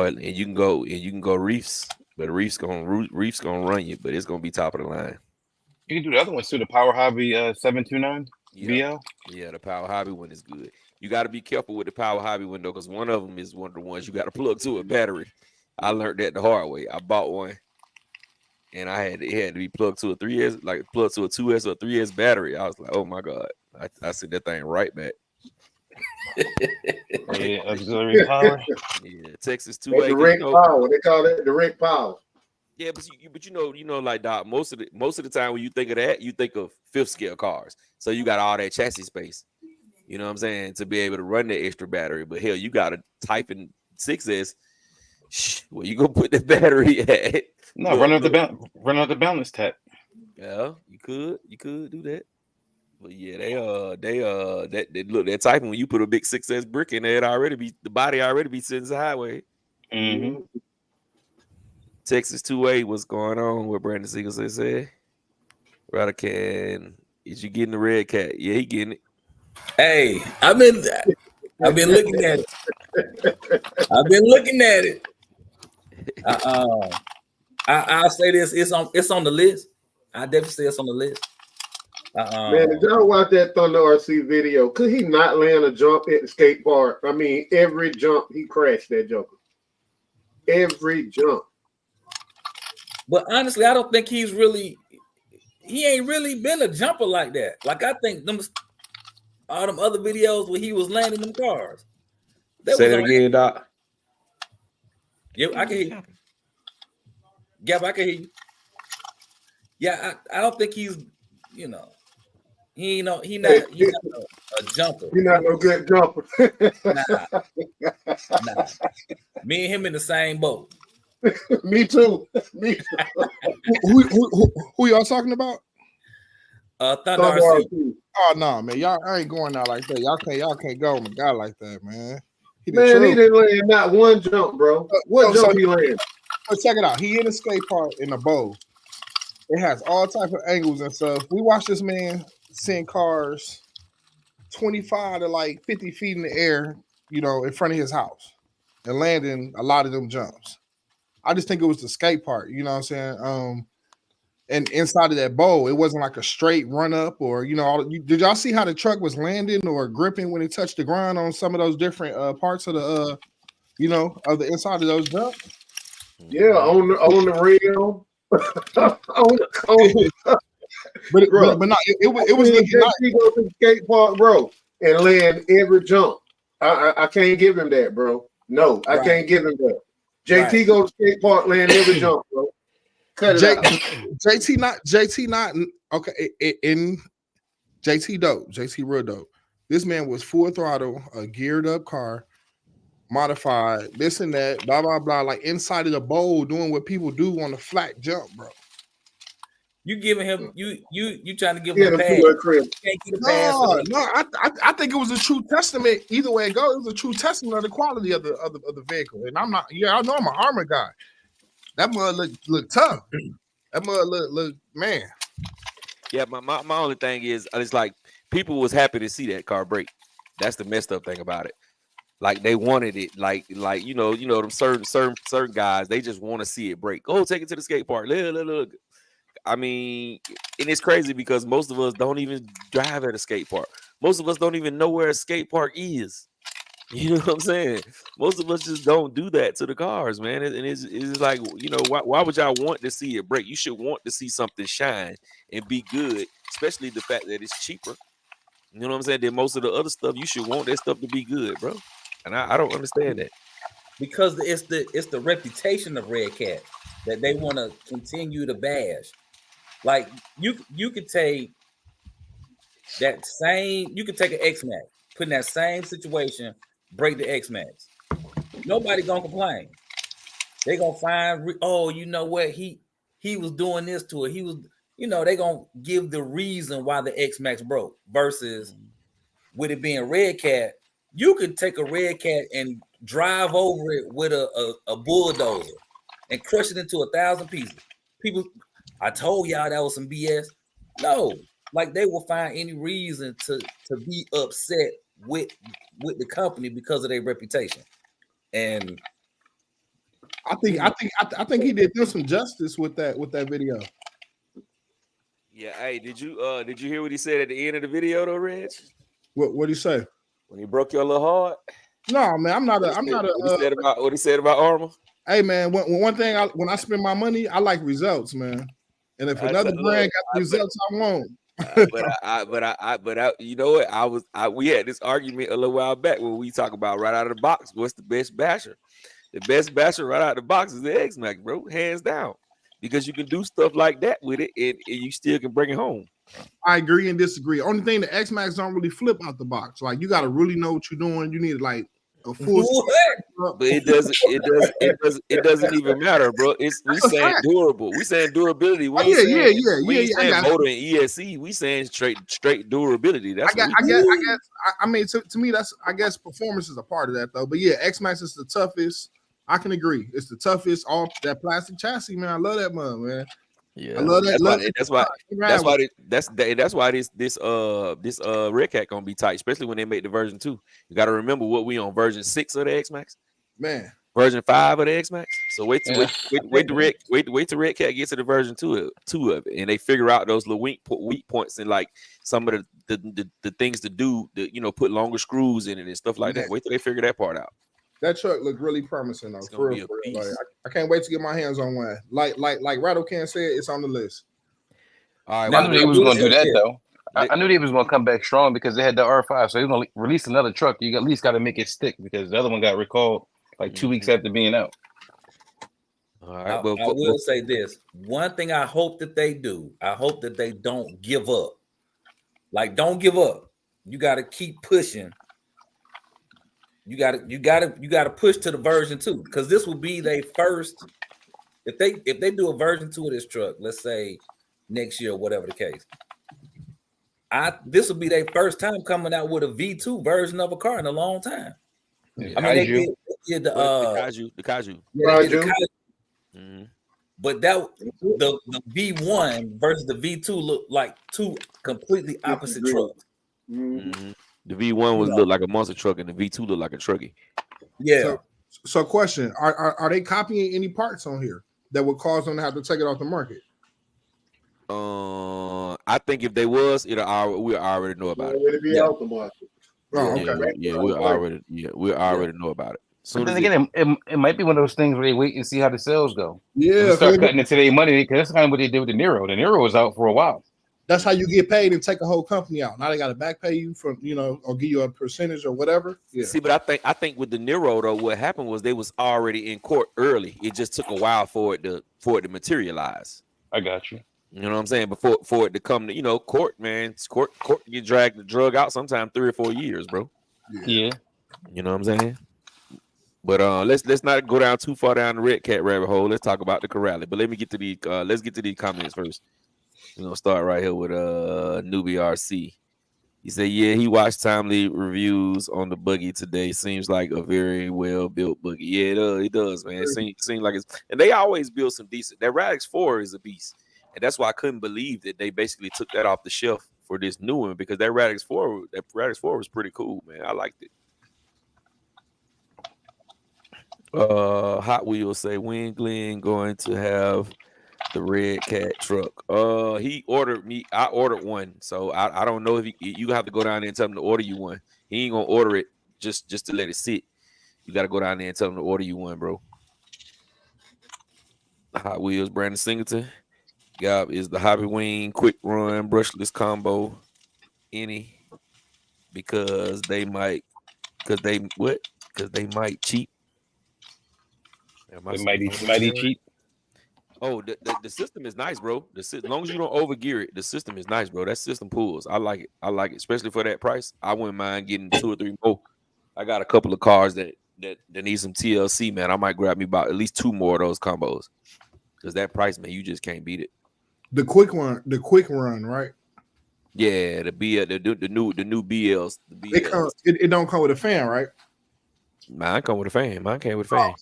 and you can go Reefs, but Reefs gonna run you, but it's gonna be top of the line. You can do the other ones too. The Power Hobby 729 Yeah, VL. yeah, the Power Hobby one is good. You got to be careful with the Power Hobby window because one of them is one of the ones you got to plug to a battery. I learned that the hard way. I bought one and it had to be plugged to a 3S, like plugged to a 2S or 3S battery. I was like, oh my god, I sent that thing right back. Yeah, auxiliary power. Yeah, Texas That 2A, because direct power. They call it direct power. yeah, but like Doc, most of the time when you think of that, you think of fifth scale cars. So you got all that chassis space. You know what I'm saying? To be able to run the extra battery. But hell, you got to type in 6S. Where you gonna put the battery at? No, run out the balance tap. Yeah, you could do that. But yeah, that typing when you put a big 6S brick in there, the body already be sitting the highway. Mm-hmm. Texas 2A, what's going on? What Brandon Siegel said? Radican, is you getting the red cat? Yeah, he getting it. Hey, I've been looking at it. I've been looking at it. I'll say this: it's on the list. I definitely say it's on the list. Man, did y'all watch that Thunder RC video? Could he not land a jump at the skate park? I mean, every jump he crashed that joker. Every jump. But honestly, I don't think he ain't really been a jumper like that. Like I think all them other videos where he was landing them cars. Say it again, Doc. Yeah, I can hear you. Gab, I can hear you. Yeah, I don't think he's, he not a jumper. He's not no good jumper. Nah. Me and him in the same boat. Me too. Who y'all talking about? Thunder RC. Oh no, man, I ain't going out like that. Y'all can't go on a guy like that, man. He didn't land not one jump, bro. What jump he landed? But check it out. He in a skate park in a bowl. It has all type of angles and stuff. We watch this man send cars 25 to like 50 feet in the air, in front of his house and landing a lot of them jumps. I just think it was the skate park, you know what I'm saying? And inside of that bowl, it wasn't like a straight run up or, did y'all see how the truck was landing or gripping when it touched the ground on some of those different parts of the, of the inside of those jumps? Yeah, on the rail. But no, it was looking nice. He go to the skate park, bro, and land every jump. I can't give him that, bro. No, I can't give him that. JT go to skate park, land every jump, bro. Cut it out. JT not okay. In JT dope, JT real dope. This man was full throttle, a geared up car, modified, this and that, blah blah blah. Like inside of the bowl, doing what people do on the flat jump, bro. You giving him you trying to give him a pass? No. I think it was a true testament. Either way it goes, it was a true testament of the quality of the vehicle. And I'm not. Yeah, I know I'm an armor guy. That mud look tough. That mud look man. Yeah, my only thing is, it's like people was happy to see that car break. That's the messed up thing about it. Like they wanted it, like them certain guys. They just want to see it break. Oh, take it to the skate park. Look. I mean, and it's crazy because most of us don't even drive at a skate park. Most of us don't even know where a skate park is. You know what I'm saying? Most of us just don't do that to the cars, man. And it's like, why would y'all want to see it break? You should want to see something shine and be good, especially the fact that it's cheaper. You know what I'm saying? Than most of the other stuff. You should want that stuff to be good, bro. And I don't understand that. Because it's the reputation of Red Cat that they want to continue to bash. Like you could take that same, you could take an X-Max, put in that same situation, break the X-Max. Nobody gonna complain. They gonna find, you know what, he was doing this to it. He was, they gonna give the reason why the X-Max broke. Versus with it being Red Cat, you could take a Red Cat and drive over it with a bulldozer and crush it into 1,000 pieces. People, I told y'all that was some BS. No, like they will find any reason to be upset with the company because of their reputation. And I think he did them some justice with that video. Yeah. Hey, did you hear what he said at the end of the video though, Reg? What do you say? When he broke your little heart? No, man, I'm not a. What he said about Armour? Hey, man, one thing when I spend my money, I like results, man. And if another brand got the results I want. But you know what? We had this argument a little while back when we talk about right out of the box. What's the best basher? The best basher right out of the box is the X-Max, bro, hands down, because you can do stuff like that with it, and you still can bring it home. I agree and disagree. Only thing the X-Max don't really flip out the box. Like you got to really know what you're doing. You need like a full. But it doesn't even matter, bro. We saying durable. We saying durability. We ain't saying motor and ESC. We saying straight durability. That's I mean, to me, that's performance is a part of that though. But yeah, X-Max is the toughest. I can agree. It's the toughest. All that plastic chassis, man. I love that mud, man. Yeah, I love that. That's why this Red Cat gonna be tight, especially when they make the version 2. You got to remember what we on version 6 of the X-Max, man. Version 5 of the X-Max. So wait till Red Cat gets to the version 2 of it, and they figure out those little weak points and like some of the things to do, put longer screws in it and stuff like that. Wait till they figure that part out. That truck looked really promising though. For real. Like, I can't wait to get my hands on one. Like Rattle Can said, it's on the list. All right, I knew they was gonna do that though. I knew they was gonna come back strong because they had the R5, so they're gonna release another truck. You at least got to make it stick because the other one got recalled like 2 weeks after being out. All right, I will say this: one thing I hope that they do, I hope that they don't give up. Like, don't give up. You got to keep pushing. You got to push to the version 2 because this will be their first. If they do a version 2 of this truck, let's say next year, whatever the case, this will be their first time coming out with a V2 version of a car in a long time. Yeah, I mean, they did the Kaiju. Yeah, they did the Kaiju. Mm-hmm. But that the V1 versus the V2 look like two completely opposite trucks. Mm-hmm. The V1 look like a monster truck, and the V2 look like a truckie. Yeah. So question: Are they copying any parts on here that would cause them to have to take it off the market? I think if they was, we already know about it. It'd be out the market. Oh, okay. We already know about it. But then again, it might be one of those things where they wait and see how the sales go. Yeah, start cutting into their money because that's kind of what they did with the Nero. The Nero was out for a while. That's how you get paid and take a whole company out. Now they got to back pay you from, or give you a percentage or whatever. Yeah. See, but I think with the Nero though, what happened was they was already in court early. It just took a while for it to materialize. I got you. You know what I'm saying? Before it to come to, court, man. Court get dragged the drug out sometime 3 or 4 years, bro. Yeah. You know what I'm saying? But let's not go down too far down the Red Cat rabbit hole. Let's talk about the Corrales. But let me get to the let's get to these comments first. We're gonna start right here with Newbie RC. He said, yeah, he watched timely reviews on the buggy today. Seems like a very well built buggy. Yeah, it does, man. It seems like it's, and they always build some decent. That Radix 4 is a beast. And that's why I couldn't believe that they basically took that off the shelf for this new one, because that Radix 4 was pretty cool, man. I liked it. Hot Wheels say, when Glenn going to have the Red Cat truck? He ordered me. I ordered one, so I don't know if you have to go down there and tell him to order you one. He ain't gonna order it just to let it sit. You got to go down there and tell him to order you one, bro. Hot Wheels, Brandon Singleton. Gob is the Hobby Wing quick run brushless combo. Because they might cheat. It might be cheap. Oh, the system is nice, bro. As long as you don't overgear it, the system is nice, bro. That system pulls. I like it, especially for that price. I wouldn't mind getting 2 or 3 more. I got a couple of cars that need some TLC, man. I might grab me about at least 2 more of those combos. Because that price, man, you just can't beat it. The quick run, right? Yeah, the new BLs. The BLs. It don't come with a fan, right? Mine come with a fan. Mine came with a fan.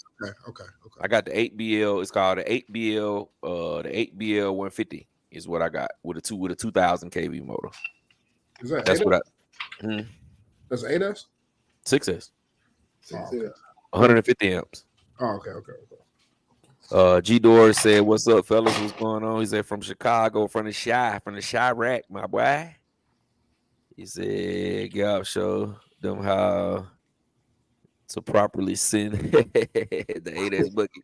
Okay. I got the 8BL. It's called the 8BL. The 8BL 150 is what I got with a 2000 kV motor. Is that that's 8S? what I. That's 8S. 6S. 6S. 150 amps. Oh, okay. G Doris said, "What's up, fellas? What's going on?" He said, "From Chicago, from the Chirac, my boy." He said, "Get out, show them how to properly send the 8S bucket."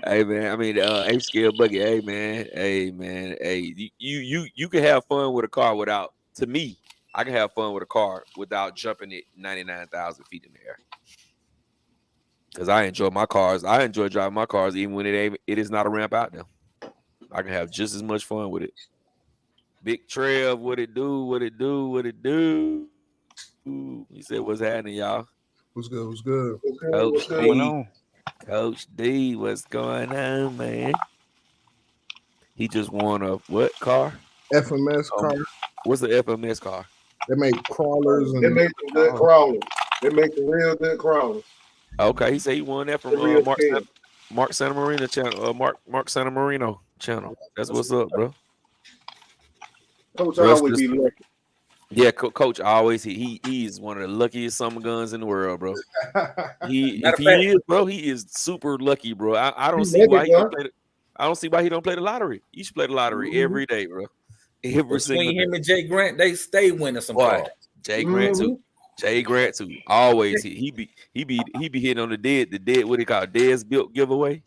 Hey man, I mean 8 scale bucket. Hey man, hey, you can have fun with a car without. To me, I can have fun with a car without jumping it 99,000 feet in the air. Because I enjoy my cars. I enjoy driving my cars even when it is not a ramp out there. I can have just as much fun with it. Big Trev, what it do? He said, "What's happening, y'all?" What's good? What's good? Coach D, what's going on, man? He just won a what car? FMS car. What's the FMS car? They make crawlers and they make some good crawlers. They make some real good crawlers. Okay, he said he won that from Mark Santa Marina channel. Mark Santa Marino channel. That's what's up, bro. Coach always be lucky. Yeah, Coach always he is one of the luckiest summer guns in the world, bro. He is super lucky, bro. I don't see why he don't play. I don't see why he don't play the lottery. You should play the lottery every day, bro. Every single day. Between him and Jay Grant, they stay winning some cars. Jay Grant too. Always he be hitting on the dead. What they call Dead's built giveaway.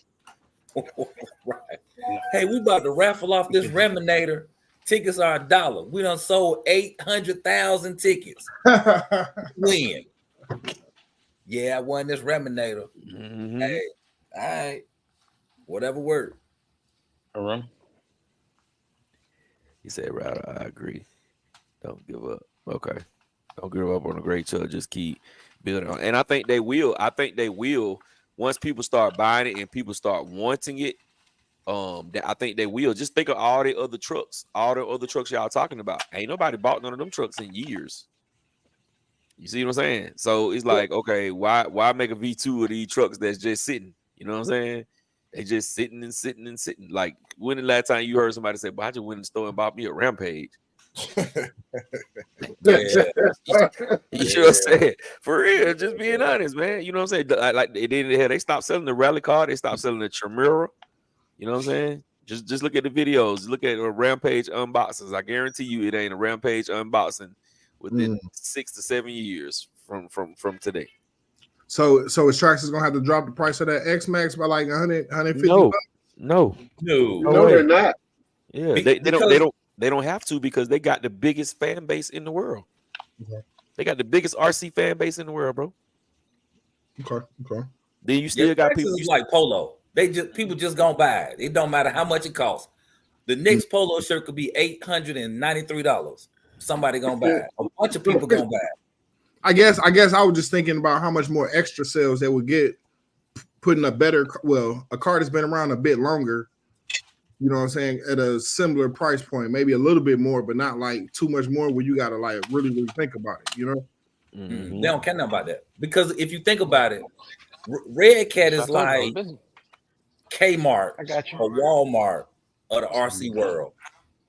Right. Hey, we about to raffle off this Reminator. Tickets are $1. We done sold 800,000 tickets. Win. Yeah, I won this Reminator. Mm-hmm. Hey, all right. Whatever word. All right. He said, "Right, I agree. Don't give up." Okay. Don't give up on a great show. Just keep building on. And I think they will. Once people start buying it and people start wanting it. I think they will. Just think of all the other trucks y'all talking about. Ain't nobody bought none of them trucks in years. You see what I'm saying? So it's like, okay, why make a V2 of these trucks that's just sitting? You know what I'm saying? They just sitting and sitting and sitting. Like, when the last time you heard somebody say, "Well, I just went in the store and bought me a Rampage"? You know what I'm saying? For real, just being honest, man. You know what I'm saying? Like they stopped selling the rally car. They stopped selling the Chimera. You know what I'm saying? Just look at the videos. Look at a Rampage unboxings. I guarantee you, it ain't a Rampage unboxing within 6 to 7 years from today. So is Traxxas gonna have to drop the price of that X-Max by like 100, 150? No, they're not. Yeah, they don't have to, because they got the biggest fan base in the world. Okay. They got the biggest RC fan base in the world, bro. Okay. Then you still got people like Polo. People just gonna buy it. It don't matter how much it costs. The next Polo shirt could be $893. Somebody gonna buy it. A bunch of people gonna buy it. I guess I was just thinking about how much more extra sales they would get putting a car that's been around a bit longer, you know what I'm saying, at a similar price point, maybe a little bit more, but not like too much more where you gotta like really think about it, you know? Mm-hmm. They don't care nothing about that, because if you think about it, Red Cat is like Kmart or Walmart of the RC world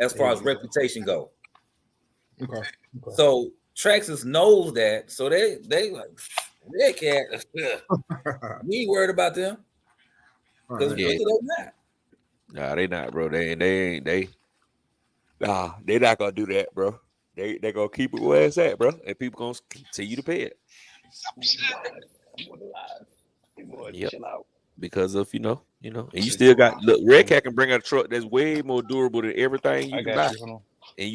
as far as reputation go. Okay. So Traxxas knows that, so they like Red Cat. We ain't worried about them, because they're not. Nah, they not, bro. They're not gonna do that, bro. They gonna keep it where it's at, bro, and people gonna continue to pay it. Yep. Because of you know, and you still got Red Cat can bring out a truck that's way more durable than everything you can buy. And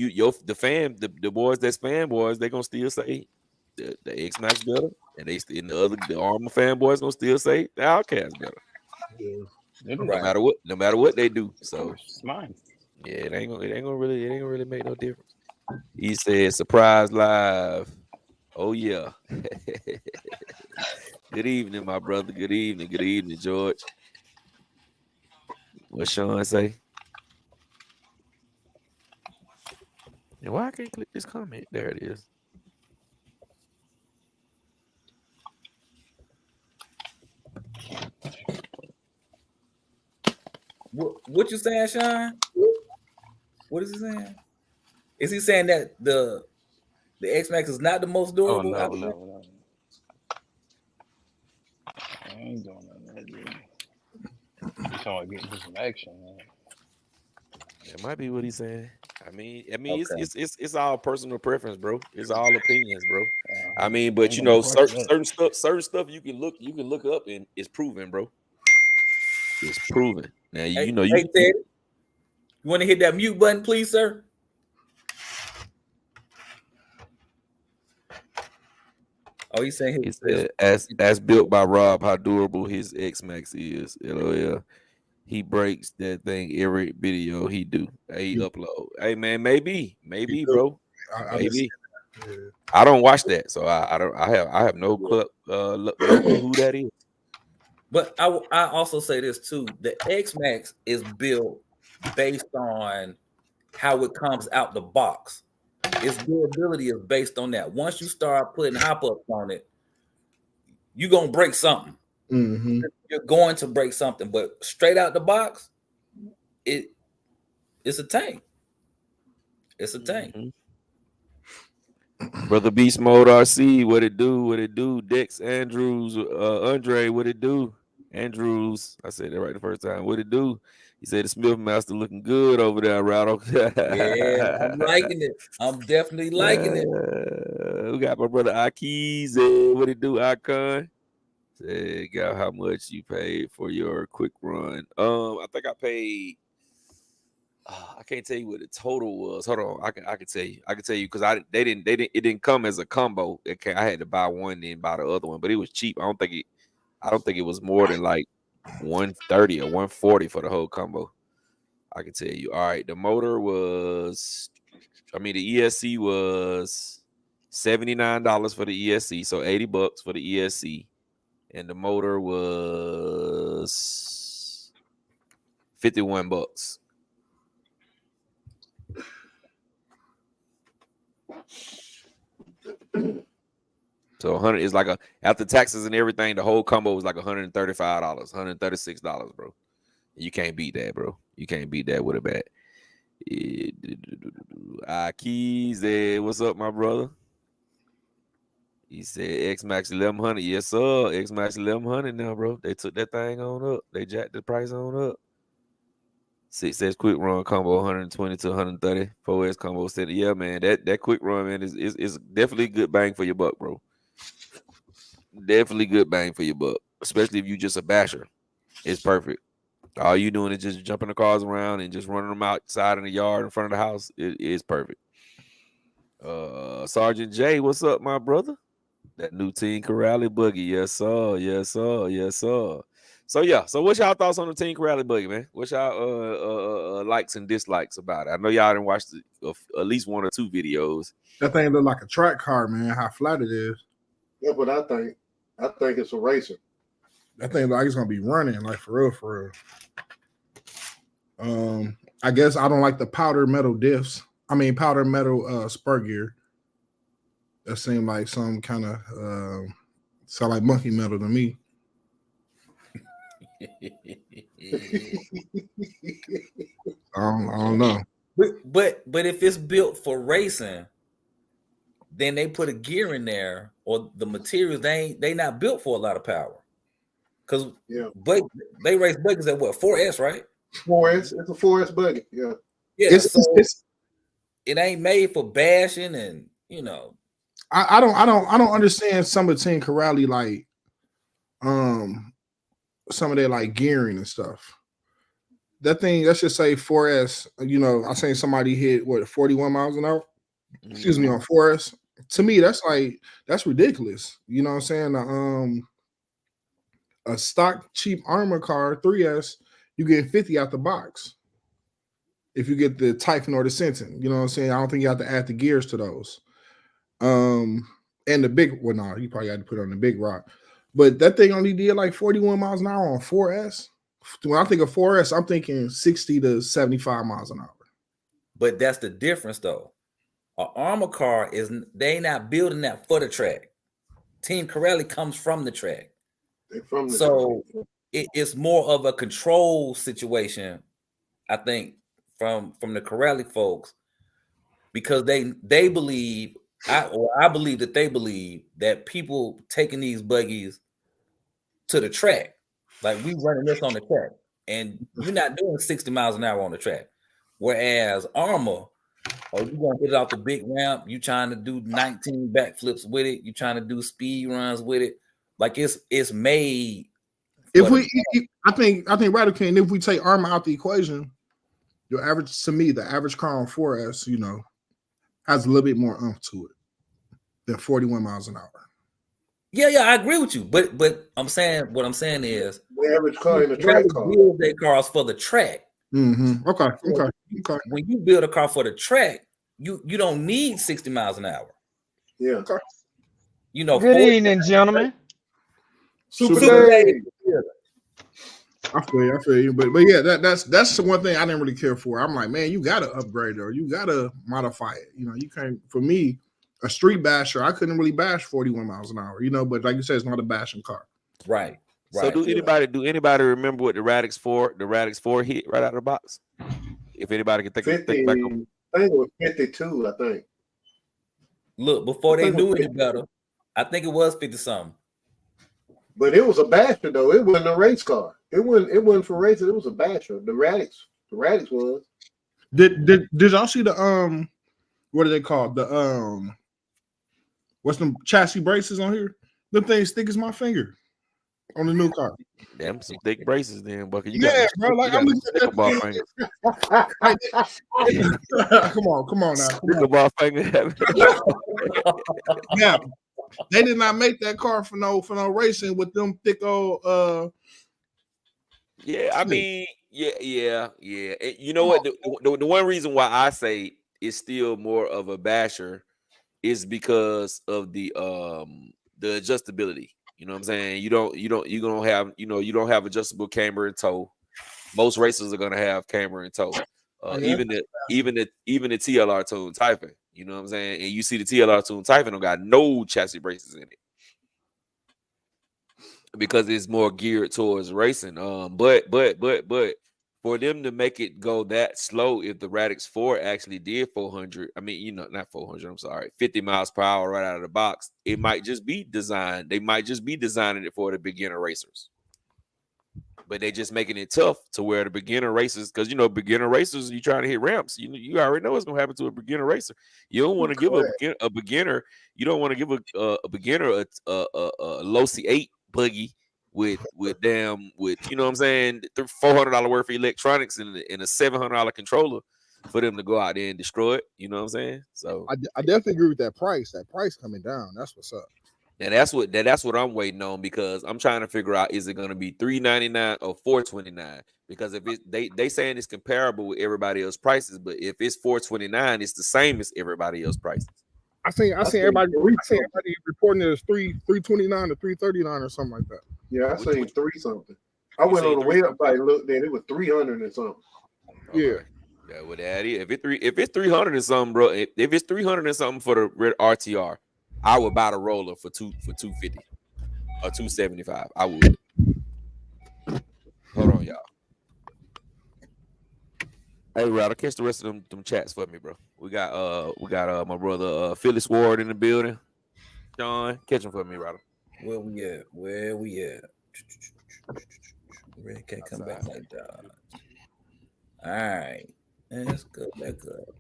the boys that's fanboys, they gonna still say the X-Max better, and the Armor fanboys gonna still say the Outcast better. Yeah. No matter what they do. So it's mine. Yeah, it ain't gonna really make no difference. He said, "Surprise live." Oh yeah. Good evening, my brother. Good evening, George. What Sean say? And why I can't click this comment? There it is. What you saying, Sean? What is he saying? Is he saying that the X-Max is not the most durable? Oh, no. I ain't doing nothing. talking about getting into some action, man. That might be what he's saying. I mean, Okay. it's all personal preference, bro. It's all opinions, bro. I mean, I but ain't you gonna know, question that. certain stuff you can look up and it's proven, bro. It's proven. Now Hey, you know hey Ted, you want to hit that mute button, please, sir? Oh, he's saying he said, as built by Rob, how durable his X Max is. LOL. He breaks that thing every video he do. He upload. Hey man, maybe, bro. Maybe. I don't watch that, so I have no clue no clue who that is. But I also say this too: the X Max is built based on how it comes out the box. Its durability is based on that. Once you start putting hop ups on it, you're gonna break something. Mm-hmm. You're going to break something, but straight out the box, it's a tank. It's a tank. Mm-hmm. Brother Beast Mode RC, what it do? What it do? Dex Andrews, Andre, what it do? Andrews, I said that right the first time. What it do? He said the Smith Master looking good over there, Rado. Yeah, I'm liking it. I'm definitely liking it. We got my brother Akiz. What it do, Icon? Say, got how much you paid for your quick run? I think I paid. I can't tell you what the total was. Hold on, I can tell you. I can tell you because it didn't come as a combo. I had to buy one then buy the other one, but it was cheap. I don't think it was more than like 130 or 140 for the whole combo. I can tell you. All right, the motor was, the ESC was $79 for the ESC, so $80 for the ESC, and the motor was $51. So 100 is like after taxes and everything, the whole combo was like $135, $136, bro. You can't beat that, bro. You can't beat that with a bat. Keys, what's up, my brother? He said X Max 1100. Yes, sir. X Max 1100 now, bro. They took that thing on up. They jacked the price on up. 6S quick run combo 120 to 130. 4S combo said, yeah, man. That quick run, man, is definitely good bang for your buck, bro. Definitely good bang for your buck, especially if you just a basher. It's perfect. All you doing is just jumping the cars around and just running them outside in the yard in front of the house. It is perfect. Sergeant J, what's up, my brother? That new Team Corrali buggy. Yes, sir. Yes, sir. Yes, sir. So yeah. So what's y'all thoughts on the Team Corrali buggy, man? What's y'all likes and dislikes about it? I know y'all didn't watch at least one or two videos. That thing look like a track car, man. How flat it is. That's what I think. I think it's a racer. That thing like it's gonna be running, like for real, for real. I guess I don't like the powder metal diffs. Powder metal spur gear. That seemed like some kind of sound like monkey metal to me. I don't know. But if it's built for racing, then they put a gear in there, or the materials they not built for a lot of power. Because they race buggies at what, 4S, right? 4S. It's a 4S buggy. Yeah. Yeah. It ain't made for bashing, and I don't understand some of Team Corrali, like some of their like gearing and stuff. That thing, let's just say 4S, I seen somebody hit 41 miles an hour. Excuse me, on 4S. To me, that's ridiculous. You know what I'm saying? A stock cheap armor car 3S, you get 50 out the box. If you get the Typhon or the Sentin, you know what I'm saying? I don't think you have to add the gears to those. And the big, well, no, you probably had to put on the big rock. But that thing only did like 41 miles an hour on 4S. When I think of 4S, I'm thinking 60 to 75 miles an hour. But that's the difference, though. An armor car they not building that for the track. Team Corrali comes from the track. It's more of a control situation, I think, from the Corrali folks, because they believe, I believe that they believe that people taking these buggies to the track, like we running this on the track, and you're not doing 60 miles an hour on the track. Whereas Armor, you're gonna hit it off the big ramp. You trying to do 19 backflips with it. You trying to do speed runs with it. Like it's made. I think Radical King, if we take Armor out the equation, the average car on 4S, has a little bit more oomph to it than 41 miles an hour. Yeah, I agree with you. But what I'm saying is the average car in the track car. Build their cars for the track. Mm-hmm. Okay. When you build a car for the track, you don't need 60 miles an hour. Yeah. Okay. Good evening, gentlemen. Super Dave. I feel you. But yeah, that's the one thing I didn't really care for. I'm like, man, you gotta upgrade it or you gotta modify it. You can't. For me, a street basher, I couldn't really bash 41 miles an hour. But like you said, it's not a bashing car. Right. So do anybody remember what the Radix 4 hit right out of the box? If anybody can think back on. I think it was 52, I think. Look, before they knew any better, I think it was 50 something. But it was a basher though. It wasn't a race car. It wasn't for racing, it was a basher. The Radix was. Did y'all see the what are they called? The what's them chassis braces on here? Them things thick as my finger. On the new car. Damn, some thick braces then, Bucky. Bro. Like I'm looking at that. Come on now. Ball finger. Yeah, they did not make that car for no racing with them thick old. Yeah, I mean, yeah. And you know what? The one reason why I say it's still more of a basher is because of the adjustability. You know what I'm saying? You don't have adjustable camber and tow. Most racers are gonna have camber and tow. Even the TLR Tune Typhon. You know what I'm saying? And you see the TLR Tune Typhon don't got no chassis braces in it because it's more geared towards racing. But for them to make it go that slow, if the Radix 4 actually did 400, I mean, not 400, I'm sorry, 50 miles per hour right out of the box, it might just be designed. They might just be designing it for the beginner racers. But they just making it tough to where the beginner racers, because, beginner racers, you trying to hit ramps, you already know what's going to happen to a beginner racer. You don't want to give a beginner, you don't want to give a beginner a low C8 buggy with you know what I'm saying, $400 worth of electronics and a $700 controller for them to go out there and destroy it. You know what I'm saying? So I definitely agree with that price. That price coming down. That's what's up. And that's what I'm waiting on, because I'm trying to figure out, is it going to be $399 or $429? Because if they saying it's comparable with everybody else's prices, but if it's $429, it's the same as everybody else's prices. I seen everybody reporting it as $329 to $339 or something like that. Yeah, I seen 3 something. I went on the website and looked at it. It was 300 and something. Okay. Yeah. That would add it. If it's 300 and something, bro. If it's 300 and something for the red RTR, I would buy the roller for 250 or 275. I would. Hold on, y'all. Hey, Rod, catch the rest of them chats for me, bro. We got my brother Phyllis Ward in the building. Sean, catch him for me, Rod. Where we at? Red can't come back like that. All right. Let's go back up.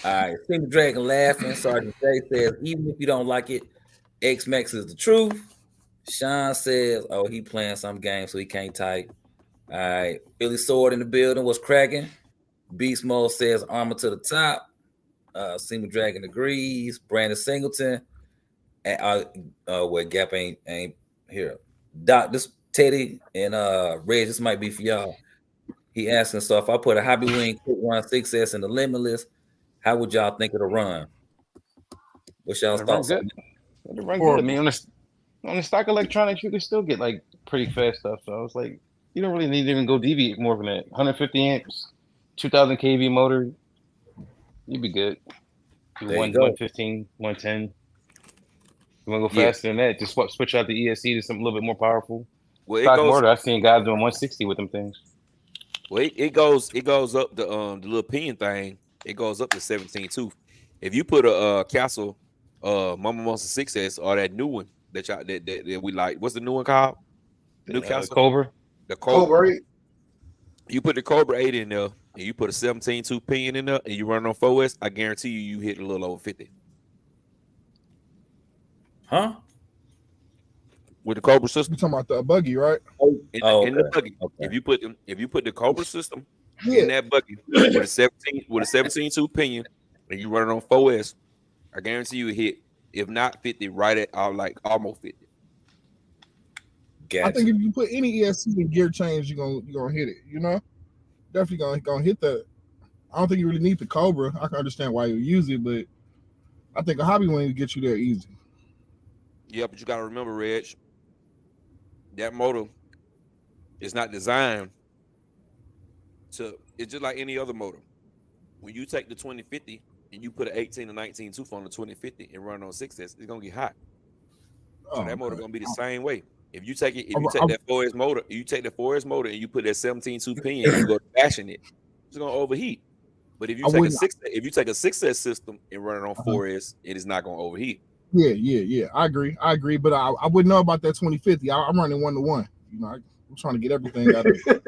All right. Sing the Dragon laughing. Sergeant J says, even if you don't like it, X-Max is the truth. Sean says, oh, he playing some game, so he can't type. All right. Billy Sword in the building. What's cracking? Beast Mode says armor to the top. Sing the Dragon agrees. Brandon Singleton. And where Gap ain't here. Doc, this Teddy and Reg, this might be for y'all. He asking, so if I put a Hobby Wing Quick Run 6S in the Limitless, how would y'all think it'll run? What's y'all's thoughts? Good. It'll run good. I mean, on the stock electronics, you can still get like pretty fast stuff. So I was like, you don't really need to even go deviate more than that. 150 amps, 2000 kV motor, you'd be good. 115, 110. You want to go faster than that? Just switch out the ESC to something a little bit more powerful. Well, stock motor, I've seen guys doing 160 with them things. Well, it goes up the little pinion thing. It goes up to 17 too. If you put a Castle Mama Monster 6S or that new one that we like, what's the new one called? Newcastle Cobra. the Cobra. Cobra 8. You put the Cobra 8 in there, and you put a 17.2 pinion in there, and you run on 4S. I guarantee you hit a little over 50. Huh? With the Cobra You system talking about the buggy, right? in the Okay. buggy. Okay. If you put the Cobra system Yeah. in that buggy with a 17.2 pinion, and you run it on 4S, I guarantee you hit, if not 50, right at like almost 50. Gotcha. I think if you put any ESC in gear change, you're gonna hit it. You know, definitely gonna hit that. I don't think you really need the Cobra. I can understand why you use it, but I think a hobby wing will get you there easy. Yeah, but you gotta remember, Reg, that motor is not designed to. It's just like any other motor. When you take the 2050 and you put an 18 or 19 tooth on the 2050 and run on 6S, it's gonna get hot. So that motor gonna be the same way. If you take it, if you take that 4S motor, you take the 4S motor and you put that 17.2 pinion and you go bashing it, it's gonna overheat. But if you take a 6S system and run it on 4S, it is not gonna overheat. Yeah. I agree. But I wouldn't know about that 2050. I'm running 1-to-1. You know, I'm trying to get everything out of it.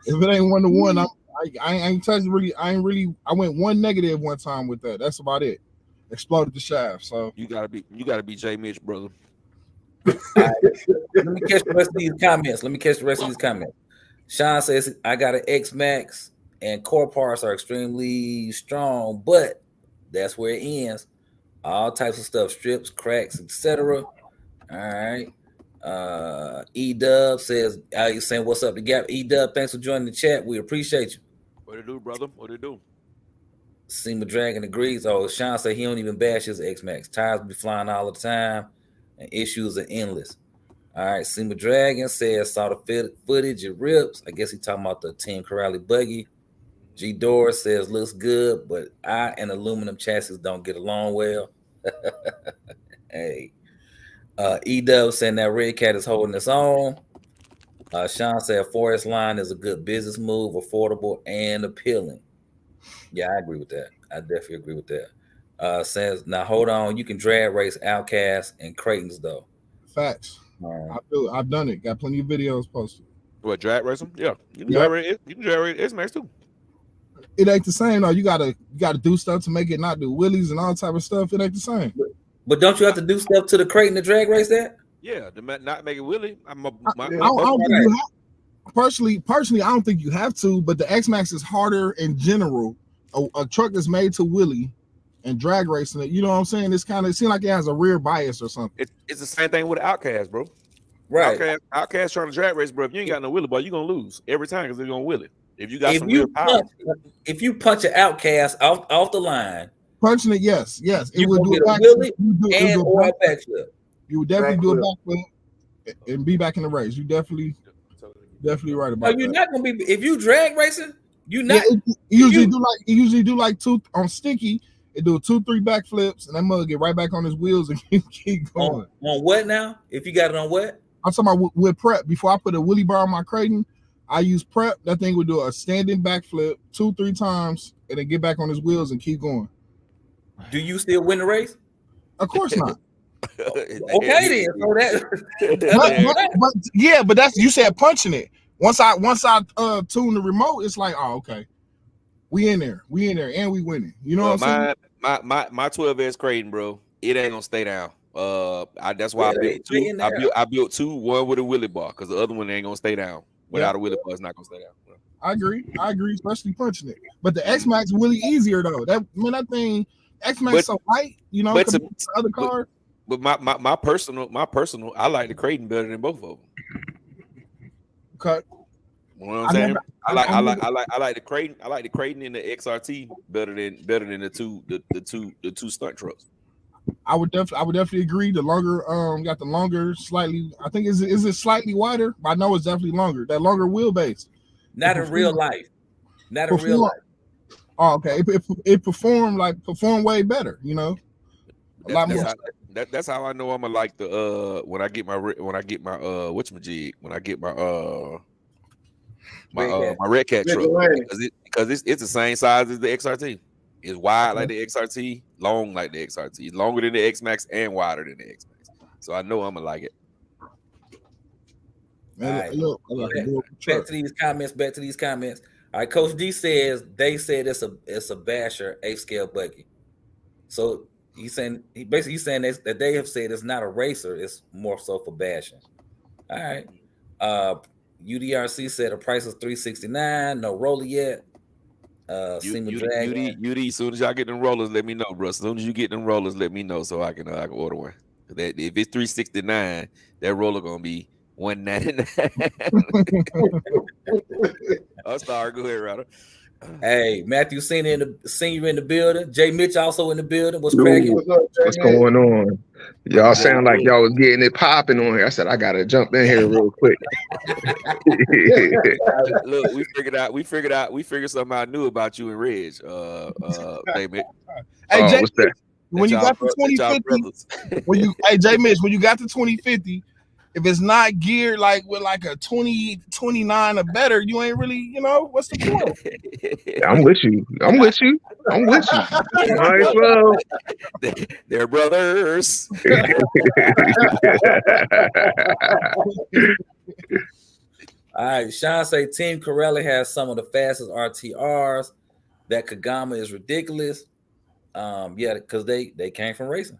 If it ain't 1-to-1, I ain't touched really. I went 1 negative one time with that. That's about it. Exploded the shaft. So You gotta be J Mitch, brother. Let me catch the rest of these comments. Sean says, I got an X Max and core parts are extremely strong, but that's where it ends. All types of stuff, strips, cracks, etc. All right. E-Dub says, saying what's up to Gap. E-Dub, thanks for joining the chat. We appreciate you. What it do, brother? What it do? Seema Dragon agrees. Oh, Sean said he don't even bash his X-Max. Tires be flying all the time, and issues are endless. All right, Seema Dragon says saw the footage, it rips. I guess he talking about the Team Corrali buggy. G Doris says looks good, but I and aluminum chassis don't get along well. Hey, E-Dub saying that Red Cat is holding its own. Sean said Forest Line is a good business move, affordable and appealing. Yeah, I agree with that. I definitely agree with that. Says now hold on, you can drag race Outcast and Creighton's though. facts. I've done it. Got plenty of videos posted. What, drag racing? Yeah, you can drag race X-Max too. It ain't the same though. You gotta do stuff to make it not do wheelies and all type of stuff. It ain't the same. But don't you have to do stuff to the Creighton to drag race that? Yeah, to not make it wheelie. I don't think you have. Personally, I don't think you have to. But the X-Max is harder in general. A truck is made to wheelie and drag racing it. You know what I'm saying? It seems like it has a rear bias or something. It's the same thing with Outcast, bro. Right. Outcast trying to drag race, bro. If you ain't got no wheelie, boy, you're gonna lose every time because they're gonna wheel it. If you got some real power. If you punch an Outcast off the line, punching it, yes, it would do a wheelie and or a backflip. You would definitely do a backflip and be back in the race. You definitely right about that. You're not gonna be if you drag racing. You not usually do like two on sticky. It do 2-3 backflips and that mother get right back on his wheels and keep going. On what now? If you got it on what? I'm talking about with prep. Before I put a wheelie bar on my Creighton, I use prep. That thing would do a standing backflip 2-3 times and then get back on his wheels and keep going. Do you still win the race? Of course not. Okay then. So but that's you said punching it. Once I tune the remote, it's like, oh, okay. We in there, and we winning. You know what I'm saying? My 12S Creighton, bro, it ain't gonna stay down. That's why I built two. I built two, one with a wheelie bar, because the other one ain't gonna stay down. Without a wheelie bar, it's not gonna stay down. Bro. I agree, especially punching it. But the X-Max really easier though. That thing X-Max so light, you know, compared to other cars. But my personal, I like the Creighton better than both of them. Okay. You know what I'm saying? I like the Creighton. I like the Creighton and the XRT better than the two stunt trucks. I would definitely agree. The longer got the longer slightly. I think is it slightly wider? I know it's definitely longer. That longer wheelbase. Not in real life. Not in real life. Oh, okay. It performed way better. You know, a lot more. That's how I know I'm gonna like the when I get my whatchamajig, when I get my Red Cat truck, because it's the same size as the XRT. It's wide like the XRT, long like the XRT. It's longer than the X Max and wider than the X Max. so I know I'm gonna like it. Man, All look, back to these comments. All right, Coach D says they said it's a basher 8 scale buggy. So he's saying that they have said it's not a racer, it's more so for bashing. All right. UDRC said the price is $369, no roller yet. UD, as soon as y'all get them rollers, let me know, bro. As soon as you get them rollers, let me know so I can order one. That if it's $369, that roller gonna be $199. I'm sorry, go ahead, Ryder. Hey, Matthew Senior in the building. Jay Mitch also in the building. What's cracking? What's going on? Y'all sound like y'all was getting it popping on here. I said I gotta jump in here real quick. Look, we figured something I knew about you and Reg. Hey, Mitch. Hey, Jay, what's that? when you got the 2050, hey Jay Mitch, when you got the 2050, if it's not geared like with like a 2029 or better, you ain't really, what's the point? I'm with you. Might as well. They're brothers. All right, Sean say Team Corelli has some of the fastest RTRs. That Kagama is ridiculous. Yeah, because they came from racing.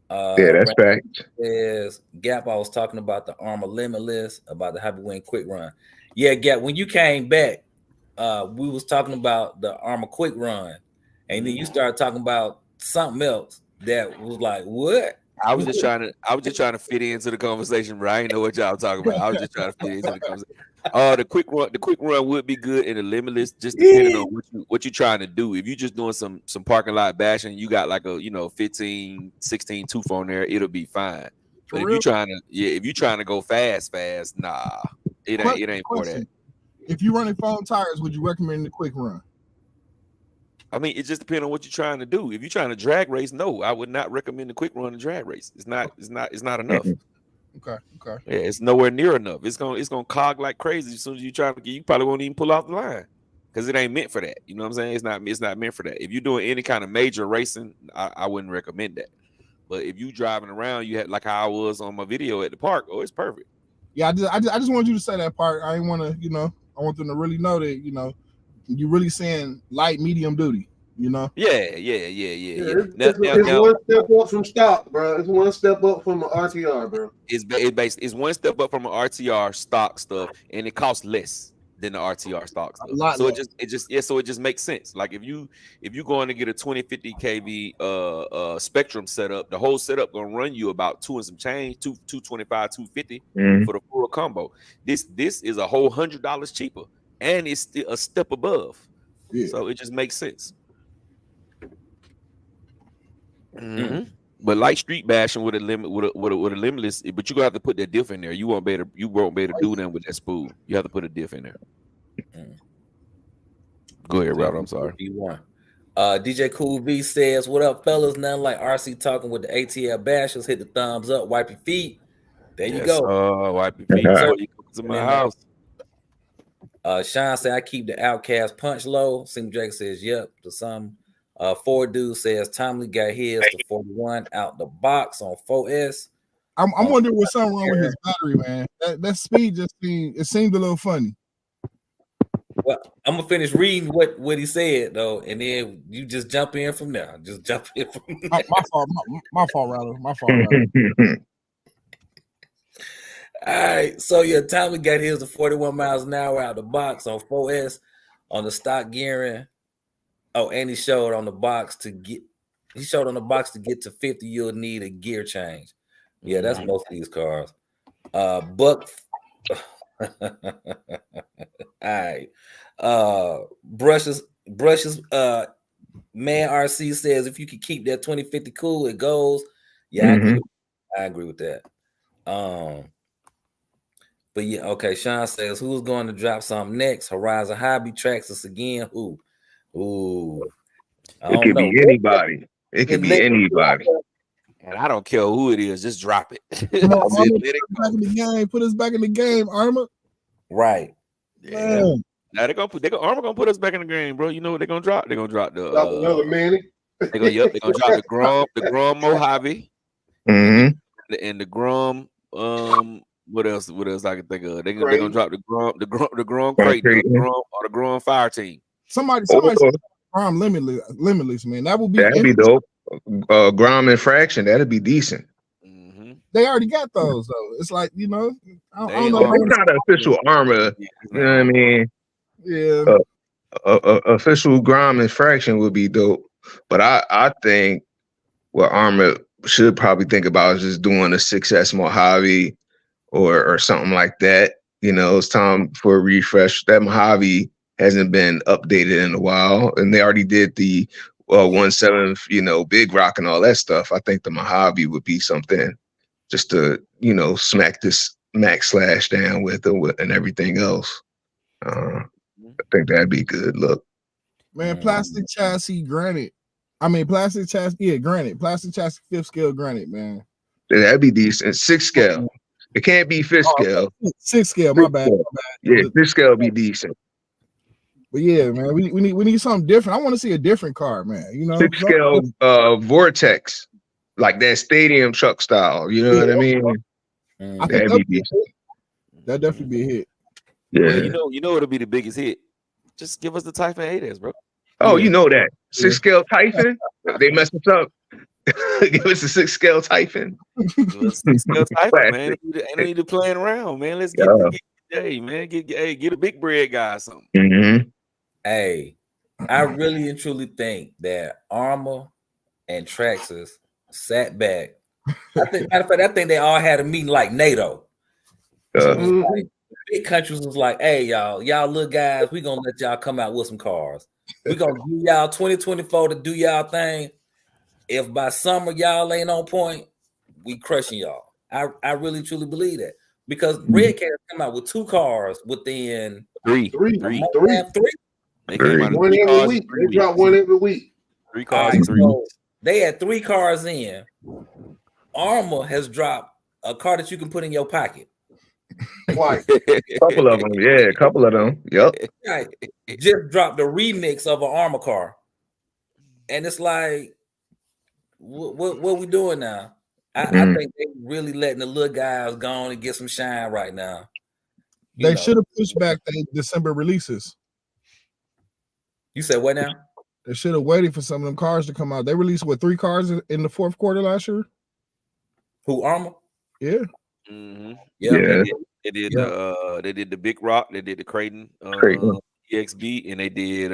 Yeah, that's fact. Says Gap, I was talking about the Armor Limitless, about the Happy Wing Quick Run. Yeah, Gap, when you came back, we was talking about the Armor Quick Run, and then you started talking about something else that was like, what? I was just trying to fit into the conversation, bro. I didn't know what y'all talking about. I was just trying to fit into the conversation. The quick run would be good in the Limitless, just depending on what you're trying to do. If you're just doing some parking lot bashing, you got like a 15, 16 tooth on there, it'll be fine. But if you're trying to go fast, nah, it ain't for that. If you're running foam tires, would you recommend the quick run? I mean, it just depends on what you're trying to do. If you're trying to drag race, no, I would not recommend the quick run and drag race. It's not enough. Okay. Yeah, it's nowhere near enough. It's gonna cog like crazy as soon as you try to get. You probably won't even pull off the line because it ain't meant for that. You know what I'm saying? It's not meant for that. If you're doing any kind of major racing, I wouldn't recommend that. But if you driving around, you had like how I was on my video at the park. Oh, it's perfect. Yeah, I just wanted you to say that part. I didn't want to, I want them to really know that, you're really saying light, medium duty. Yeah. It's one step up from stock, bro. It's one step up from an RTR, bro. It's one step up from an RTR stock stuff, and it costs less than the RTR stock stuff. So it just makes sense. Like if you going to get a 2050 kV Spectrum setup, the whole setup gonna run you about $2 and some change, 225, 250 for the full combo. This is a whole $100 cheaper, and it's still a step above. Yeah. So it just makes sense. Mm-hmm. But like street bashing with a limitless, but you gonna have to put that diff in there. You won't be able to do them with that spool. You have to put a diff in there. Go ahead, Robert. I'm sorry. DJ Cool V says, "What up, fellas? Nothing like RC talking with the ATL bashers. Hit the thumbs up, wipe your feet. There you go. Wipe your feet. So you come to my house." Sean said, "I keep the Outcast punch low." Sim Drake says, "Yep." To some. Ford Dude says Tomley got his to 41 out the box on 4S. I'm wondering what's something wrong with his battery, man. That speed just seemed a little funny. Well, I'm gonna finish reading what he said though, and then you just jump in from there. Just jump in from there. My fault, rather. All right, so yeah, Tomley got his to 41 miles an hour out the box on 4S on the stock gearing. Oh, and he showed on the box to get to 50, you'll need a gear change. Yeah, that's most of these cars. Buck. All right. Brushes. Man RC says if you can keep that 2050 cool, it goes. Yeah, I agree with that. But yeah, okay. Sean says who's going to drop something next? Horizon Hobby tracks us again. Who? Ooh, it could be anybody. It could be anybody. And I don't care who it is, just drop it. Put us back in the game, Armor. Right. Yeah. Now Armor gonna put us back in the game, bro. You know what they're gonna drop? They're gonna drop the another Manny. They're gonna drop the Grom Mojave. Mm-hmm. and the Grom. What else? What else I can think of? They're gonna Creighton. drop the Grom Right, Creighton, or Creighton. the Grom Fire Team. Somebody Or said Grom limitless, man. That would be that'd be dope. Grom Infraction, that'd be decent. Mm-hmm. They already got those though. It's like, you know, I They don't know. are- If I It's wanna- not an official armor. You know what I mean? yeah. Official Grom Infraction would be dope. But I think what Armor should probably think about is just doing a 6S Mojave or something like that. You know, it's time for a refresh. That Mojave hasn't been updated in a while, and they already did the 1/7, you know, Big Rock and all that stuff. I think the Mojave would be something just to, you know, smack this Max Slash down with and everything else. I think that'd be good. Look, Man, plastic chassis granite. Plastic chassis, granite. Plastic chassis 5th scale granite, man. that'd be decent. 6 scale. It can't be 5th scale. 6th scale, my 6th bad. scale. Yeah, 5th scale would be decent. But yeah, man, we need something different. I want to see a different car, man. You know, 6 scale Vortex, like that stadium truck style. You know what I mean? I think That'd be decent. that'd definitely be a hit. Yeah. Well, you know it'll be the biggest hit. Just give us the Typhoon 8S, bro. Oh, you know that 6 scale Typhon. They messed us up. Give us a 6 scale Typhon. Give us a 6 scale Typhoon, Classic. man. Ain't no need to playing around, man. Let's Yeah. get a big bread guy or something. Mm-hmm. Hey, I really and truly think that Armor and Traxxas sat back. Matter of fact, I think they all had a meeting like NATO. Like, big countries was like, hey, y'all little guys, we gonna let y'all come out with some cars. We gonna do y'all 2024 to do y'all thing. If by summer y'all ain't on point, we crushing y'all. I really truly believe that because Red Cat come out with 2 cars within Three. They came out of One 3 every cars in week. 3 They drop weeks. one every week. 3 All cars right, in 3 so weeks. they had 3 cars in. Armor has dropped a car that you can put in your pocket. Twice. Couple of them. Yeah, a couple of them. Yep. Right. Just dropped a remix of an Armor car. And it's like, what we doing now? I think they really letting the little guys go on and get some shine right now. They should have pushed back the December releases. You said what now? They should have waited for some of them cars to come out. They released 3 cars in the 4th quarter last year. Who, Armor? Yeah. Mm-hmm. Yeah. They did the Big Rock, they did the Creighton EXB, and they did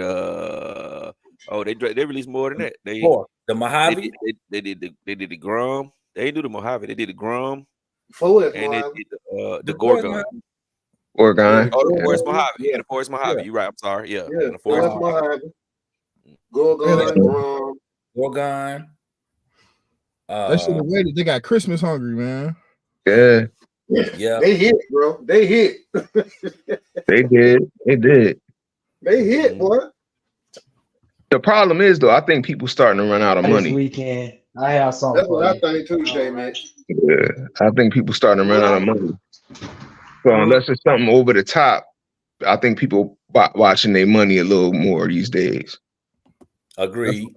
they released more than that. The Mojave. They did the Grom. They didn't do the Mojave. They did the Grom. Forest And they Mojave. did the Gorgon. Oregon. Oh, the Yeah. Forest Mojave. Yeah, the Forest Mojave. You're right. I'm sorry. Yeah. Yeah, The Forest Forest Mojave. Mojave. Gorgon, Grom. Gorgon. They should have waited. They got Christmas hungry, man. Yeah. Yeah. They hit, bro. They hit. They did. They hit, boy. The problem is though, I think people starting to run out of This money. weekend, I have something That's for what I you. think too, J man. Yeah. I think people starting to run out of money. So unless it's something over the top, I think people watching their money a little more these days. Agreed.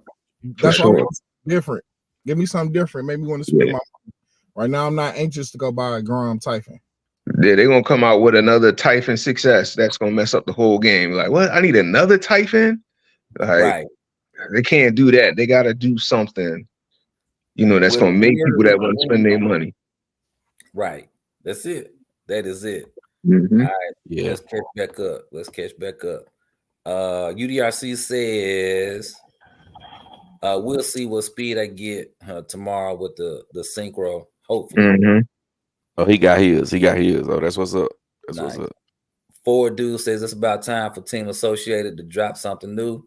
That's For why I sure. want something different. Give me something different. Make me want to spend my money. Right now, I'm not anxious to go buy a Grom Typhoon. Yeah, they're gonna come out with another Typhon 6S. That's gonna mess up the whole game. Like, what? I need another Typhon? Like, Right. they can't do that. They gotta do something, that's With gonna make a people that want to spend their money. Right. That's it. That is it. Mhm. All right. Yeah. Let's catch back up. UDRC says we'll see what speed I get tomorrow with the synchro. Hopefully. Mhm. Oh, he got his. Oh, that's what's up. That's Nice. what's up. Ford Dude says it's about time for Team Associated to drop something new.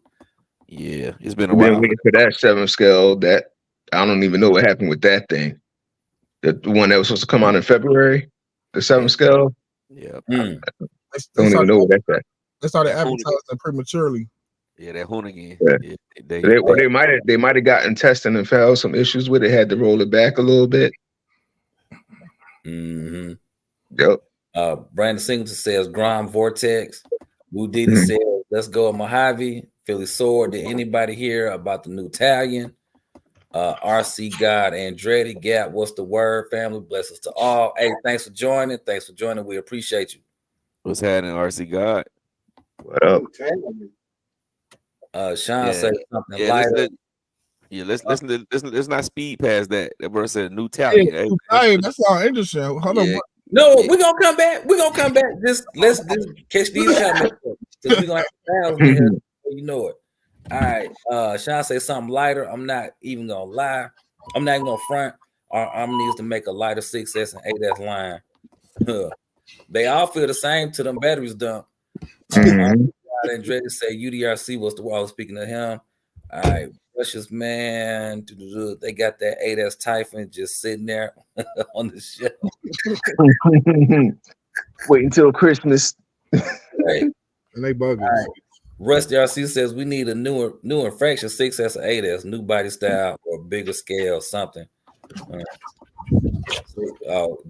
Yeah, it's been a We've been while. waiting for that 7 scale. That I don't even know what happened with that thing. The one that was supposed to come out in February, the 7 scale. Yeah. Mm. Don't even know what that's at. They started That Hoonigan. advertising prematurely. Yeah, that Hoonigan. Yeah. Yeah, They might have gotten testing and found some issues with it. Had to roll it back a little bit. Mm-hmm. Yep. Brandon Singleton says Grom Vortex. Woodita Mhm. says let's go at Mojave. Philly Sword. Did anybody hear about the new Italian? RC God Andretti Gap. What's the word, family? Blessings to all. Hey, thanks for joining. Thanks for joining. We appreciate you. What's happening, RC God? What up? Sean Yeah. said something Yeah, lighter. let's not speed past that. That brother said new Hey, talent. Hey, hey, that sounds interesting. Hold on. yeah, No, yeah. we're gonna come back. We're gonna come back. Let's catch these comments because we're gonna have 1,000 in here. You know it. All right. Sean say something lighter. I'm not even gonna lie. I'm not even gonna front. Our arm needs to make a lighter 6S and 8S line. They all feel the same to them batteries dump. Mhm. And Dre say UDRC was the wall. Speaking of him, all right, precious man. They got that 8S Typhon just sitting there on the shelf. Wait until Christmas. Right. And they bugging. Right. Rusty RC says we need a newer infraction 6S or 8S, new body style or bigger scale, something.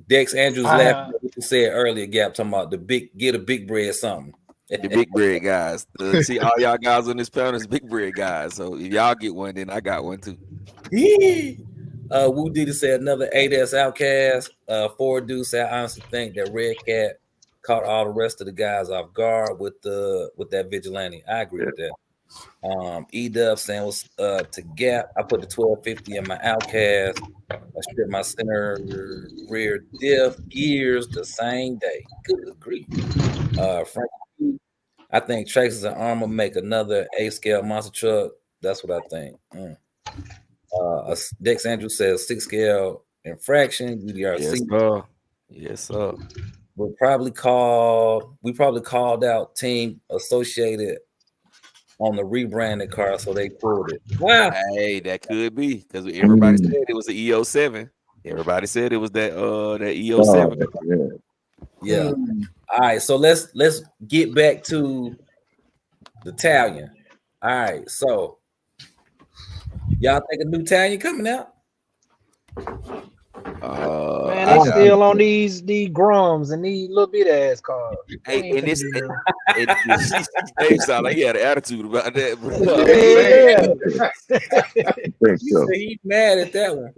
Dex Andrews laughing at what you said earlier, Gap, talking about get a big bread something. The big bread guys. See all y'all guys on this panel is big bread guys. So if y'all get one, then I got one too. Woo Diddy said another 8S Outcast. Ford Dude said I honestly think that Red Cat caught all the rest of the guys off guard with that vigilante. I agree with that. E-Dub saying was to Gap. I put the 1250 in my Outcast. I stripped my center rear diff gears the same day. Good grief. Frank, I think Traxxas and Armor make another A-scale monster truck. That's what I think. Dex Andrew says 6-scale infraction, UDRC. Yes, sir. We probably called out Team Associated on the rebranded car, so they pulled it. Wow. Hey, that could be because everybody said it was the EO7. Everybody said it was that EO7. Yeah. All right, so let's get back to the Italian. All right, so y'all think a new Italian coming out? Man, they still on these Grums and these little bit ass cars. Hey, and this Dave sound like he had an attitude about that. He's mad at that one.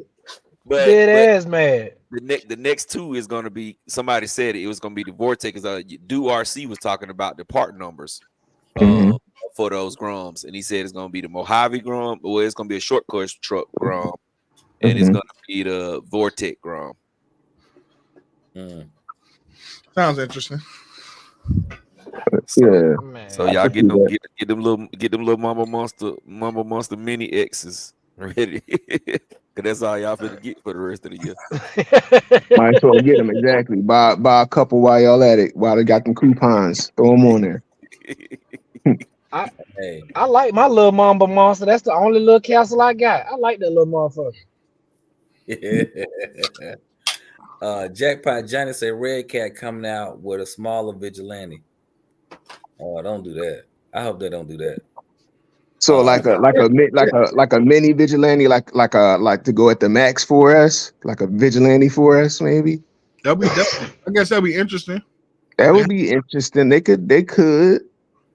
But ass mad. The next two is going to be, somebody said it was going to be the Vortex. Do RC was talking about the part numbers for those Grums, and he said it's going to be the Mojave Grum, or it's going to be a short course truck Grum, and it's going to be the Vortex Grum. Sounds interesting. Yeah. So y'all get them little Mama Monster Mini X's ready. Cause that's all y'all finna get for the rest of the year. Might as well get them, exactly. Buy a couple while y'all at it. While they got them coupons, throw them on there. I like my little Mamba Monster. That's the only little castle I got. I like that little motherfucker. Jackpot Johnny said Red Cat coming out with a smaller vigilante. Oh, don't do that. I hope they don't do that. So like a mini vigilante, like to go at the Max 4S, like a vigilante 4S maybe. I guess that'd be interesting. That would be interesting. They could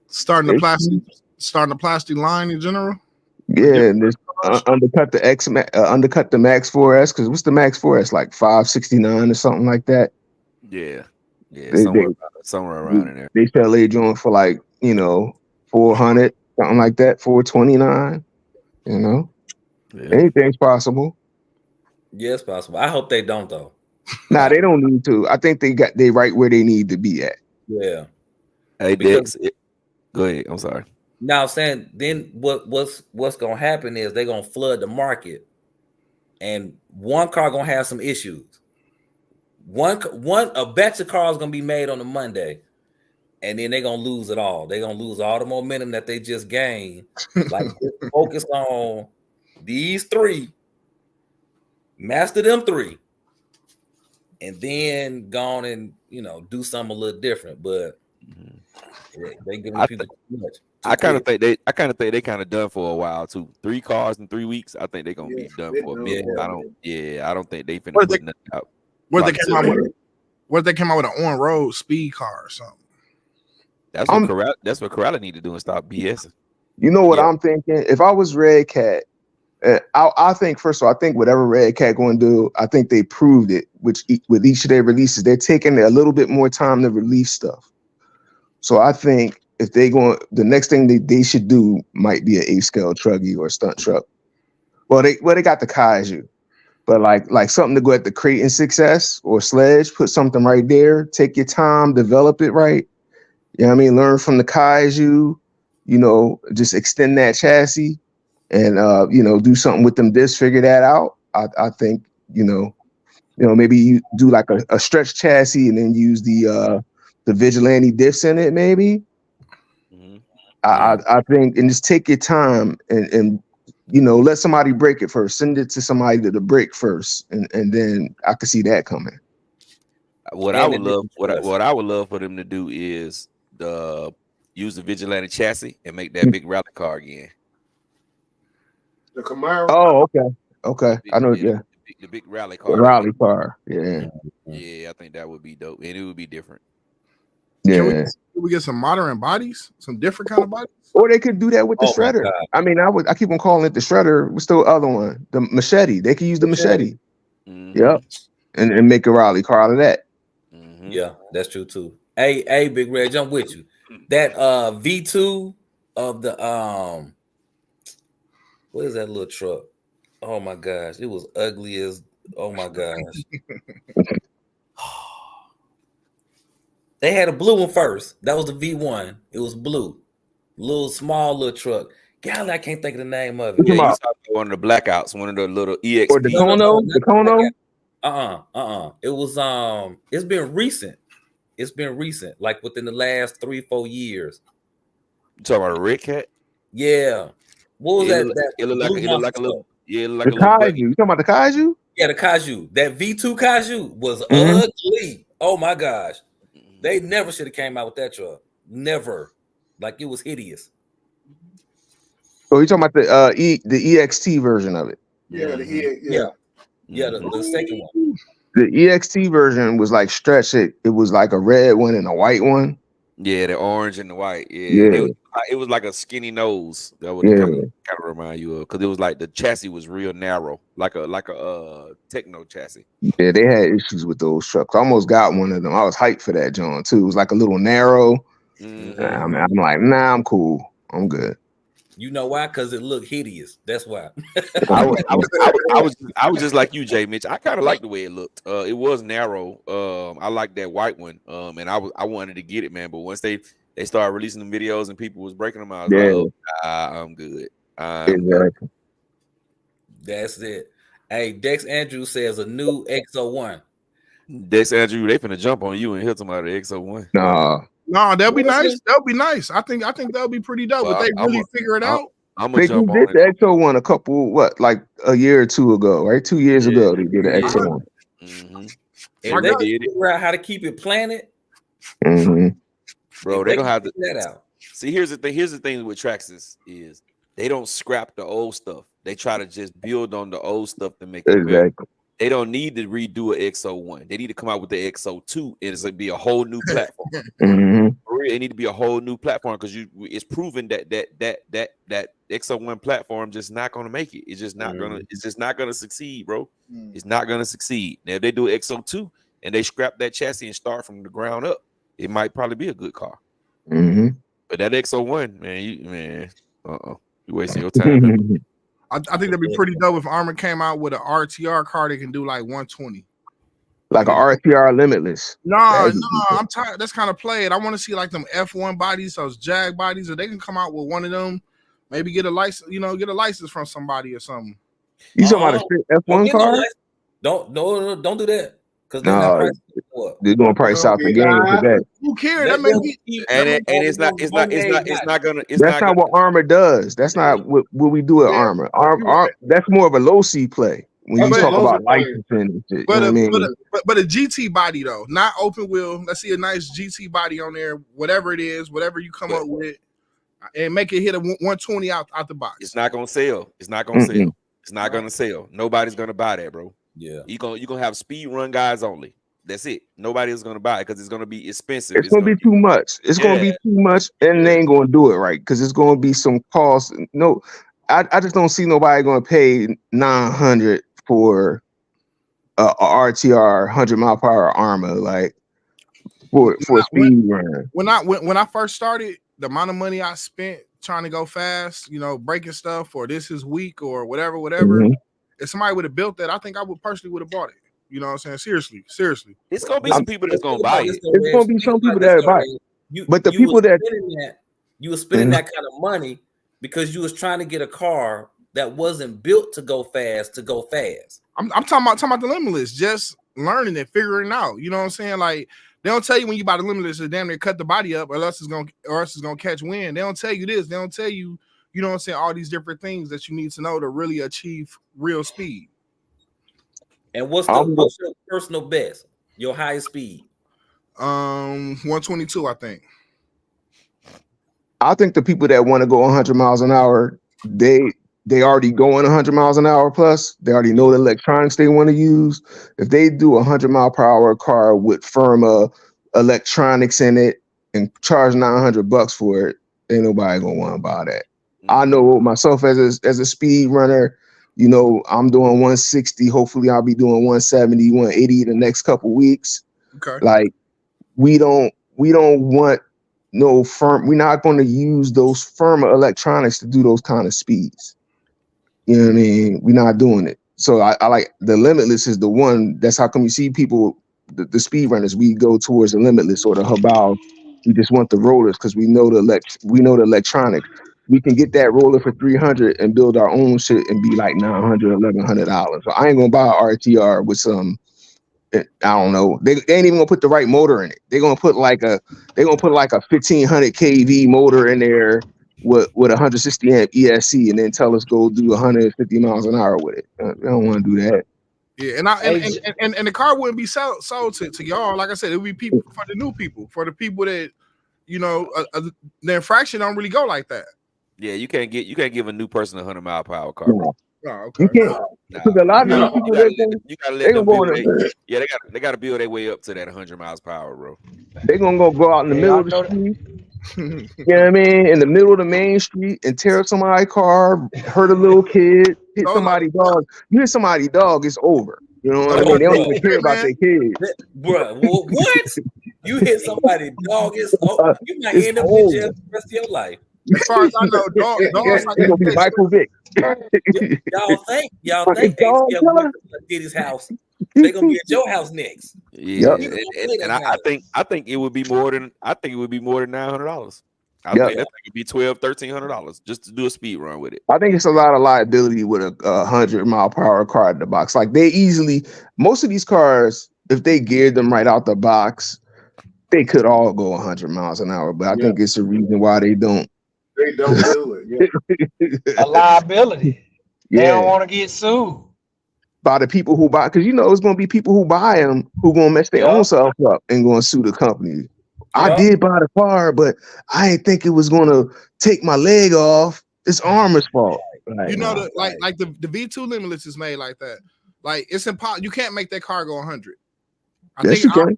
starting the plastic line in general. Yeah, and undercut the Max 4S, because what's the Max 4S, like 569 or something like that? Yeah, somewhere around in there. They sell a joint for like 400, something like that, 429. Anything's possible. Yeah, it's possible. I hope they don't though. Nah, they don't need to. I think they right where they need to be at. Yeah. Hey, Dex, go ahead. I'm sorry. Now, I'm saying then what's gonna happen is they're gonna flood the market, and one car gonna have some issues. A batch of cars gonna be made on a Monday, and then they're gonna lose it all. They're gonna lose all the momentum that they just gained. Like focus on these three, master them three, and then go on and do something a little different. But they giving people too much. I kind of think they kind of done for a while too. 3 cars in 3 weeks. I think they're gonna be done for a bit. I don't think they finna put nothing out. What they came out with an on-road speed car or something. That's what Corella need to do and stop BSing. You know what I'm thinking? If I was Red Cat, I think first of all, I think whatever Red Cat going to do, I think they proved it. With each of their releases, they're taking a little bit more time to release stuff. So I think if they going, the next thing they should do might be an 8-scale truggy or a stunt truck. Well, they got the Kaiju, but like something to go at the Crate and 6S or Sledge. Put something right there. Take your time, develop it right. You know what I mean? Learn from the Kaiju. You know, just extend that chassis. And you know, do something with them discs, figure that out. I think, you know, maybe you do like a stretch chassis and then use the Vigilante diffs in it, maybe. Mm-hmm. I think, and just take your time and you know, let somebody break it first. Send it to somebody to break first, and then I could see that coming. What I would love for them to do is use the Vigilante chassis and make that big rally car again. The Camaro. Oh, okay. I know. Yeah, the big rally car. The rally car. Yeah. Yeah, I think that would be dope, and it would be different. Yeah. Can we get some modern bodies, some different kind of bodies? Or they could do that with the shredder. I mean, I keep on calling it the shredder. What's the other one? The machete. They could use the machete. Mm-hmm. Yep. And make a rally car out of that. Mm-hmm. Yeah, that's true too. Hey, Big Red, jump with you. That V2 of the what is that little truck? Oh my gosh, it was ugly as oh my gosh. They had a blue one first. That was the V1. It was blue. Small truck. Golly, I can't think of the name of it. Yeah, you saw one of the blackouts, one of the little EXP. Or the Kono? The Kono? It was it's been recent. It's been recent, like within the last 3-4 years. You talking about a Red Cat? Yeah. What was that? It looked like a little. Yeah, it looked like the a little. Kaiju. You talking about the Kaiju? Yeah, the Kaiju. That V2 Kaiju was ugly. Oh my gosh. They never should have came out with that truck. Never. Like it was hideous. Oh, you talking about the EXT version of it? Yeah, the second one. The EXT version was like stretched. It was like a red one and a white one. Yeah, the orange and the white. Yeah. It was like a skinny nose. That would kind of remind you of, because it was like the chassis was real narrow, like a techno chassis. Yeah, they had issues with those trucks. I almost got one of them. I was hyped for that, John, too. It was like a little narrow. Mm-hmm. I'm like, nah, I'm cool. I'm good. You know why? Because it looked hideous. That's why. I was just like you, Jay Mitch. I kind of like the way it looked. It was narrow. I like that white one. And I wanted to get it, man. But once they started releasing them videos and people was breaking them out, I was like, I'm good. Exactly. That's it. Hey, Dex Andrew says a new X01. Dex Andrew, they finna jump on you and hit somebody the X01. No, that'll be nice. That'll be nice. I think that'll be pretty dope. But they really figure it out. They did the X01 a couple, like a year or two ago, right? 2 years ago, they did the X01. Mm-hmm. And they did figure out how to keep it planted. Mm-hmm. Bro, they don't have to that out. See, here's the thing. Here's the thing with Traxxas is they don't scrap the old stuff. They try to just build on the old stuff to make it better. They don't need to redo an X01. They need to come out with the X02 and it's gonna be a whole new platform. It need to be a whole new platform because it's proven that X01 platform just not gonna make it. It's just not gonna succeed, bro. It's not gonna succeed. Now if they do X02 and they scrap that chassis and start from the ground up, it might probably be a good car. But that X01, man, you wasting your time. I think that'd be pretty dope if Armor came out with an RTR car that can do like 120. Like an RTR Limitless. No, I'm tired. That's kind of played. I want to see like them F1 bodies, those Jag bodies, or they can come out with one of them. Maybe get a license, get a license from somebody or something. You talking about a straight F1 car? Don't do that. Because they're gonna price out the game for that. Who cares? It's not gonna. That's not what Armor does. That's not what we do at Armor. That's more of a low C play when you talk about licensing and shit. But a GT body though, not open wheel. Let's see a nice GT body on there. Whatever it is, whatever you come up with, and make it hit a 120 out the box. It's not gonna sell. It's not gonna sell. It's not gonna sell. Nobody's gonna buy that, bro. Yeah, you're gonna have speed run guys only. That's it. Nobody is gonna buy it because it's gonna be expensive. It's gonna be too much. It's gonna be too much, and they ain't gonna do it right because it's gonna be some cost. No, I just don't see nobody going to pay $900 for a RTR 100-mile-per-hour Armor like for a speed run. When I first started, the amount of money I spent trying to go fast, breaking stuff, or this is weak or whatever. Mhm. If somebody would have built that, I think I would personally would have bought it. You know what I'm saying? Seriously. It's gonna be some people that's gonna buy it. It's gonna be some people that buy it. But the people that you were spending that kind of money because you was trying to get a car that wasn't built to go fast. I'm talking about the Limitless, just learning it, figuring it out. You know what I'm saying? Like they don't tell you when you buy the Limitless to damn near cut the body up, or else it's gonna catch wind. They don't tell you this. They don't tell you, you know what I'm saying, all these different things that you need to know to really achieve real speed. And what's your personal best? Your highest speed? 122, I think. I think the people that want to go 100 miles an hour, they already going 100 miles an hour plus. They already know the electronics they want to use. If they do a 100-mile-per-hour car with Firma electronics in it and charge $900 for it, ain't nobody gonna want to buy that. I know myself as a speed runner. I'm doing 160. Hopefully, I'll be doing 170, 180 the next couple weeks. Okay. Like we don't want no firm. We're not going to use those Firma electronics to do those kind of speeds. You know what I mean? We're not doing it. So I like the Limitless is the one. That's how come you see people, the speed runners. We go towards the Limitless or the Habal. We just want the rollers because we know the electronics. We can get that roller for $300 and build our own shit and be like $900, $1,100. So I ain't gonna buy an RTR with some. I don't know. They ain't even gonna put the right motor in it. They're gonna put like a 1500 kV motor in there with 160 amp ESC, and then tell us go do 150 miles an hour with it. I don't want to do that. Yeah, and the car wouldn't be sold to y'all. Like I said, it would be people for the new people, for the people that the infraction don't really go like that. Yeah, you can't give a new person a 100-mile-per-hour car. No. Oh, okay. You can't. Because a lot of people you gotta let them build they gotta build their way up to that 100 miles per hour, bro. They're gonna go out in the middle of the street. You know what I mean? In the middle of the main street and tear up somebody's car, hurt a little kid, hit somebody's dog. You hit somebody's dog, it's over. You know what I mean? They don't even care about their kids. Bro, what? You hit somebody's dog, it's over. You might end up in jail the rest of your life. As far as I know, dogs like gonna be Michael Vick. Y'all think Diddy's house. They're gonna be at your house next. Yeah, and I think it would be more than $900. I think that thing would be $1,200-$1,300 just to do a speed run with it. I think it's a lot of liability with a 100-mile-per-hour car in the box. Like most of these cars, if they geared them right out the box, they could all go 100 miles an hour. But I think it's a reason why they don't. They don't do it. A liability. They don't want to get sued by the people who buy, because it's going to be people who buy them who going to mess their own self up and going to sue the company. I did buy the car, but I didn't think it was going to take my leg off. It's Armor's fault. Like the V2 Limitless is made like that. Like it's impossible. You can't make that car go 100. Yes, you can.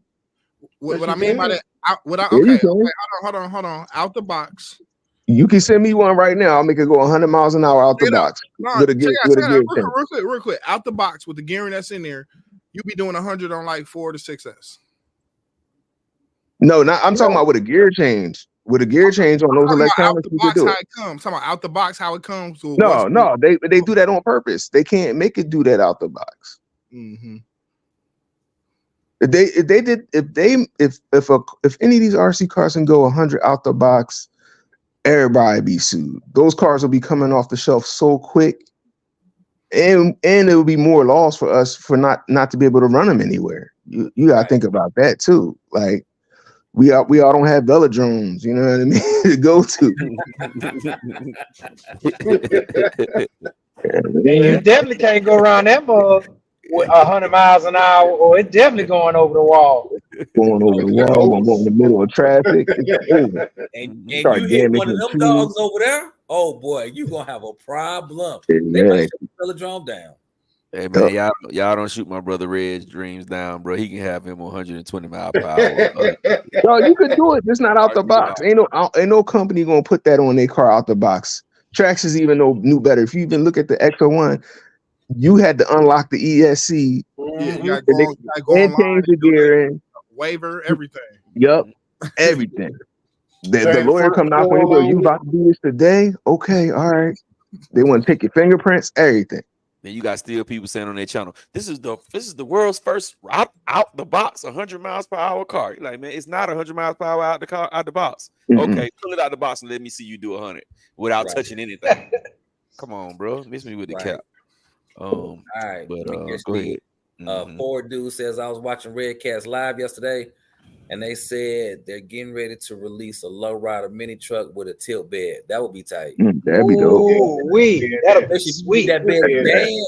What I mean by that, hold on. Out the box. You can send me one right now. I'll make it go 100 miles an hour out the box. Real quick. Out the box with the gearing that's in there, you be doing 100 on like 4 to 6S. No, I'm talking about with a gear change. With a gear change on those electronics, you can do it. I'm talking about out the box, how it comes. No, they do that on purpose. They can't make it do that out the box. Mm-hmm. If any of these RC cars can go 100 out the box, everybody be sued. Those cars will be coming off the shelf so quick, and it will be more loss for us for not to be able to run them anywhere. You gotta think about that too. Like we all don't have velodromes, you know what I mean, to go to. You definitely can't go around that mug with 100 miles an hour, or it's definitely going over the wall. Going over the wall, going in the middle of traffic. And you hit one of them dogs over there, oh boy, you gonna have a problem. They might shut the velodrome down. Hey man, y'all don't shoot my brother Red's dreams down, bro. He can have him 120 miles per hour. No, you can do it. It's not out the box. Ain't no company gonna put that on their car out the box. Traxxas even knew better. If you even look at the X01, you had to unlock the ESC Yeah, you gotta and go online change the and do gear in. waiver, everything. Yup, everything. The Change lawyer front come knock on your door. You about to do this today? Okay, all right. They want to take your fingerprints, everything. Then you got still people saying on their channel, this is the world's first out the box 100 miles per hour car. You're like, man, it's not 100 miles per hour out the box. Okay, pull it out the box and let me see you do 100 without touching anything. Come on, bro, miss me with the cap. All right, but go ahead. Ford dude says I was watching Red Cats live yesterday, and they said they're getting ready to release a lowrider mini truck with a tilt bed. That would be tight. That'd be dope. That'll be sweet. That bed,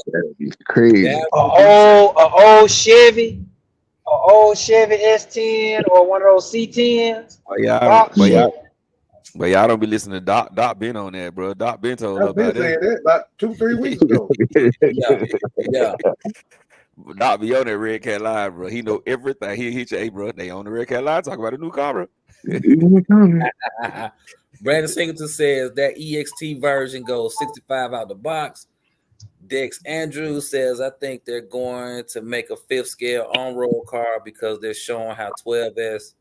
That'd be crazy. A old Chevy S10 or one of those C10s. But y'all don't be listening to Doc. Doc been on that, bro. Doc been told I've been about saying that. that about 2-3 weeks ago. yeah. Doc be on that Red Cat Live, bro. He know everything. He hit you, hey, bro. They on the Red Cat Live talk about a new car, bro. Brandon Singleton says that EXT version goes 65 out the box. Dex Andrews says, I think they're going to make a 5th scale on-road car because they're showing how 12S.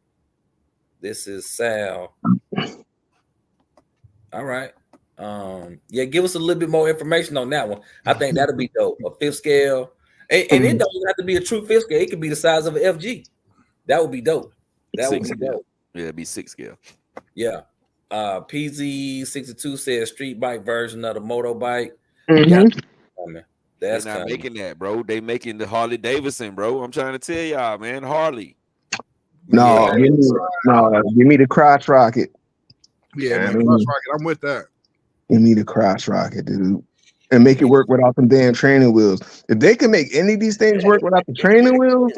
This is Sal. All right. Yeah, give us a little bit more information on that one. I think that'll be dope. A 5th scale. And it doesn't have to be a true 5th scale. It could be the size of an FG. That would be dope. That would be dope. Yeah, it'd be 6 scale. Yeah. PZ62 says street bike version of the moto bike. Mm-hmm. That's not making that, bro. They making the Harley Davidson, bro. I'm trying to tell y'all, man. Harley. No, give me the crotch rocket. Yeah, man, crotch rocket. I'm with that. Give me the crotch rocket, dude. And make it work without them damn training wheels. If they can make any of these things work without the training wheels,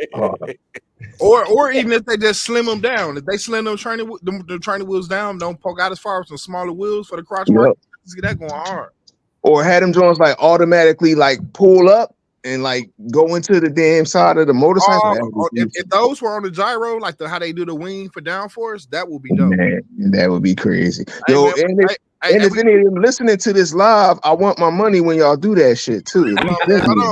or even if they just slim them down. If they slim them the training wheels down, don't poke out as far as some smaller wheels for the crotch rocket. See that going hard. Or had them joints like automatically like pull up and like go into the damn side of the motorcycle. If those were on the gyro, like how they do the wing for downforce, that would be dope. Man, that would be crazy. Yo, if any of them listening to this live, I want my money when y'all do that shit too. Hold on. Y'all talking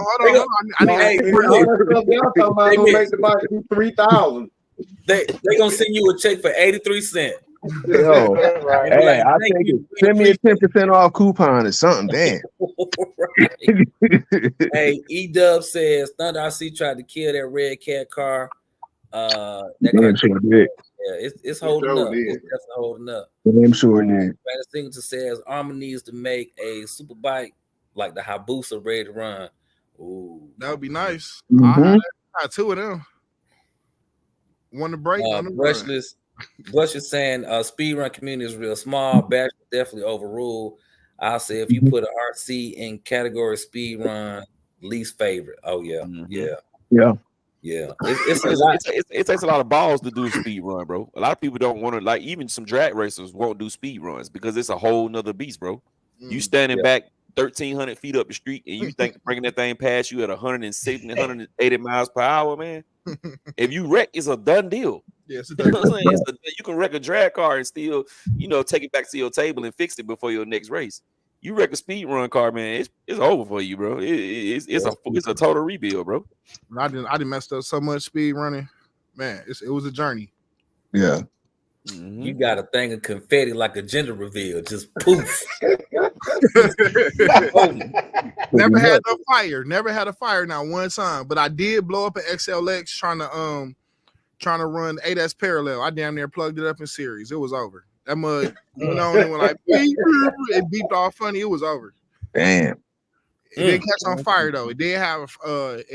about gonna make the bike do 3,000. They gonna send you a check for 83 cents. Yo, hey, I'll take it. Send me a 10% off coupon or something. Damn. Hey, E-Dub says Thunder RC tried to kill that Red Cat car. That car, it's holding up. It's definitely holding up. I'm sure it is. Brandon Singleton says Armour needs to make a super bike like the Hayabusa ready to run. Ooh, that would be nice. Mm-hmm. I had 2 of them. One to break, on the brushless. Bush is saying speed run community is real small. Bash definitely overruled. I'll say if you put an RC in category speed run, least favorite. Oh yeah, yeah. It takes a lot of balls to do a speed run, bro. A lot of people don't want to, like, even some drag racers won't do speed runs because it's a whole nother beast, bro. You standing back 1,300 feet up the street and you think bringing that thing past you at 160, 180 miles per hour, man. If you wreck, it's a done deal. Yes, you know what I'm saying? You can wreck a drag car and still, take it back to your table and fix it before your next race. You wreck a speed run car, man, it's over for you, bro. It's a total rebuild, bro. I didn't messed up so much speed running, man. It was a journey. Yeah. You got a thing of confetti like a gender reveal, just poof. Never had a fire not one time, but I did blow up an XLX trying to run 8S parallel. I damn near plugged it up in series. It was over. That mud went on and when it beeped all funny. It was over. Damn. It didn't catch on fire though. It did have 4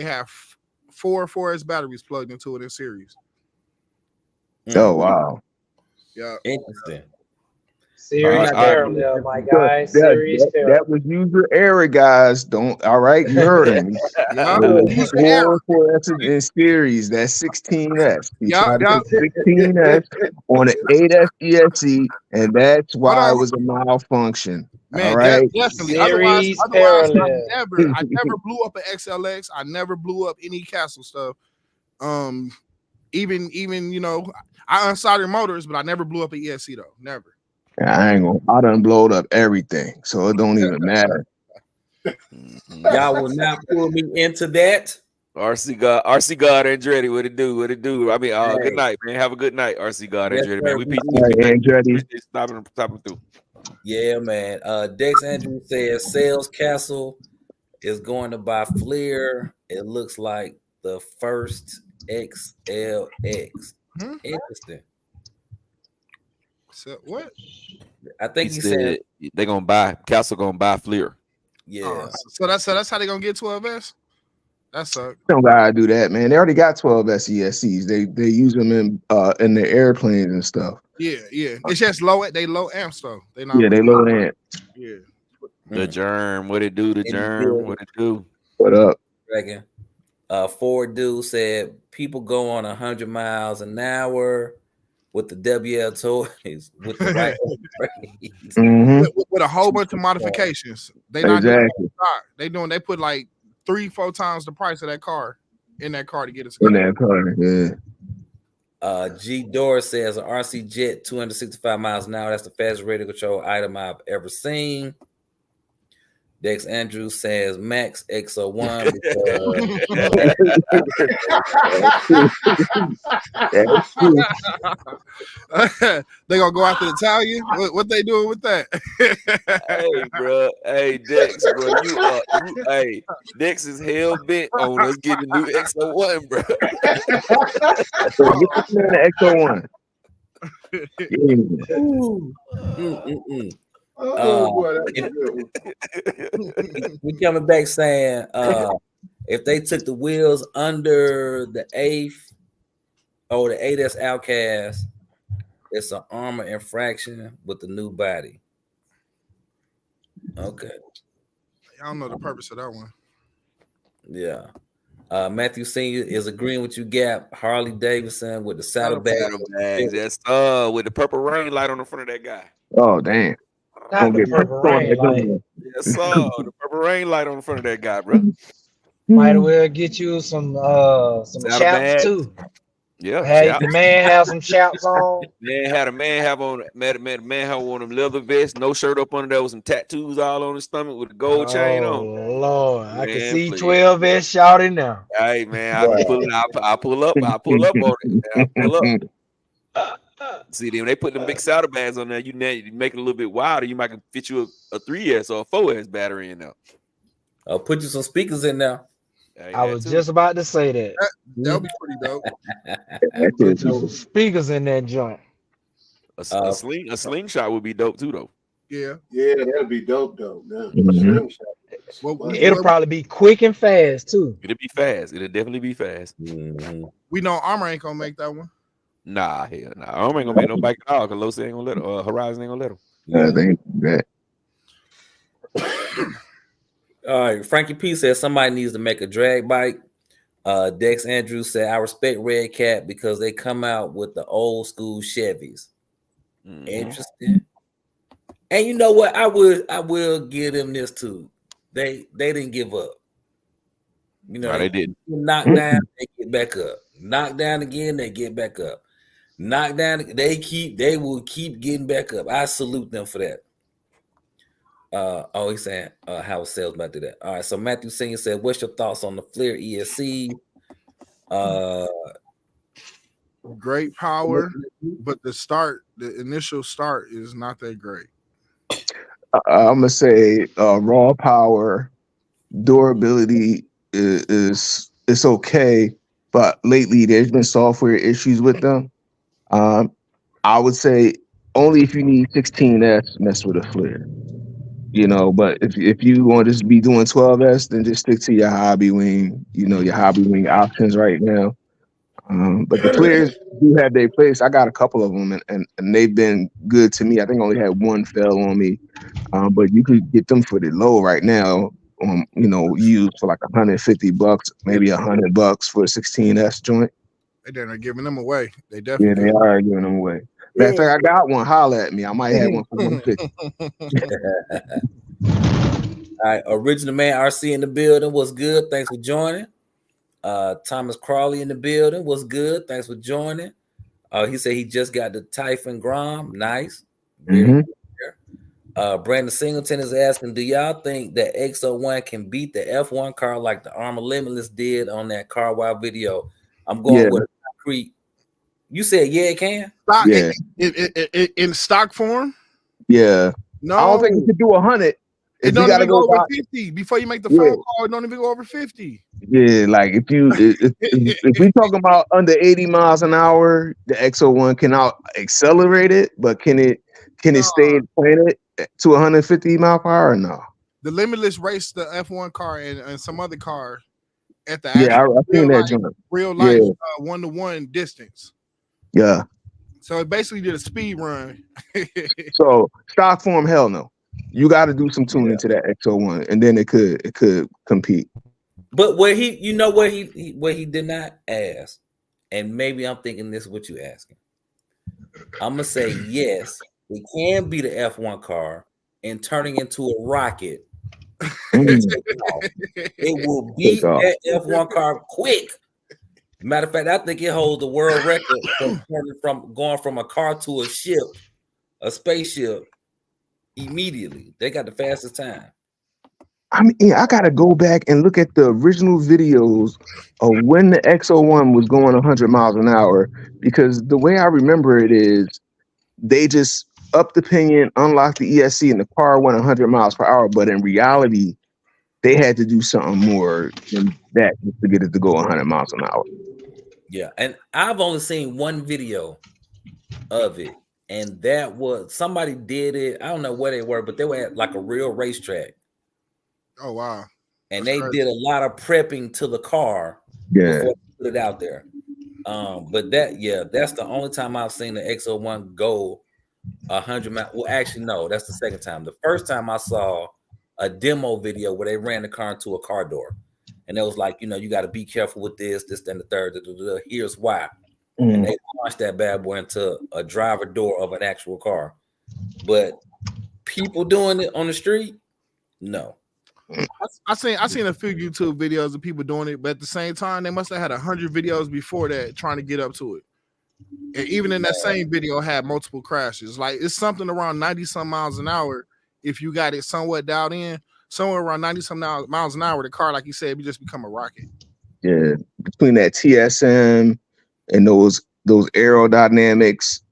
4S batteries plugged into it in series. Oh wow. Yeah. Interesting. Series parallel, my guy. Series parallel. That was user error, guys. Don't. All right, you heard me. 4S in series. That's 16S. He tried to put 16S on an 8S ESC, and that's why it was a malfunction. Man, all right. Definitely. Otherwise I never blew up an XLX. I never blew up any Castle stuff. Even I unsoldered motors, but I never blew up an ESC though. Never. I done blowed up everything, so it don't even matter. Y'all will not pull me into that. RC God Andretti, what it do? I mean, good night, man. Have a good night, RC God Yes, Andretti, sir. man. We Andretti. appreciate stopping through. Yeah, man. Dex Andrew says Sales Castle is going to buy Fleer. It looks like the first XLX. Interesting. So what? I think He he said said, they're gonna buy Castle gonna buy Fleer. yeah. Oh, so that's how they gonna get 12S. That sucks. Don't gotta do that, man. They already got 12 SESCs. They use them in their airplanes and stuff. Yeah. It's just they low amps though. They not. Yeah, they low amp. Yeah. The germ, what it do? The germ, what it do? What up? Dragon. Ford Dude said people go on 100 miles an hour with the WL toys with the right Mm-hmm. with a whole bunch of modifications. They not doing Exactly. stock. They put like 3-4 times the price of that car in that car to get it. In that car, yeah. G Doris says an RC Jet 265 miles an hour. That's the fastest radio control item I've ever seen. Dex Andrews says Max X01. They gonna go after the Italian? What they doing with that? Hey, bro. Hey, Dex, bro. Hey, Dex is hell bent on us getting a new X01, bro. So get this man an X01. Oh boy, that's a good one. We coming back saying if they took the wheels under the 8th or the 8S Outcast, it's an armor infraction with the new body. Okay. I don't know the purpose of that one. Yeah. Matthew Senior is agreeing with you, Gap. Harley Davidson with the saddlebags. Yes, with the purple rain light on the front of that guy. Oh damn. Not the purple rain light. Yes, the purple rain light on the front of that guy, bro. Might as well get you some chaps too. Yeah, Hey, the man have some chaps on. Man have on them leather vest, no shirt up under there with some tattoos all on his stomach with a gold chain on. Oh Lord, I can see please. 12S shouting now. Hey man, I pull up on it. I pull up. See, then they put the big saddlebags on there. You make it a little bit wider. You might fit you a 3S or a 4S battery in there. I'll put you some speakers in there. I was just about to say that. That'll be pretty dope. Put those speakers in that joint. A slingshot would be dope too, though. Yeah, that'd be dope, though. It'll probably be quick and fast too. It'll be fast. It'll definitely be fast. Mm-hmm. We know Armor ain't gonna make that one. Nah, hell nah. Armor ain't gonna make no bike at all because Los ain't gonna let him. Horizon ain't gonna let him. Yeah, they ain't that. All right, Frankie P says somebody needs to make a drag bike. Dex Andrews said I respect Red Cat because they come out with the old school Chevys. Mm-hmm. Interesting. And you know what? I will give them this too. They didn't give up. You know, they didn't. Knock down, they get back up. Knock down again, they get back up. Knock down, they will keep getting back up. I salute them for that. He's saying how sales might do that. All right, so Matthew Senior said, what's your thoughts on the Fleer ESC? Great power, but the initial start is not that great. I'm gonna say raw power, durability is okay, but lately there's been software issues with them. I would say only if you need 16S, mess with a Fleer. You know, but if you want to just be doing 12S, then just stick to your hobby wing. You know, your hobby wing options right now. But the Fleers do have their place. I got a couple of them, and they've been good to me. I think I only had one fail on me, but you could get them for the low right now. Used for like $150, maybe $100 for a 16S joint. They're not giving them away. They definitely. Yeah, they are giving them away. Matter of fact, I got one. Holla at me. I might have one for $150. All right, Original Man RC in the building. What's good? Thanks for joining. Thomas Crawley in the building. What's good? Thanks for joining. He said he just got the Typhon Grom. Nice. Mhm. Brandon Singleton is asking, do y'all think that X01 can beat the F1 car like the Armor Limitless did on that Car Wow video? I'm going Yeah. with a concrete. You said yeah, it can. Stock, Yeah. in stock form? Yeah. No. I don't think you could do 100. It If you don't got to even go go over by, 50 before you make the Yeah. phone call. It don't even go over 50. yeah, like if we talking about under 80 miles an hour, the X01 can out accelerate it, but can it stay planet to 150 mile per hour? No. The Limitless raced the F1 car and some other car at the Yeah, actual I seen that joint. real Yeah. life 1-to-1 distance. Yeah. So it basically did a speed run. So stock form, hell no. You got to do some tuning to that X01, and then it could compete. But where he, you know, where he did not ask, and maybe I'm thinking this is what you asking. I'm gonna say yes, it can be the F1 car and turning into a rocket. It will beat that F1 car quick. Matter of fact, I think it holds the world record from going from a car to a ship, a spaceship, immediately. They got the fastest time. I mean, yeah, I gotta go back and look at the original videos of when the X01 was going 100 miles an hour, because the way I remember it is they just upped the pinion, unlocked the ESC, and the car went 100 miles per hour. But in reality, they had to do something more than that just to get it to go 100 miles an hour. Yeah, and I've only seen one video of it, and that was somebody did it. I don't know where they were, but they were at like a real racetrack. Oh wow! And That's they crazy. did a lot of prepping to the car Yeah. before they put it out there. But that's the only time I've seen the X01 go 100 miles. Well, actually, no, that's the second time. The first time I saw a demo video where they ran the car into a car door, and it was like, you got to be careful with this, and the third. Here's why. And they launched that bad boy into a driver door of an actual car. But people doing it on the street, no. I seen a few YouTube videos of people doing it, but at the same time, they must have had 100 videos before that trying to get up to it. And even in that same video, had multiple crashes. Like it's something around 90 some miles an hour. If you got it somewhat dialed in, somewhere around 90 some miles an hour, the car, like you said, you just become a rocket. Yeah, between that TSM and those aerodynamics,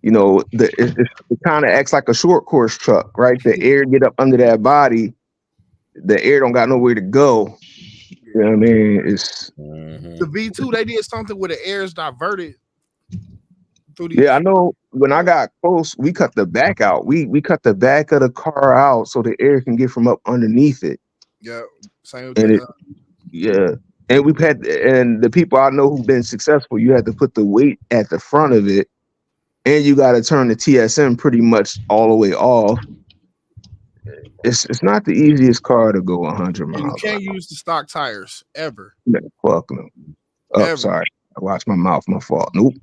it kind of acts like a short course truck, right? The air get up under that body, the air don't got nowhere to go. You know what I mean? It's the V2. They did something where the air is diverted through the. Yeah, I know. When I got close, we cut the back out. We cut the back of the car out so the air can get from up underneath it. Yeah, same And thing. and we've had, and the people I know who've been successful, you had to put the weight at the front of it, and you got to turn the TSM pretty much all the way off. It's not the easiest car to go 100 miles. And you can't use the stock tires ever. Yeah, fuck no. Oh, sorry. I watched my mouth. My fault. Nope.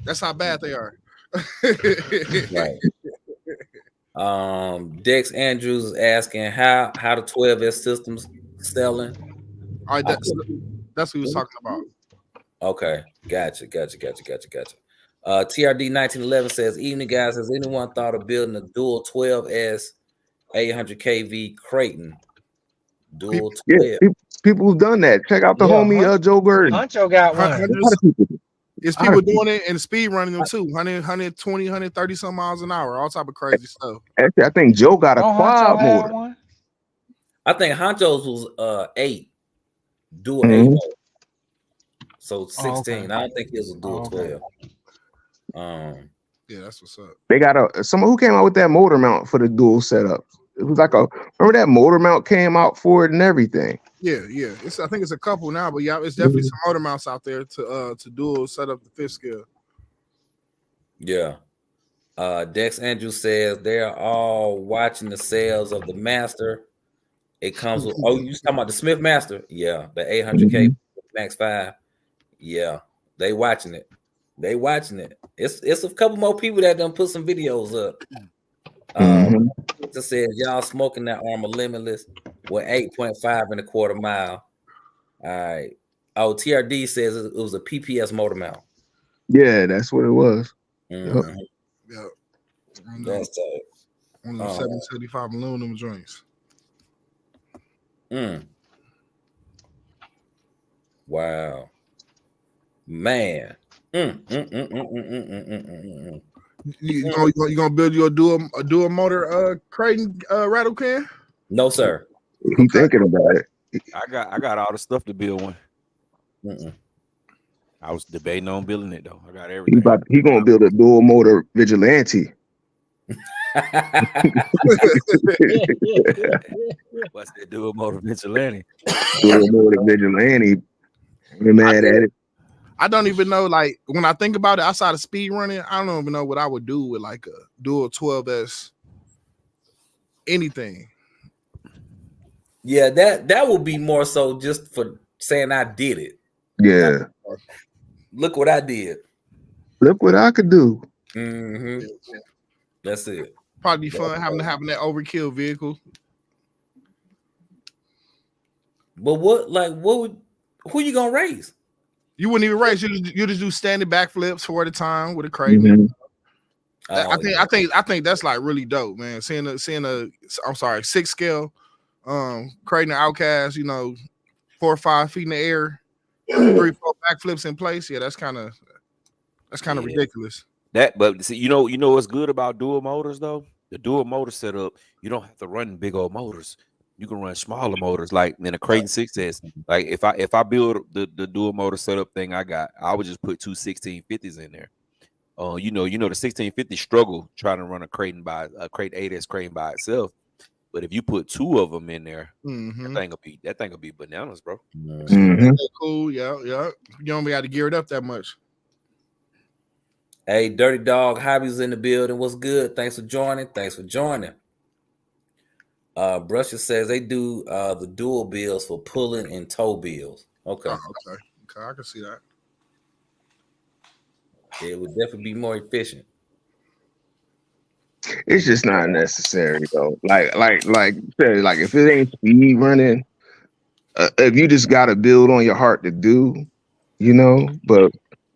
That's how bad they are. Right. Dex Andrews is asking how the 12S systems selling. All right, that's what he was talking about. Okay, gotcha. TRD 1911 says, "Evening guys, has anyone thought of building a dual 12S 800 kV Creighton? Dual 12. Yeah, people who've done that. Check out the homie Joe Gurdon. Huncho got one. It's people doing it and speed running them too. 120, 130 some miles an hour, all type of crazy stuff. Actually, I think Joe got a quad motor. I think Honcho's was 8, dual 8. So 16. okay. I don't think it was a dual 12. Yeah, that's what's up. They got someone who came out with that motor mount for the dual setup. It was like remember that motor mount came out for it and everything. Yeah. I think it's a couple now, but yeah, it's definitely some motor mounts out there to dual set up the fifth scale. Yeah. Dex Andrews says they're all watching the sales of the Master. It comes with you talking about the Smith Master? Yeah, the 800K Max 5. Yeah, they watching it. It's a couple more people that done put some videos up. It says y'all smoking that Armor Limitless with 8.5 and a quarter mile. All right. Oh, TRD says it was a PPS motor mount. Yeah, that's what it was. Yeah. That's tight. One of them 775 aluminum joints. Wow, man. You gonna build your dual motor Creighton rattle can? No, sir. He thinking about it. I got all the stuff to build one. I was debating on building it though. I got everything. He gonna build a dual motor vigilante. What's that dual motor vigilante? Dual motor vigilante. You're mad at it. I don't even know, like, when I think about it, outside of speed running, I don't even know what I would do with like a dual 12S anything. Yeah, that would be more so just for saying I did it. Yeah. Look what I did. Look what I could do. That's it. Probably be fun having that overkill vehicle. But who you gonna race? You wouldn't even race. You just do standing backflips 4 at a time with a Creighton. I think that's like really dope, man. Seeing a 6 scale Creighton Outcast, 4 or 5 feet in the air, 3-4 backflips in place. Yeah, that's kind of ridiculous. But see, you know what's good about dual motors though? The dual motor setup, you don't have to run big old motors. You can run smaller motors like in a Creighton 6S. Like if I build the dual motor setup thing I would just put 2 1650s in there. The 1650 struggle trying to run a Creighton 8S Creighton by itself. But if you put 2 of them in there, that thing will be bananas, bro. Cool, yeah. You don't got to gear it up that much. Hey, Dirty Dog Hobbies in the building. What's good? Thanks for joining. Brusher says they do the dual bills for pulling and tow bills. Okay. Okay, I can see that. It would definitely be more efficient. It's just not necessary though. Like if it ain't speed running, if you just got to build on your heart to do, but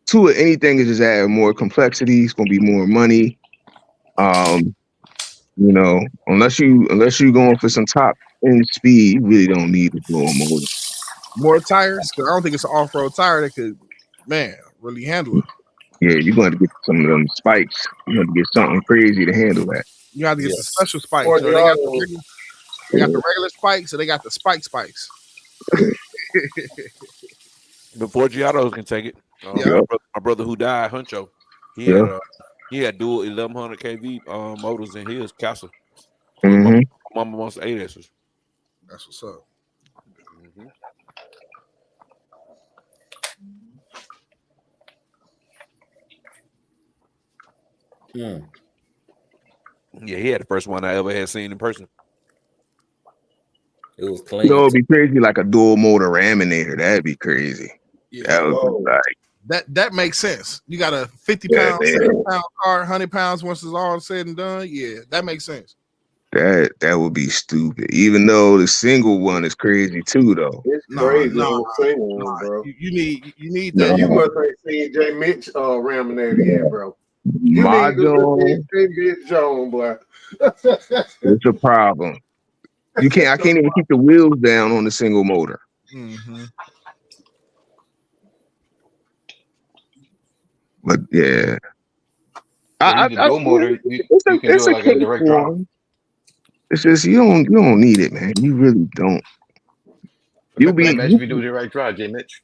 to it, anything is just adding more complexity. It's gonna be more money. Unless you going for some top end speed, you really don't need a dual motor. More tires, because I don't think it's an off-road tire that could, really handle it. Yeah, you're going to get some of them spikes. You're going to get something crazy to handle that. You have to get the special spikes. So they got the regular spikes, so they got the spikes. Before Giottos can take it. My brother who died, Huncho, he had dual 1100 kV motors in his Castle. Mama wants 8S's. That's what's up. Yeah, he had the first one I ever had seen in person. It was clean. It'd be crazy like a dual motor raminator. That'd be crazy. Yeah, that would be like that makes sense. You got a 50-pound, 60-pound car, 100 pounds once it's all said and done. Yeah, that makes sense. That would be stupid. Even though the single one is crazy too, though. It's crazy. Bro. You need that. You must have seen Jay Mitch raminator yet, bro. My John, boy. it's a problem. I can't even keep the wheels down on the single motor. But yeah, dual motor. You can do it like a direct drive. It's just you don't need it, man. You really don't. Imagine if you do direct drive, J Mitch.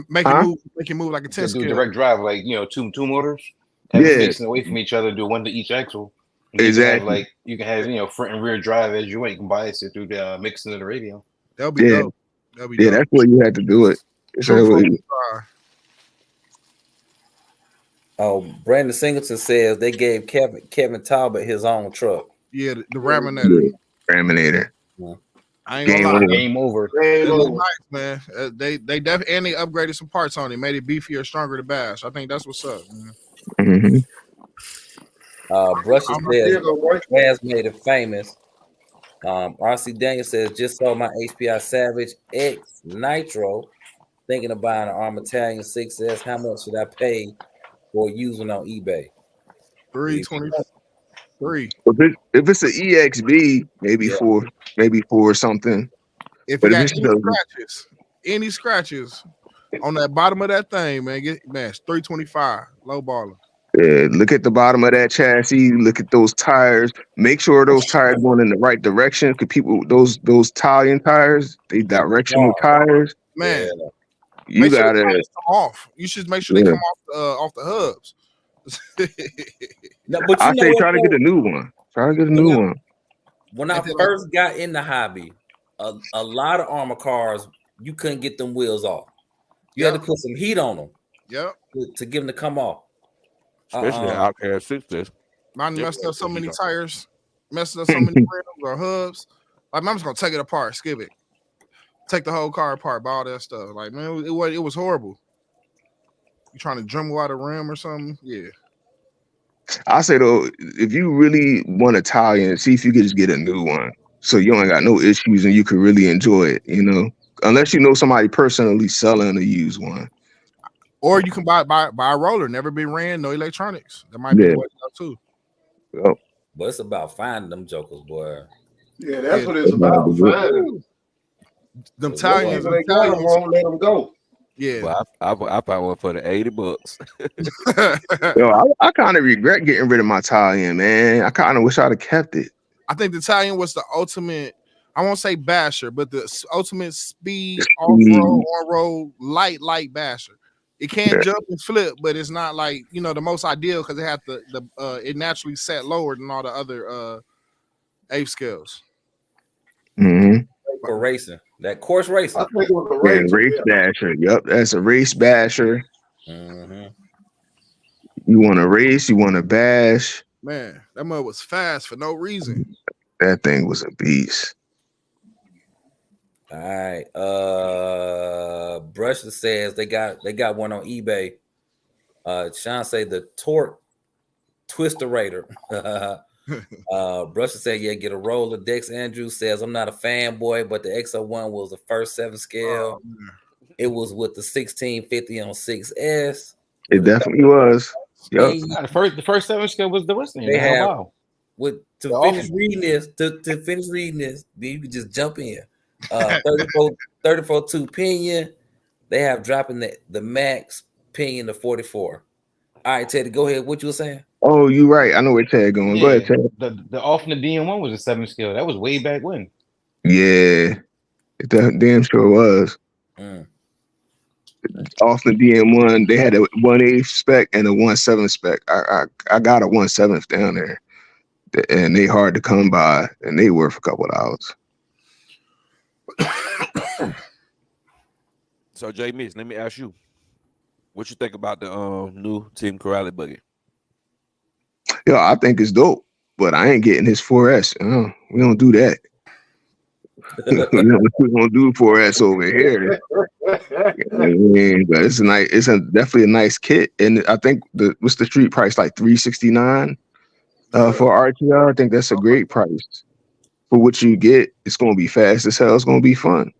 Make it move like a 10 scale. Do direct drive, like two motors. Have it facing away from each other. Do one to each axle. Exactly. You can have front and rear drive as you want. You can bias it through the mixing of the radio. That'll be dope. That's what you had to do it. Brandon Singleton says they gave Kevin Talbot his own truck. Yeah, the Raminator. Yeah. I ain't gonna lie. Game over. It look nice, man. They definitely and they upgraded some parts on it, made it beefier, stronger to bash. I think that's what's up, man. Brushy says has made it famous. RC Daniel says just saw my HPI Savage X Nitro. Thinking of buying an Armatalion 6S. How much should I pay for using on eBay? 3. If it's an EXB, maybe Yeah. 4, maybe 4 or something. If But you if got it's any scratches on that bottom of that thing, man, it's 325 low baller. Yeah, look at the bottom of that chassis. Look at those tires. Make sure those tires going in the right direction. Cause people, those Italian tires, they directional tires. Man, Yeah. You make sure the gotta, tires come off. You should make sure they come off the hubs. No, but I you know say what? try to get a new one. Try to get a new one. When I first got in the hobby, a lot of armor cars, you couldn't get them wheels off. You had to put some heat on them. Yep. To get them to come off. Especially the Outcast 6. Mine messed up so many tires, messed up so many rims or hubs. Like, I'm just gonna take it apart, skip it, take the whole car apart, buy all that stuff. Like, man, it was horrible. You trying to Dremel out a rim or something? Yeah. I say though, if you really want Italian, see if you could just get a new one, so you ain't got no issues and you could really enjoy it. You know, unless you know somebody personally selling a used one. Or you can buy a roller, never been ran, no electronics. That might be the way to go too. Yep. But it's about finding them jokers, boy. Yeah, that's what it's about. Finding them Italians. They got them, won't let them go. Yeah, well, I found one for the $80. Yo, I kind of regret getting rid of my Italian, man. I kind of wish I'd have kept it. I think the Italian was the ultimate. I won't say basher, but the ultimate speed off-road, on-road, light basher. It can't jump and flip, but it's not like, you know, the most ideal because it had it naturally set lower than all the other A scales. Mm-hmm. For racing, that course racing. I think it was a race basher. Yep, that's a race basher. Mm-hmm. You want to race, you want to bash. Man, that mud was fast for no reason. That thing was a beast. All right. Brusher says they got one on eBay. Sean say the Torque Twister Raider. Brusher said, yeah, get a roller. Dex Andrews says, I'm not a fanboy, but the XO1 was the first 7 scale. It was with the 1650 on 6S. It definitely was. Yep. The first 7 scale was the Western. They have, wow. To finish reading this, then you can just jump in. 34 2 pinion. They have dropping the max pinion to 44. All right, Teddy, go ahead. What you were saying? Oh, you right. I know where Ted going. Go ahead, Ted. The off the DM1 was a 7 scale. That was way back when. Yeah, that damn sure was. Off the DM1, they had a 1/8 spec and a 1/7 spec. I got a 1/7 down there, and they hard to come by, and they worth a couple of dollars. So, Jay Mitch, let me ask you, what you think about the new Team Corrales buggy? Yo, I think it's dope, but I ain't getting his 4S. We don't do that. We don't do 4S over here. But it's nice. It's definitely a nice kit, and I think what's the street price, like $369 for RTR. I think that's a great price for what you get. It's gonna be fast as hell. It's gonna be fun.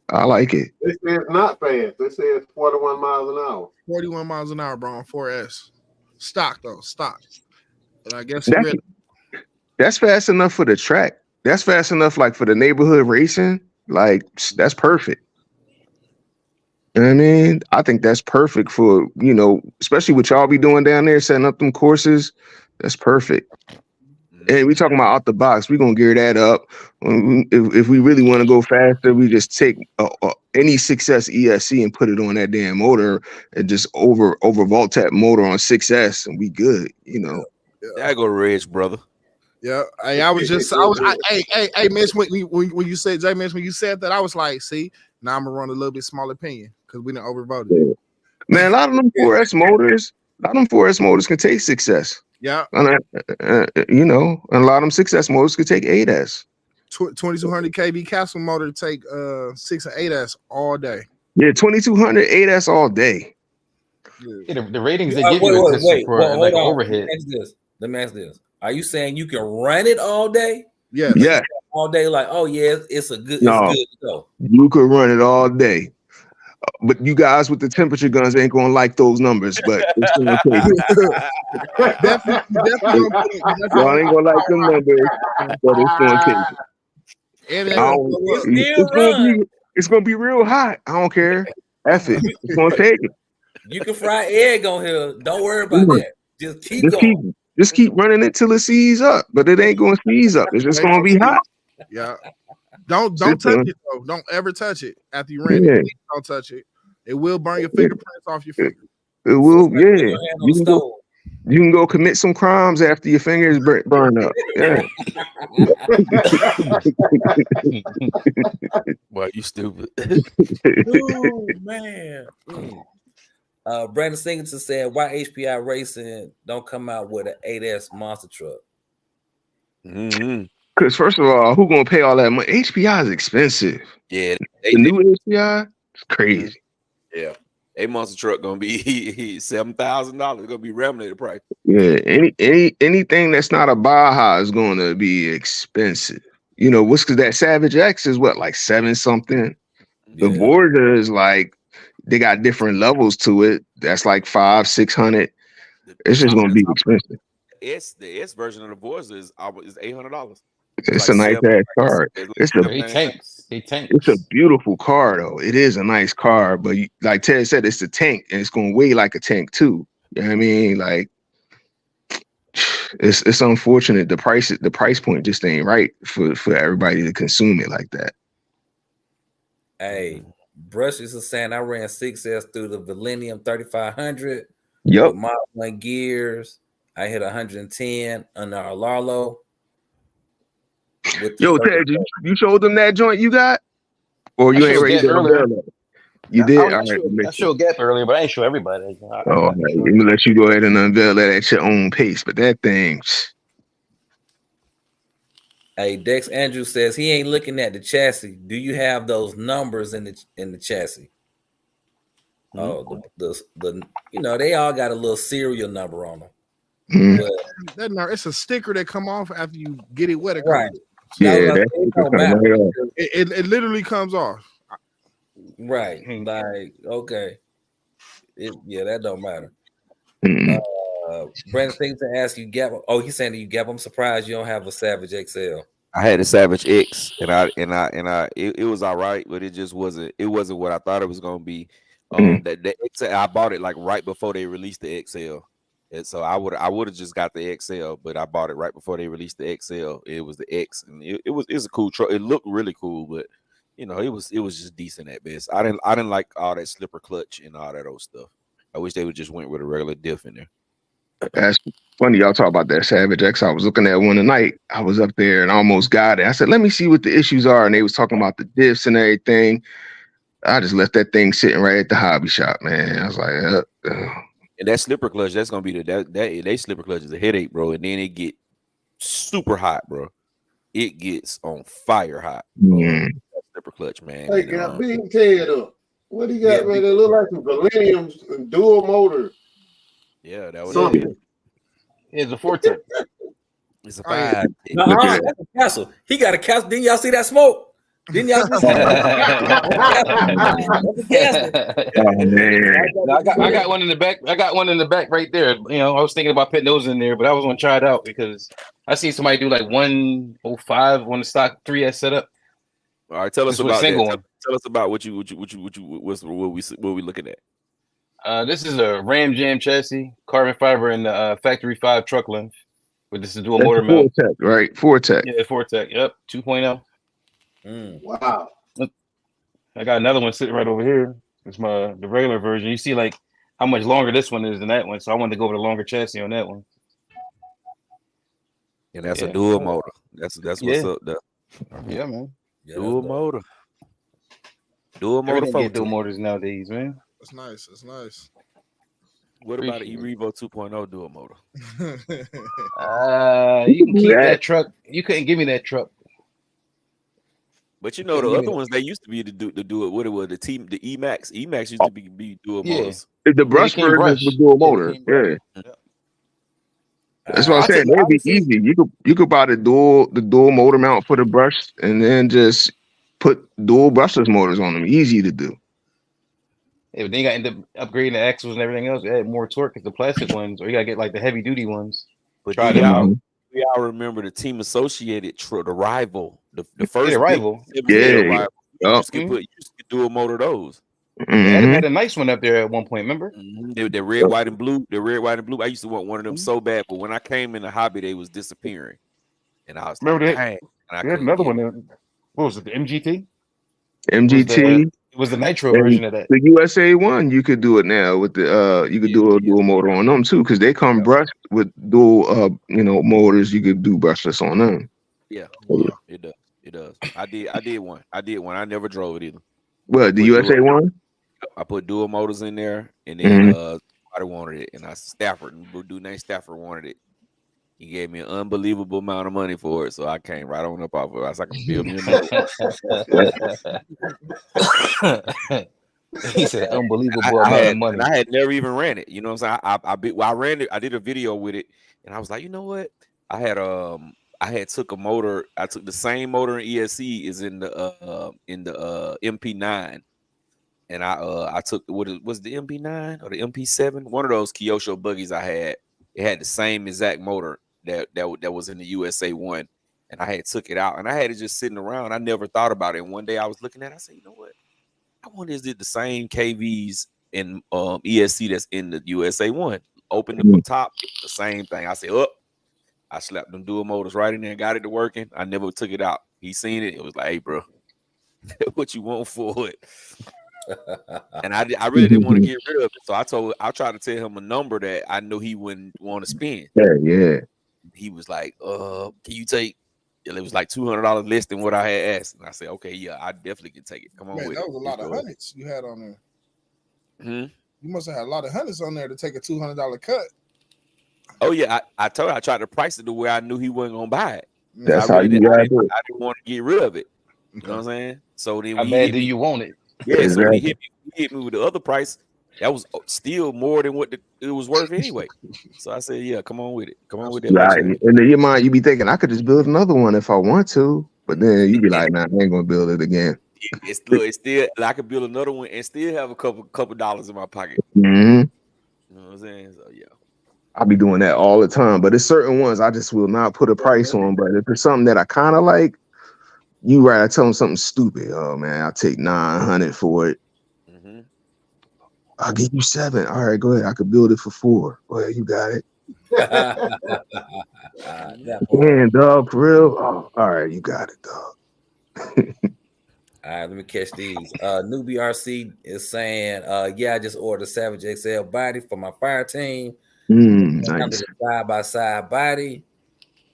I like it. They say it's not fast. They say it's 41 miles an hour. 41 miles an hour, bro, on 4S. Stock, though. Stock. And I guess that's fast enough for the track. That's fast enough, like, for the neighborhood racing. Like, that's perfect. You know what I mean? I think that's perfect for, you know, especially what y'all be doing down there, setting up them courses. That's perfect. And we talking about out the box. We're going to gear that up. If we really want to go faster, we just take any 6S ESC and put it on that damn motor and just overvolt that motor on 6S and we good, you know. There go Reg, brother. Yeah. Hey, Mitch, when you said, Jay Mitch, when you said that, I was like, see, now I'm going to run a little bit smaller opinion because we didn't overvote it. Yeah. Man, a lot of them 4S motors can take 6S. Yeah. You know, and a lot of them 6S motors could take 8S. 2200 kV capsule motor take 6 and 8S all day. Yeah, 2200 8S all day. Yeah, the ratings they give you for like overhead. Let me ask this. Are you saying you can run it all day? Yeah. Yeah. All day, like, oh yeah, it's a good. No, it's good to go. You could run it all day. But you guys with the temperature guns ain't gonna like those numbers, but it's gonna take it. Definitely Y'all ain't gonna like them numbers, but it's gonna take it. And I don't- it's gonna be real hot. I don't care. F it. It's gonna take it. You can fry egg on here. Don't worry about that. Just keep going. Just keep running it till it sees up, but it ain't gonna seize up. It's just gonna be hot. Yeah. Don't touch it though. Don't ever touch it after you ran it. Please don't touch it. It will burn your fingerprints off your fingers. It will, yeah. You can go commit some crimes after your fingers burn up. Yeah. Boy, you stupid. Oh man. Brandon Singleton said, "Why HPI Racing don't come out with an 8S monster truck?" Because first of all, who gonna pay all that money? HPI is expensive. Yeah, the new HPI is crazy. Yeah, a monster truck gonna be $7,000. Gonna be laminated price. Yeah, anything that's not a Baja is gonna be expensive. You know, what's because that Savage X is what, like 7 something. The Border is like, they got different levels to it. That's like 500-600. It's just gonna be expensive. The S version of the Voice is $800. It's like a nice ass car. It's a beautiful car though. It is a nice car, but like Ted said, it's a tank and it's gonna weigh like a tank too. You know what I mean? Like it's unfortunate. The price point just ain't right for everybody to consume it like that. Hey, Brush is saying I ran 6S through the Millennium 3500. Yep. With Mod 1 gears. I hit 110 under our Larlo. Yo, Ted, you showed them that joint you got? Or you ain't ready to earlier? You did? All right. I showed Gap earlier, but I ain't show everybody. All right. Let me let you go ahead and unveil that at your own pace. But that thing. Hey, Dex Andrew says he ain't looking at the chassis. Do you have those numbers in the chassis? Oh, the you know, they all got a little serial number on them. But it's a sticker that come off after you get it wet. Right. Yeah, it literally comes off. Right. Like, okay. That don't matter. Brandon thinks to ask you, Gap. Oh, he's saying to you, Gap, I'm surprised you don't have a Savage XL. I had a Savage X, and it was all right, but it just wasn't. It wasn't what I thought it was gonna be. The XL, I bought it like right before they released the XL, and so I would have just got the XL, but I bought it right before they released the XL. It was the X, and it was a cool truck. It looked really cool, but you know, it was just decent at best. I didn't like all that slipper clutch and all that old stuff. I wish they would just went with a regular diff in there. That's funny y'all talk about that Savage X. I was looking at one tonight. I was up there and I almost got it. I said, let me see what the issues are. And they was talking about the diffs and everything. I just left that thing sitting right at the hobby shop, man. I was like, And that slipper clutch, that's gonna be they slipper clutch is a headache, bro. And then it get super hot, bro. It gets on fire hot. That slipper clutch, man. Hey, got Big Ted up. What do you got, man? It look like a Millennium dual motor. Yeah, that was something. It's a Forte. It's a 5. That's a castle. He got a castle. Didn't y'all see that smoke? Didn't y'all see I got one in the back. I got one in the back right there. You know, I was thinking about putting those in there, but I was gonna try it out because I seen somebody do like 105 on the stock 3S setup. All right, tell us about that. Tell us about what we looking at. This is a Ram Jam chassis, carbon fiber, and factory 5 truck length with this dual motor mount. Fortec, right? Fortec. Yeah, Fortec. Yep, 2.0. Wow. I got another one sitting right over here. It's the regular version. You see like how much longer this one is than that one. So I wanted to go with a longer chassis on that one. And that's a dual motor. That's what's up there. Yeah, man. Dual motor. Dual motor. Dual motors nowadays, man. It's nice. It's nice. What about an eRevo 2.0 dual motor? You can keep that truck. You couldn't give me that truck. But you know the other ones they used to be to do it. What it was the E-Max. E-Max used to be dual motors. The brush version was dual motor. Yeah. That's what I'm saying. It'd be easy. You could buy the dual motor mount for the brush and then just put dual brushless motors on them. Easy to do. Yeah, but then you got to end up upgrading the axles and everything else. Add more torque because the plastic ones, or you got to get like the heavy duty ones. But Try do them y'all, out. do y'all remember the Team Associated the rival, the first the big rival. 7-scale Yeah. rival? You Yup. used to do a motor of those. Adam Mhm. had a nice one up there at one point. Remember? The red, white, and blue. The red, white, and blue. I used to want one of them so bad, but when I came in the hobby, they was disappearing, and I was Remember like, that? dang. And I We had couldn't another get one. What was it? The MGT. MGT. It was the nitro And version of that. the USA one, you could do it now with the you could do a dual motor on them too, because they come brushed with dual motors. You could do brushless on them. Yeah, Wow. it does. It does. I did one. I never drove it either. What, the Put USA one? I put dual motors in there, and Mm-hmm. then somebody wanted it, and Stafford, dude named Stafford wanted it. He gave me an unbelievable amount of money for it, so I came right on up off of it. I was like, I can build me another. He said, "Unbelievable amount of money." And I had never even ran it. You know what I'm saying? I ran it. I did a video with it, and I was like, you know what? I had took a motor. I took the same motor in ESC is in the MP9, and I took was the MP9 or the MP7, one of those Kyosho buggies I had. It had the same exact motor that was in the USA one, and I had took it out, and I had it just sitting around. I never thought about it. And one day I was looking at it, I said, you know what? I wonder is it the same KVs in ESC that's in the USA one? Open the top, the same thing. I said, I slapped them dual motors right in there and got it to working. I never took it out. He seen it. It was like, hey, bro, what you want for it? And I really didn't want to get rid of it. So I tried to tell him a number that I knew he wouldn't want to spend. Yeah. He was like, can you take? It was like $200 less than what I had asked. And I said, okay, yeah, I definitely can take it. Come on, Man, with that it. was a lot of hundreds you had on there. Hmm? You must have had a lot of hundreds on there to take a $200 cut. Oh yeah, I told I tried to price it the way I knew he wasn't gonna buy it. That's I how really you didn't, I gotta didn't, do it. I didn't want to get rid of it. You know what I'm saying? So then How when bad do you want it? Yeah, so when he Exactly. hit me with the other price, that was still more than what it was worth anyway. So I said, yeah, come on with it. Come on with that. Right. And in your mind, you be thinking, I could just build another one if I want to. But then you be like, nah, I ain't gonna build it again. It's still I could build another one and still have a couple dollars in my pocket. Mm-hmm. You know what I'm saying? So yeah. I be doing that all the time. But there's certain ones I just will not put a price on. But if it's something that I kind of like, you right, I tell them something stupid. Oh man, I'll take 900 for it. Mm-hmm. I'll give you 7. All right, go ahead. I could build it for 4. Go ahead, you got it. Man, dog, for real. Oh, all right, you got it, dog. All right, let me catch these. New BRC is saying, yeah, I just ordered a Savage XL body for my fire team. Nice. Side-by-side body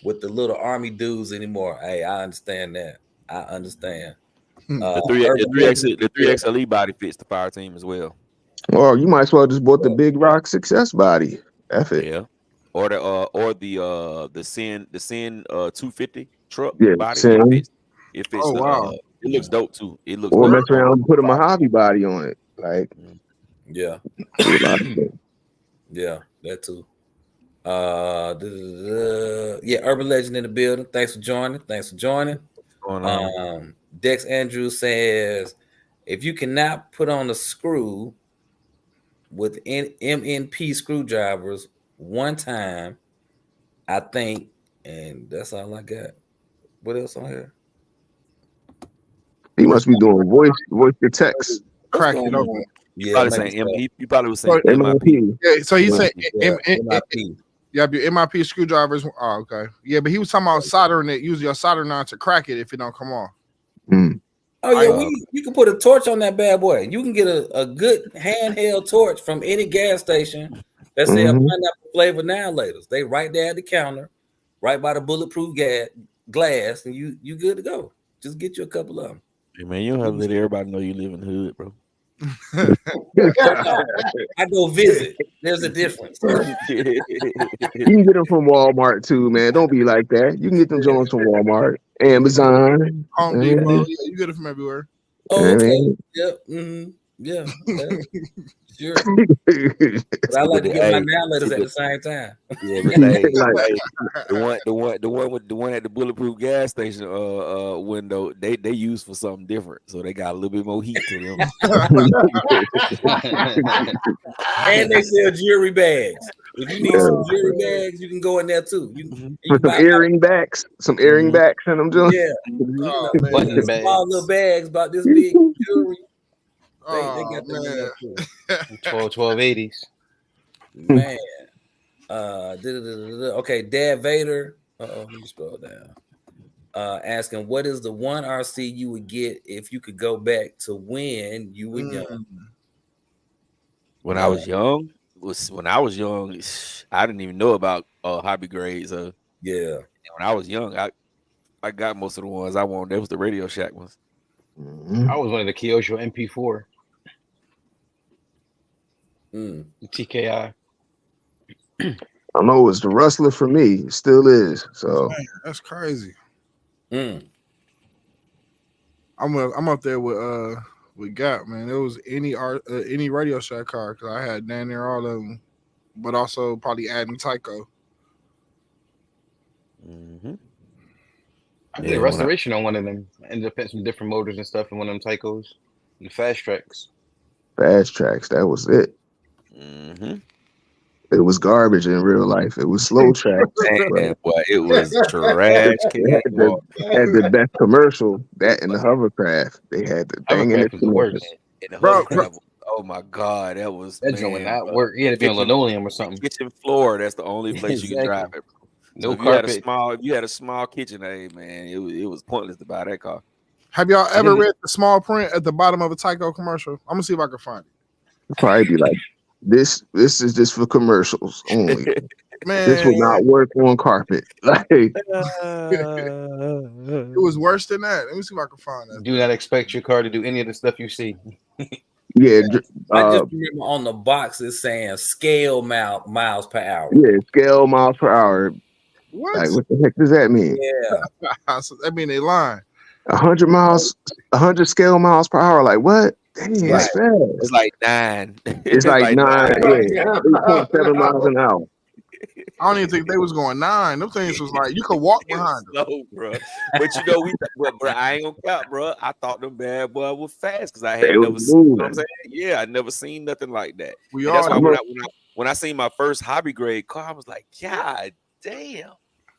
with the little army dudes anymore. Hey, I understand that. I understand. The 3XLE body fits the fire team as well. Well, you might as well just bought the Big Rock Success body. F it. Yeah. Or the Sin 250 truck body. Sin. It fits Oh, wow. it looks dope too. It looks Or dope. mess around and put a Mojave body on it. Like, yeah, that too. Yeah, Urban Legend in the building. Thanks for joining. Dex Andrews says, if you cannot put on a screw with MNP screwdrivers one time, I think, and that's all I got. What else on here? he must be doing voice to text. Crack it open. You probably was saying MIP. Yeah, so he said MIP. Yeah, your MIP screwdrivers. Oh, okay. Yeah, but he was talking about soldering it. Use your soldering iron to crack it if it don't come off. Oh yeah, you can put a torch on that bad boy. You can get a good handheld torch from any gas station that say a pineapple flavor annihilators. They right there at the counter, right by the bulletproof glass, and you good to go. Just get you a couple of them. Hey man, you don't have to let everybody know you live in the hood, bro. I go visit. There's a difference. You can get them from Walmart too, man. Don't be like that. You can get them Jones from Walmart, Amazon, Home Depot. Yeah, you get it from everywhere. Oh, okay. Yep. Yeah, sure. But I like to get my now letters at the same time. Yeah, but hey, Like- hey, the one at the bulletproof gas station window, they used for something different, so they got a little bit more heat to them. And they sell jewelry bags. If you need some jewelry bags, you can go in there too. You can With some buy earring backs, some earring backs in them joints. yeah, Oh, Button man. bags. small little bags about this big jewelry. They Oh, got them in man. there too. 1280s. Man. Okay, Dad Vader. Let me scroll down. Asking what is the one RC you would get if you could go back to when you were young? When I was young, I didn't even know about hobby grades. Yeah. When I was young, I got most of the ones I wanted. That was the Radio Shack ones. I was one of the Kyosho MP4, Mm. the TKI. I know it was the Rustler for me. It still is. So Man, that's crazy. Mm. I'm up there with Gap, man. It was any Radio Shack car because I had down there all of them, but also probably adding Tyco. Mm-hmm. I did a restoration on one of them. I ended up putting some different motors and stuff in one of them Tycos. The Fast Tracks. Fast Tracks, that was it. Mm-hmm. It was garbage in real life. It was slow tracks. Man, boy, it was trash. Had the best commercial, that and the hovercraft. They had the thing in Hovercraft was the worst. Bro, Oh my God, that was That joint would not bro. work. You had to be on linoleum or something. Kitchen floor. That's the only place you can drive Exactly. it. No So if you carpet. had a small kitchen, hey man, it was pointless to buy that car. Have y'all ever read the small print at the bottom of a Tyco commercial? I'm gonna see if I can find it. Probably be like, this is just for commercials only. Man, This would not work on carpet. Like, it was worse than that. Let me see if I can find that. Do not expect your car to do any of the stuff you see. yeah, I just remember on the box it's saying scale miles per hour. yeah, scale miles per hour. What? Like, what the heck does that mean? Yeah. So that mean they lying. 100 miles, 100 scale miles per hour. Like, what? Dang, that's fast. It's like 9. It's like 9, yeah, 8.7 miles an hour. I don't even think they was going 9. Them things was like you could walk It was behind them. slow, bro. But you know, bro, I ain't gonna count, bro. I thought them bad boy was fast because I had They never was seen. You know what moving. I'm saying? Yeah, I never seen nothing like that. We And that's all why when I seen my first hobby grade car, I was like, God damn.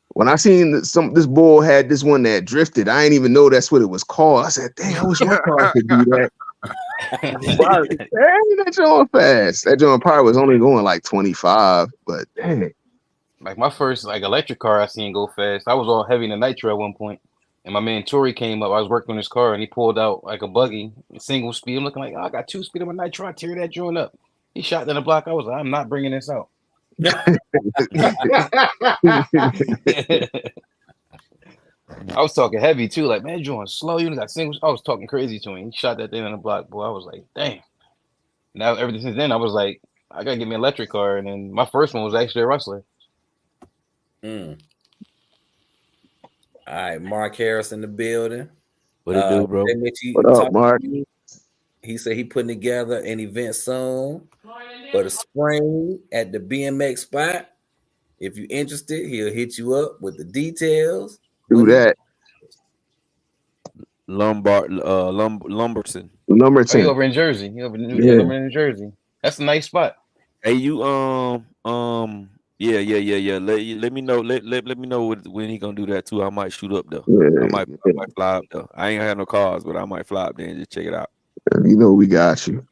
When I seen this bull had this one that drifted, I didn't even know that's what it was called. I said, dang, I wish my car could do that. Wow, dang, that joint fast. That joint probably was only going like 25, but dang. Like my first electric car I seen go fast. I was all heavy in the nitro at one point. And my man Tori came up. I was working on his car and he pulled out like a buggy, single speed. I'm looking like, oh, I got 2 speed on my nitro. I tear that joint up. He shot in the block. I was like, I'm not bringing this out. I was talking heavy too, like, man, joint slow. You got singles. I was talking crazy to him. He shot that thing on the block, boy. I was like, dang. Now ever since then, I was like, I gotta get me an electric car. And then my first one was actually a Rustler. Mm. All right, Mark Harris in the building. What it do, bro? What up, Mark? He said he putting together an event soon for the spring at the BMX spot. If you're interested, he'll hit you up with the details. Do that. Lumberton. Oh, Lumberton. you over in Jersey. You over in New Jersey. That's a nice spot. Hey, you yeah. Let me know. Let me know when he gonna do that too. I might shoot up though. Yeah, I might fly up though. I ain't had no cars, but I might fly up there and just check it out. You know we got you.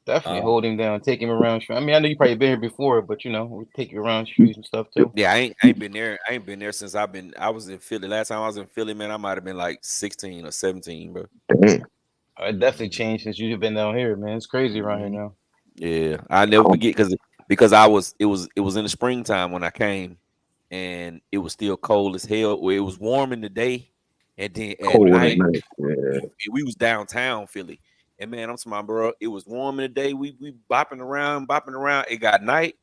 Definitely hold him down, take him around. I mean, I know you probably been here before, but we'll take you around streets and stuff too. Yeah, I ain't been there. I ain't been there since I was in Philly. Last time I was in Philly, man, I might have been like 16 or 17, bro. Damn. It definitely changed since you've been down here, man. It's crazy around here now. Yeah, I never forget because it was in the springtime when I came, and it was still cold as hell. Well, it was warm in the day, and then at night, we was downtown Philly. And man, I'm talking, bro. It was warm in the day. We bopping around. It got night.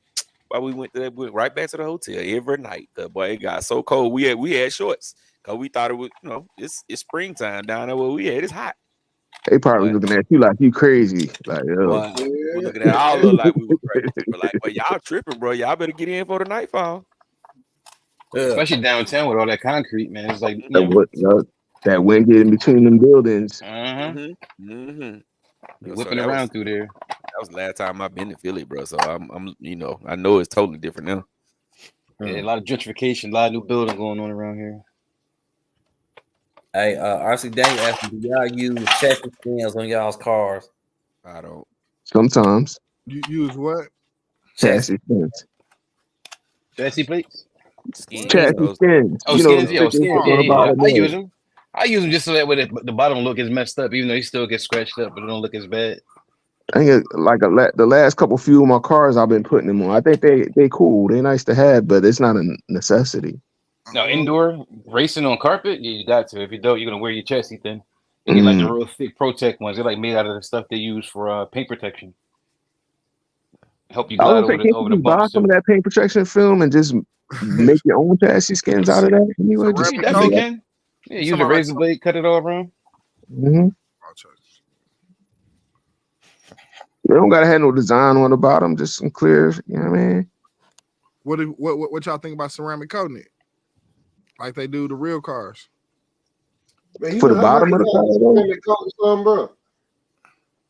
But we went right back to the hotel every night. Boy, it got so cold. We had shorts because we thought it was, it's springtime down there where we at. It's hot. They probably Boy, looking at you like you crazy. Like, yo. boy, we're looking at all look like we were crazy. But like, but y'all tripping, bro. Y'all better get in for the nightfall. Yeah. Especially downtown with all that concrete, man. It's like, you That know. what that wind get in between them buildings. Mm-hmm. Mm-hmm. You're So whipping that around was through there. the last time I've been to Philly, bro. So I'm you know, I know it's totally different now. Yeah, a lot of gentrification, a lot of new building going on around here. Hey, RC Daniel asked me, do y'all use chassis skins on y'all's cars? I don't. Sometimes You use what? chassis skins. Chassis plates? Skins, Chassis those skins. Oh, You know, skins? Yeah, the skins. stickers Yeah, on the yeah, yeah. bottom I there. use them. I use them just so that way the bottom look is messed up, even though he still gets scratched up, but it don't look as bad. I think like the last couple few of my cars I've been putting them on. I think they cool. They nice to have, but it's not a necessity. Now, indoor racing on carpet, yeah, you got to. If you don't, you're gonna wear your chassis thin. You get like the real thick Protect ones. They're like made out of the stuff they use for paint protection. Help you I glide was gonna say, can't over you the just buy bumps some too. of that paint protection film and just make your own chassis skins out of that? Anyway, Yeah, just you Ceramic definitely coat? can. Yeah, use a Somebody like razor blade, cut it all around. they don't gotta have no design on the bottom, just some clear. You know what I mean? What y'all think about ceramic coating it? Like they do the real cars. Man, you For know the how much bottom of the car, though? ceramic coat some, bro?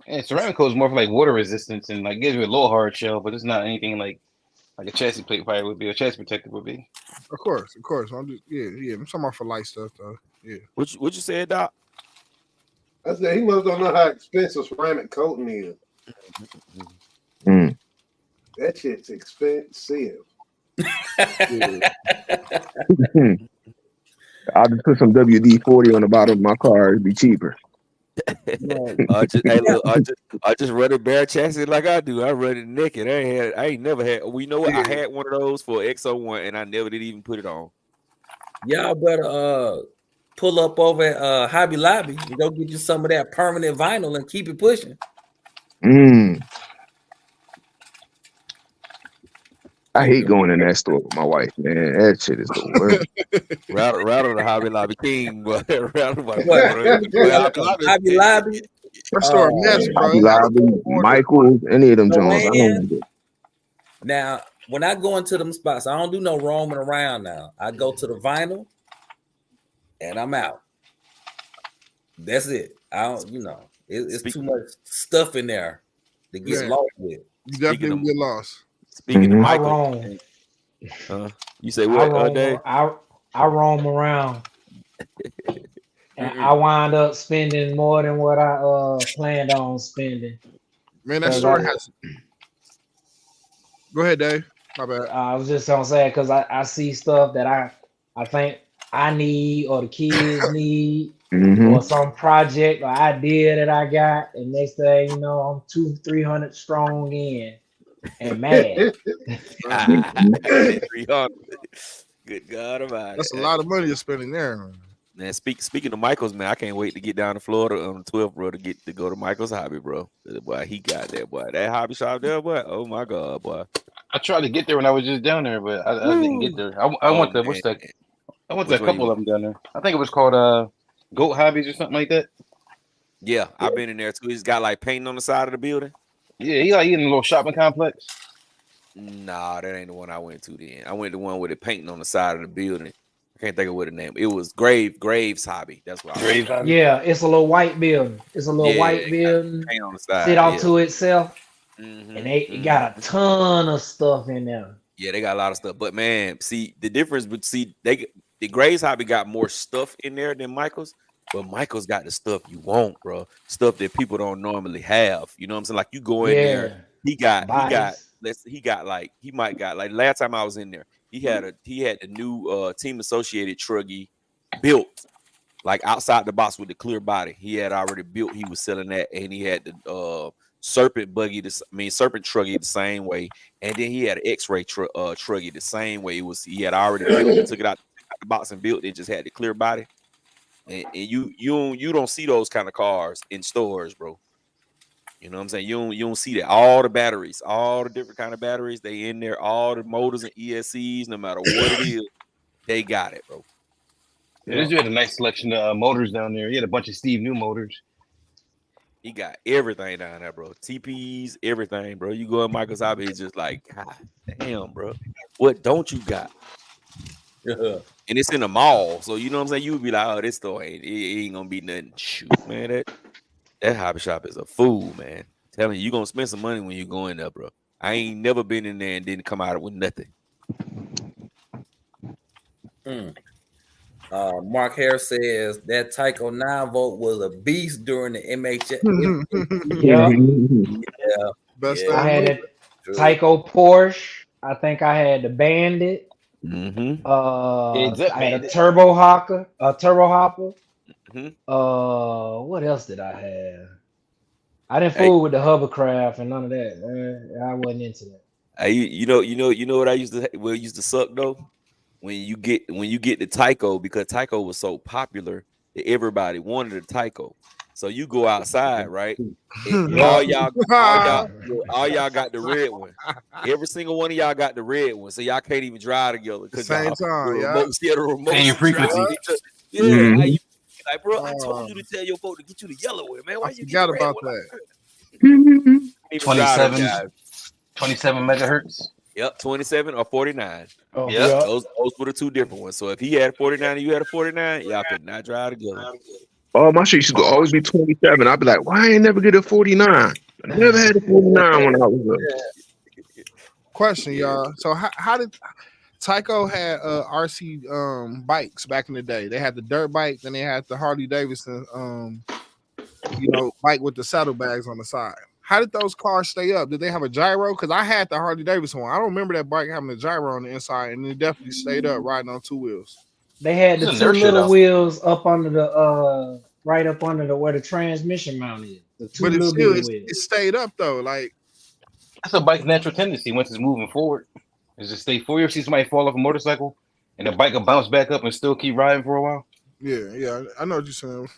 And ceramic coat is more for like water resistance and like gives you a little hard shell, but it's not anything like a chassis plate probably would be, a chassis protector would be. Of course. I'm just I'm talking about for light stuff though. Yeah. What you said, Doc? I said he must don't know how expensive ceramic coating is. Mm. That shit's expensive. I'll just put some WD-40 on the bottom of my car. It'd be cheaper. I just run it bare chassis like I do. I run it naked. I ain't never had. We know what I had one of those for XO1, and I never did even put it on. Y'all better pull up over at Hobby Lobby and go get you some of that permanent vinyl and keep it pushing. I hate going in that store with my wife, man. That shit is the worst. Rattle the Hobby Lobby king, but Hobby Lobby. That store mess, bro. Hobby Lobby, Michaels, any of them Jones. I don't like it. Now, when I go into them spots, I don't do no roaming around now. I go to the vinyl and I'm out. That's it. I don't, it's too much stuff in there to get lost with. You definitely will get lost. Speaking of Michael, I roam. You say what, Dave? I roam around. And I wind up spending more than what I planned on spending. Man, that store has. Go ahead, Dave. My bad. I was just gonna say because I see stuff that I think I need or the kids need or some project or idea that I got, and next thing you know, I'm 200-300 strong in and mad. 300. Good God about it. That's a lot of money you're spending there. Man, speaking of Michael's, man, I can't wait to get down to Florida on the 12th, bro, to go to Michael's Hobby, bro. Boy, he got that, boy. That hobby shop there, boy. Oh my God, boy. I tried to get there when I was just down there, but I didn't get there. I went to what's that? I went to a couple of them down there. I think it was called Goat Hobbies or something like that. Yeah, I've been in there too. He's got like painting on the side of the building. Yeah, he in a little shopping complex. Nah, that ain't the one I went to then. I went to the one with the painting on the side of the building. I can't think of what the name. It was Graves Hobby. That's what Graves Hobby. Yeah, it's a little white building. It's a little white building. Paint on the side. Sit off to itself. And they got a ton of stuff in there. Yeah, they got a lot of stuff. But man, see the difference. But see, the Graves Hobby got more stuff in there than Michael's. But Michael's got the stuff you want, bro. Stuff that people don't normally have. You know what I'm saying? Like you go in there, he might got like last time I was in there, he had the new Team Associated Truggy built like outside the box with the clear body. He had already built. He was selling that, and he had the Serpent Buggy. Serpent Truggy the same way, and then he had an X-Ray Truggy the same way. He had already built. Took it out the box and built it. Just had the clear body. And you don't see those kind of cars in stores, bro. You know what I'm saying? You don't see that. All the batteries, all the different kind of batteries, they in there. All the motors and ESCs, no matter what it is, they got it, bro. Yeah, this dude had a nice selection of motors down there. He had a bunch of Steve New motors. He got everything down there, bro. TPs, everything, bro. You go in Michael's hobby, it's just like, God damn, bro. What don't you got? Yeah. And it's in the mall, so you know what I'm saying. You would be like, "Oh, this store ain't gonna be nothing." Shoot, man, that hobby shop is a fool, man. Telling you, gonna spend some money when you go in there, bro. I ain't never been in there and didn't come out with nothing. Mark Harris says that Tyco 9-volt was a beast during the MHF. Yeah, Yeah, Best Yeah. I thing. had a Tyco Porsche. I think I had the Bandit. Mm-hmm. Heads up, I had a Bandit. Turbo Hopper. Mhm. What else did I have? I didn't fool with the hovercraft and none of that. I wasn't into that. You know what I used to used to suck though when you get the Tyco, because Tyco was so popular that everybody wanted a Tyco. So you go outside, right? And all y'all got the red one. Every single one of y'all got the red one, so y'all can't even drive together because Same y'all time, the yeah. remote, the remote Same frequency. Yeah, Mhm. like, bro, I told you to tell your folk to get you the yellow one, man. Why I you get forgot the red about one? that. Even drive them 27 guys. 27 megahertz. Yep, 27 or 49. Oh, Yep. yeah. Those were the two different ones. So if he had 49 and you had a 49, y'all could not drive together. Oh, my shit used to always be 27. I'd be like, why I ain't never get a 49? I never had a 49 when I was up. Question, Yeah. y'all. So how did Tyco had RC bikes back in the day? They had the dirt bike, then they had the Harley Davidson bike with the saddlebags on the side. How did those cars stay up? Did they have a gyro? Because I had the Harley Davidson one. I don't remember that bike having a gyro on the inside, and it definitely stayed up riding on two wheels. They had the It's two inertia, little though. wheels up under the right up under the where the transmission mount is. The two But little bitty wheels. it stayed up though. Like That's a bike's natural tendency once it's moving forward. Is to stay forward. You ever see somebody fall off a motorcycle and the bike will bounce back up and still keep riding for a while? yeah, I know what you're saying.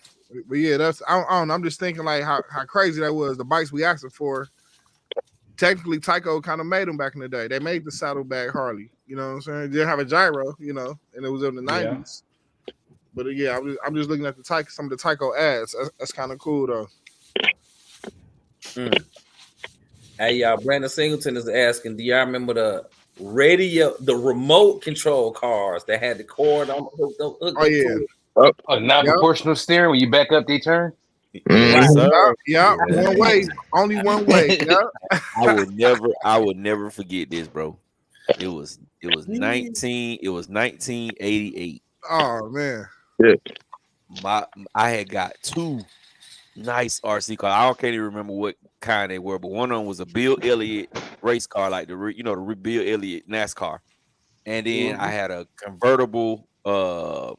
But yeah, I don't know. I'm just thinking like how crazy that was. The bikes we asked for. Technically, Tyco kind of made them back in the day. They made the saddlebag Harley. You know what I'm saying? They didn't have a gyro, and it was in the 90s. But yeah, I'm just looking at some of the Tyco ads. That's kind of cool though. Hey, y'all, Brandon Singleton is asking, do y'all remember the remote control cars that had the cord on hooked up Oh yeah. to it? A non-proportional steering when you back up, they turn. Yes, sir. Yeah, Yeah. one way, only one way. Yeah. I would never forget this, bro. It was 1988. Oh man. I had got two nice RC cars. I can't even remember what kind they were, but one of them was a Bill Elliott race car, like the Bill Elliott NASCAR. And then I had a convertible Corvette.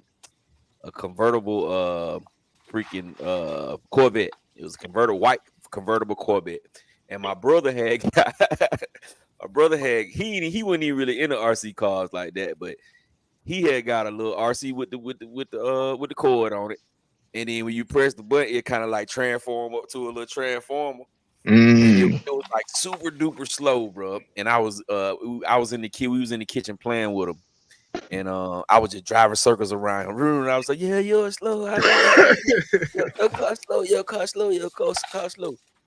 It was a white convertible Corvette. And my brother had he wasn't even really into RC cars like that, but he had got a little RC with the cord on it. And then when you press the button, it kind of like transform up to a little transformer. And it was like super duper slow, bro. And I was in the kitchen playing with him. And I was just driving circles around him. And I was like, yeah, you're slow. Your car slow.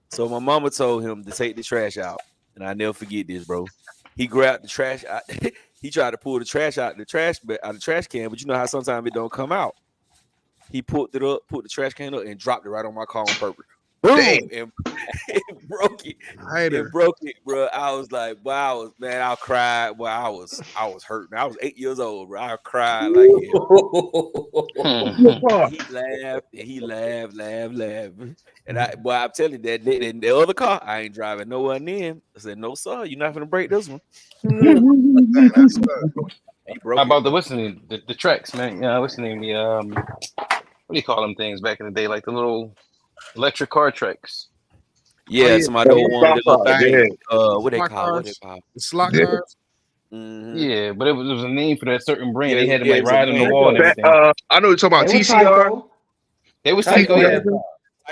So my mama told him to take the trash out. And I never forget this, bro. He grabbed the trash out. He tried to pull the trash out the trash can, but you know how sometimes it don't come out. He pulled it up, put the trash can up, and dropped it right on my car on purpose. Boom! And it broke it. It broke it, bro. I was like, wow, man, I cried. Well, I was hurt. Man. I was 8 years old, bro. I cried like hell. He laughed. And I'm telling you that the other car, I ain't driving nowhere near. I said, no, sir, you're not gonna break this one. How about the Treks, man? What's the name? What do you call them things back in the day? Like the little electric car Treks. Yeah, somebody wanted the little thing. What they call? The slot cars. Mm-hmm. Yeah, but it was a name for that certain brand. They had them like ride on the wall and everything. I know you're talking about TCR. They was Tyco.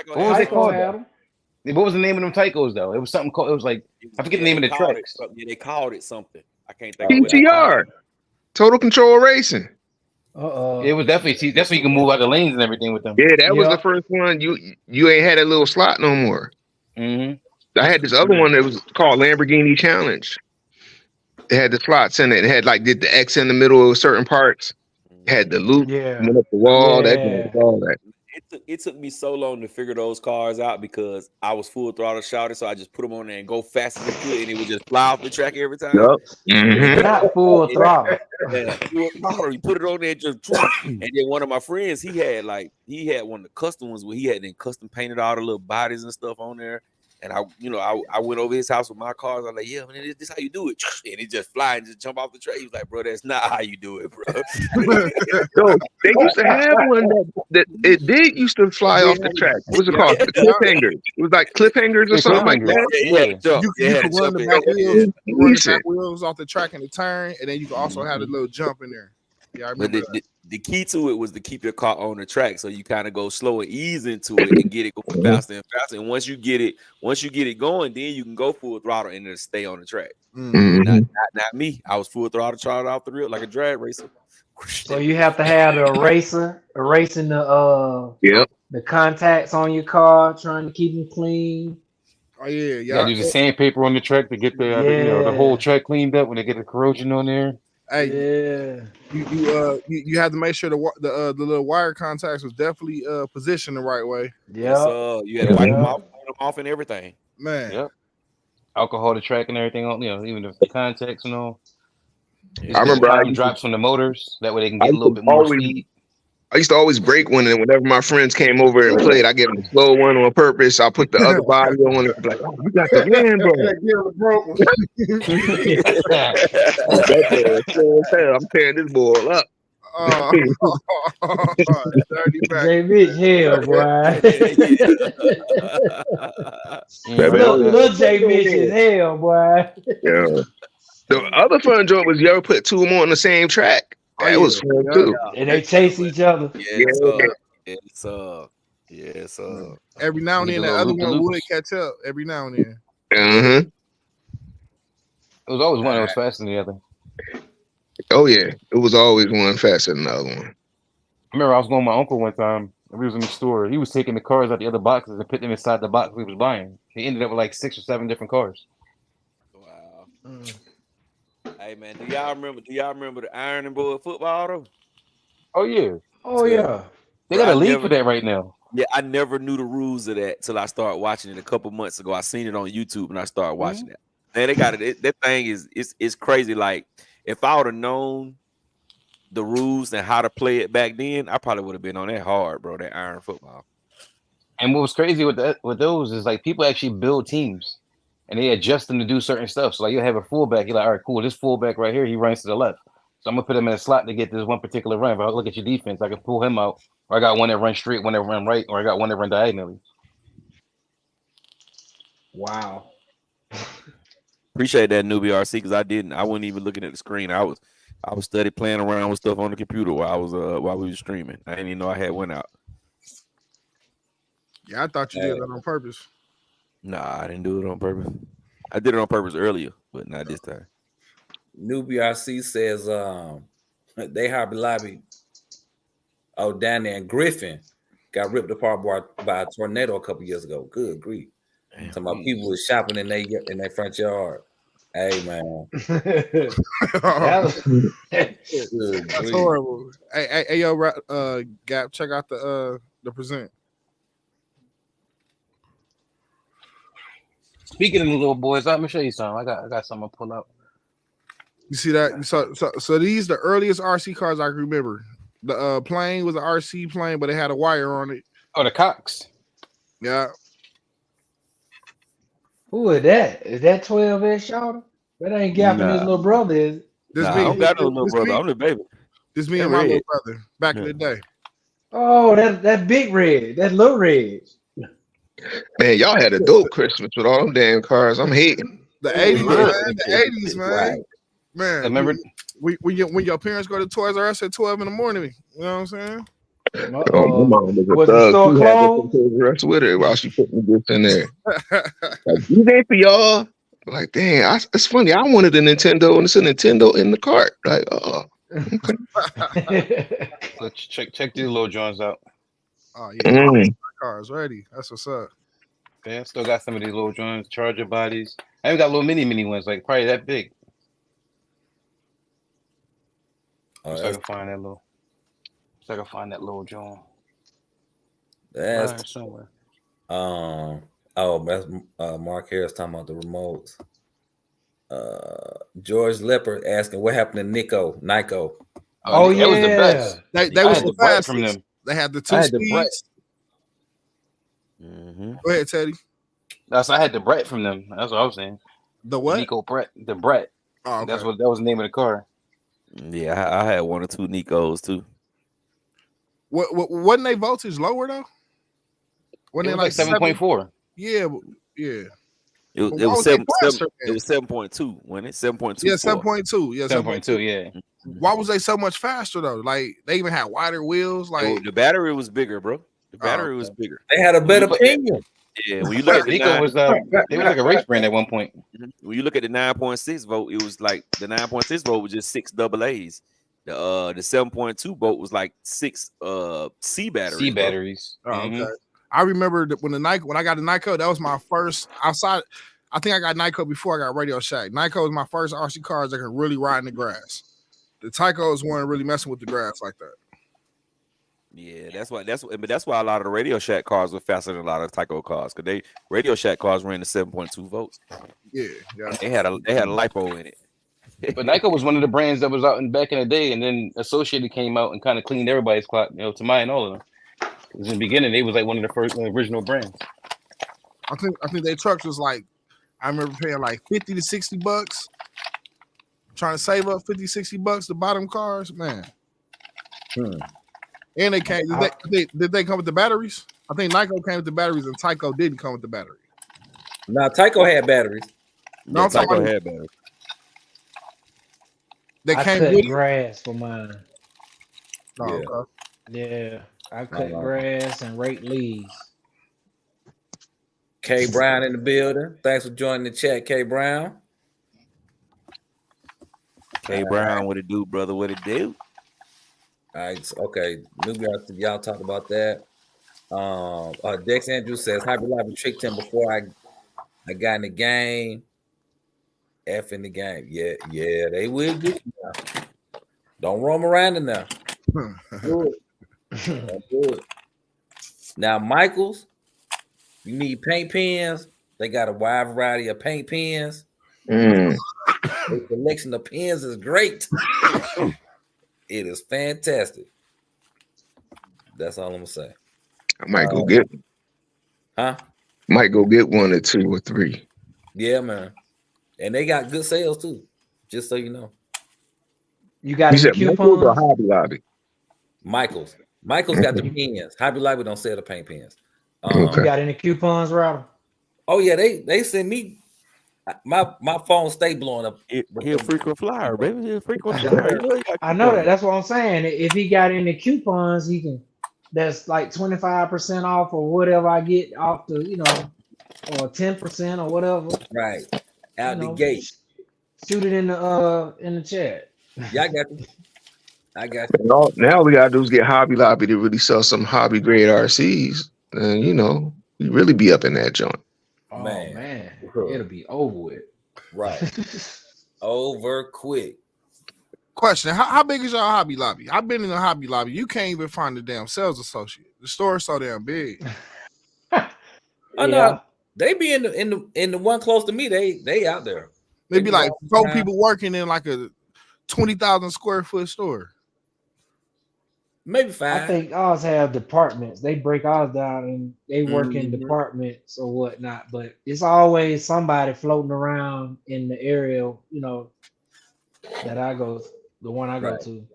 What was it called? What was the name of them Tycos though? It was something called. It was like I forget the name of the Treks. Yeah, they called it something. I can't think of it. TCR. Total Control Racing. It was definitely that's when you can move out the lanes and everything with them. Yeah, that was the Yeah. first one. You ain't had that little slot no more. Mm-hmm. I had this other one that was called Lamborghini Challenge. It had the slots in it. It had like did the X in the middle of certain parts. It had the loop Yeah. went up the wall. That Yeah. all that. It took me so long to figure those cars out because I was full throttle shouting, so I just put them on there and go fast as I could, and it would just fly off the track every time. Yep. Mhm. Not full throttle. Yeah, full throttle. You put it on there, and just and then one of my friends, he had one of the custom ones where he had then custom painted all the little bodies and stuff on there. And I went over his house with my cars. I'm like, yeah, man, this how you do it. And it just fly and just jump off the track. He was like, bro, that's not how you do it, bro. So they used to have one that it did used to fly off the track. What's it called? Cliffhangers. It was like cliffhangers or something like that. You can run the back wheels, off the track in the turn, and then you can also have a little jump in there. Yeah, I remember But the key to it was to keep your car on the track, so you kind of go slow and ease into it and get it going faster and faster. And once you get it going, then you can go full throttle and it'll stay on the track. Not me. I was full throttle, charged off the reel like a drag racer. So you have to have the erasing the contacts on your car, trying to keep them clean. Oh yeah, You gotta do the sandpaper on the track to get the whole track cleaned up when they get the corrosion on there. Hey, you have to make sure the little wire contacts was definitely positioned the right way. Yeah, you had to wipe them off and everything. Man, yep. Alcohol the track and everything on, even the contacts and all. I remember I drops from the motors that way they can get a little bit more speed. I used to always break one, and whenever my friends came over and played, I gave them a slow one on purpose. I put the other body on it. Like, oh, you got the win, bro. I'm tearing this boy up. J-Mitch hell, boy. Little J-Mitch is hell, boy. Yeah. The other fun joint was you ever put two of them on the same track? That was fun too. And they chase each other. Yes. Every now and then, the other one would catch up. Every now and then. It was always one that was faster than the other. Oh yeah, it was always one faster than the other one. I remember I was going with my uncle one time. We was in the store. He was taking the cars out the other boxes and put them inside the box we was buying. He ended up with like 6 or 7 different cars. Wow. Hey man, do y'all remember the Iron and Boy football though? Oh yeah. Oh yeah. They got a league for that right now. Yeah, I never knew the rules of that till I started watching it a couple months ago. I seen it on YouTube and I started watching it. Man, they got it. That thing is crazy. Like if I would have known the rules and how to play it back then, I probably would have been on that hard, bro. That Iron football. And what was crazy with those is like people actually build teams. And they adjust them to do certain stuff. So like you have a fullback, you're like, all right, cool. This fullback right here, he runs to the left. So I'm gonna put him in a slot to get this one particular run. If I look at your defense, I can pull him out. Or I got one that runs straight, one that run right, or I got one that run diagonally. Wow. Appreciate that, Newbie RC, because I wasn't even looking at the screen. I was study playing around with stuff on the computer while we were streaming. I didn't even know I had one out. Yeah, I thought you did that on purpose. Nah, I didn't do it on purpose. I did it on purpose earlier, but not this time. Newbie RC says they Hobby Lobby down there in Griffin got ripped apart by a tornado a couple years ago. Good grief. Talking about people was shopping in their front yard. Hey man. That's horrible. Hey yo, Gap, check out the present. Speaking of the little boys, let me show you something. I got something to pull up. You see that? So these the earliest RC cars I remember. The plane was an RC plane, but it had a wire on it. Oh, the Cox. Yeah. Who is that? Is that 12S Shorter? That ain't Gap and his little brother, is it? I don't got no little brother. I'm the baby. This me and my little brother back in the day. Oh, that big red, that little red. Man, y'all had a dope Christmas with all them damn cars. I'm hating. The 80s, man. The 80s, man. Right. Man, remember when your parents go to Toys R Us at 12 in the morning, you know what I'm saying? Oh, my mom was a thug. She had the rest with her while she put me this in there. Like, these ain't for y'all. Like, dang, it's funny. I wanted a Nintendo, and it's a Nintendo in the cart. Like, oh. So check these little joints out. Oh yeah, Mm. cars ready. That's what's up. Okay, I still got some of these little joints, charger bodies. I even got little mini ones, like probably that big. Oh, So I can find that little joint. that's Right, somewhere. that's Mark Harris talking about the remotes. George Leopard asking what happened to Nico. Oh, that was the yeah. best. They I was had the the Brett fastest. from them. They had the two I had the Brett. speeds. Mm-hmm. Go ahead, Teddy. I had the Brett from them. That's what I was saying. The what? Nico Brett. The Brett. Oh, okay. That was the name of the car. Yeah, I had one or two Nikos too. Wasn't they voltage lower though? Wasn't It they was like like 7.4. Yeah. It But was why was they faster it then? was 7.2, wasn't it? 7.2. Yeah, 7.2. Yeah, 7.2. Yeah. Why was they so much faster though? Like they even had wider wheels. Like The battery was bigger, bro. The battery okay. was bigger. They had a better pinion. Yeah, when you look at the Nico was they was like a race brand at one point. when you look at the 9.6 volt, it was like the 9.6 volt was just 6 AA's. The 7.2 volt was like 6 C batteries. C batteries. Oh, okay. I remember that when I got the Nyko, that was my first outside. I think I got Nyko before I got Radio Shack. Nyko was my first RC cars that could really ride in the grass. The Tycos weren't really messing with the grass like that. Yeah, that's why a lot of the Radio Shack cars were faster than a lot of Tyco cars because Radio Shack cars ran the 7.2 volts. Yeah. They had a lipo in it. But Nyko was one of the brands that was out back in the day, and then Associated came out and kind of cleaned everybody's clock, to mine and all of them. Because in the beginning, they was like one of the first original brands. I think their trucks was like, I remember paying like $50 to $60, trying to save up $50-$60. The bottom cars, man. And they came. Did they come with the batteries? I think Nyko came with the batteries, and Tyco didn't come with the battery. Now Tyco had batteries. No, I'm talking Tyco about had batteries. they I came cut with it. grass for mine. Oh, Yeah. okay. Yeah, I cut grass and rake leaves. K Brown in the building. Thanks for joining the chat, K Brown. K Brown, what it do, brother? What it do? All right, okay. New guys, y'all talk about that. Dex Andrews says Hybrid Lobby tricked him before I got in the game. F in the game. Yeah, they will get you now. Don't roam around in there. Do it. Don't do it. Now, Michaels, you need paint pens. They got a wide variety of paint pens. The collection of pens is great. It is fantastic. That's all I'm gonna say. I might go get one or two or three. Yeah, man. And they got good sales too. Just so you know. You got You any said Michael's or coupons? Hobby Lobby? Michael's got the pens. Hobby Lobby don't sell the paint pens. You got any coupons, Ryder? Oh yeah, they send me my phone stay blowing up. He a frequent flyer, baby. He a frequent flyer. I know that. That's what I'm saying. If he got any coupons, he can. That's like 25% off or whatever I get off the, or 10% or whatever. Right out the gate. Shoot it in the chat. Yeah, I got you. Now we gotta do is get Hobby Lobby to really sell some hobby grade RCs, and you really be up in that joint. Oh man, it'll be over with. Right. Over quick. Question: How big is your Hobby Lobby? I've been in the Hobby Lobby. You can't even find the damn sales associate. The store is so damn big. Oh no, they be in the one close to me. They out there. Maybe like 4 people working in like a 20,000 square foot store. Maybe 5. I think ours have departments. They break ours down and they work in departments or whatnot. But it's always somebody floating around in the area, that I go, the one I go to.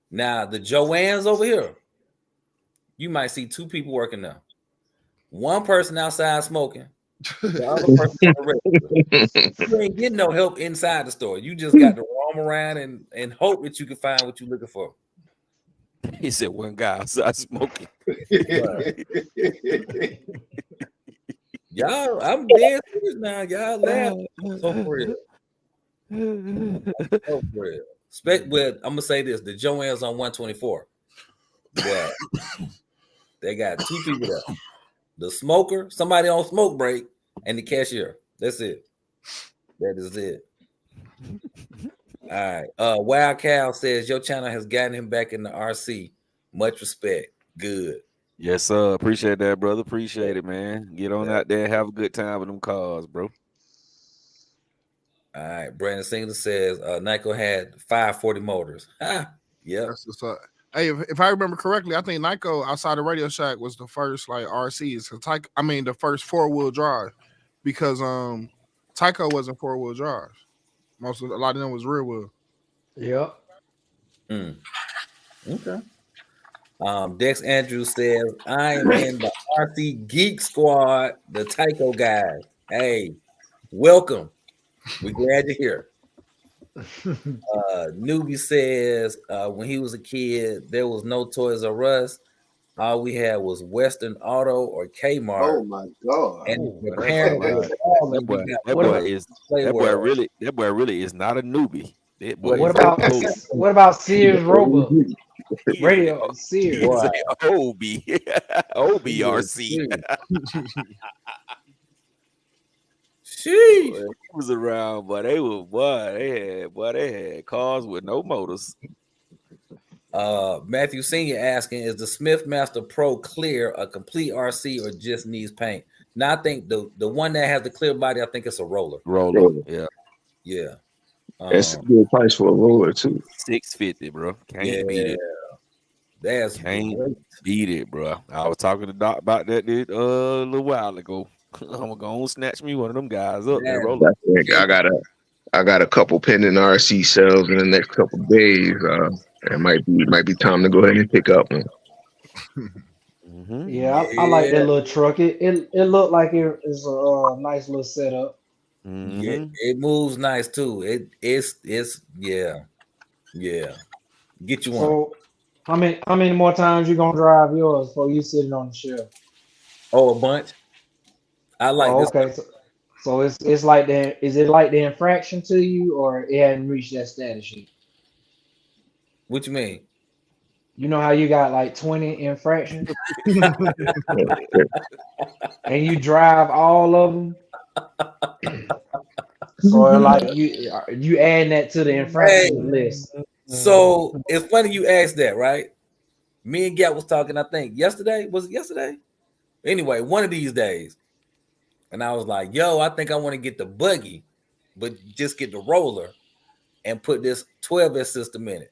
Now the Joanne's over here. You might see 2 people working now. One person outside smoking. The other person on the register. You ain't getting no help inside the store. You just got to roam around and hope that you can find what you're looking for. He said one guy outside smoking. Y'all, I'm dead serious now. Y'all laugh. So for real. So for real. Well, I'm gonna say this: the Joanne's on 124. Yeah, they got two people there: the smoker, somebody on smoke break, and the cashier. That's it. That is it. All right. Wild Cow says your channel has gotten him back in the RC. Much respect. Good. Yes, sir. Appreciate that, brother. Appreciate it, man. Get on out there and have a good time with them cars, bro. All right. Brandon Singler says Nyko had 540 motors. Yep. That's what's up. Hey, if I remember correctly, I think Nyko outside of Radio Shack was the first like RCs. The first 4-wheel drive, because Tyco wasn't 4-wheel drive. A lot of them was rear wheel. Yep. Okay. Dex Andrews says, I am in the RC Geek Squad, the Tyco guys. Hey, welcome. We're glad you're here. Newbie says, when he was a kid, there was no Toys R Us. All we had was Western Auto or Kmart. Oh my God! And the parent was that boy really is not a newbie. That boy what about Sears Roebuck? Radio Sears. OBRC. She was around, but they had cars with no motors. Matthew Senior asking, is the Smithmaster Pro clear a complete RC or just needs paint? Now I think the one that has the clear body, I think it's a roller. Yeah. That's a good price for a roller too. $650, bro. Can't beat it. Can't beat it, bro. I was talking to Doc about that a little while ago. I'm gonna go and snatch me one of them guys up. I got a couple pending RC sales in the next couple of days. It might be time to go ahead and pick up one. Yeah, I like that little truck. It looked like it's a nice little setup. Yeah, it moves nice too. It's Get you one. So how many more times you gonna drive yours before you sitting on the shelf? Oh, a bunch. I like this. Okay, so it's like that. Is it like the infraction to you, or it hadn't reached that status yet? What you mean? You know how you got like 20 infractions, and you drive all of them. So like you adding that to the infraction list. So it's funny you asked that, right? Me and Gap was talking, I think yesterday. Was it yesterday? Anyway, one of these days. And I was like, yo, I think I want to get the buggy, but just get the roller and put this 12S system in it.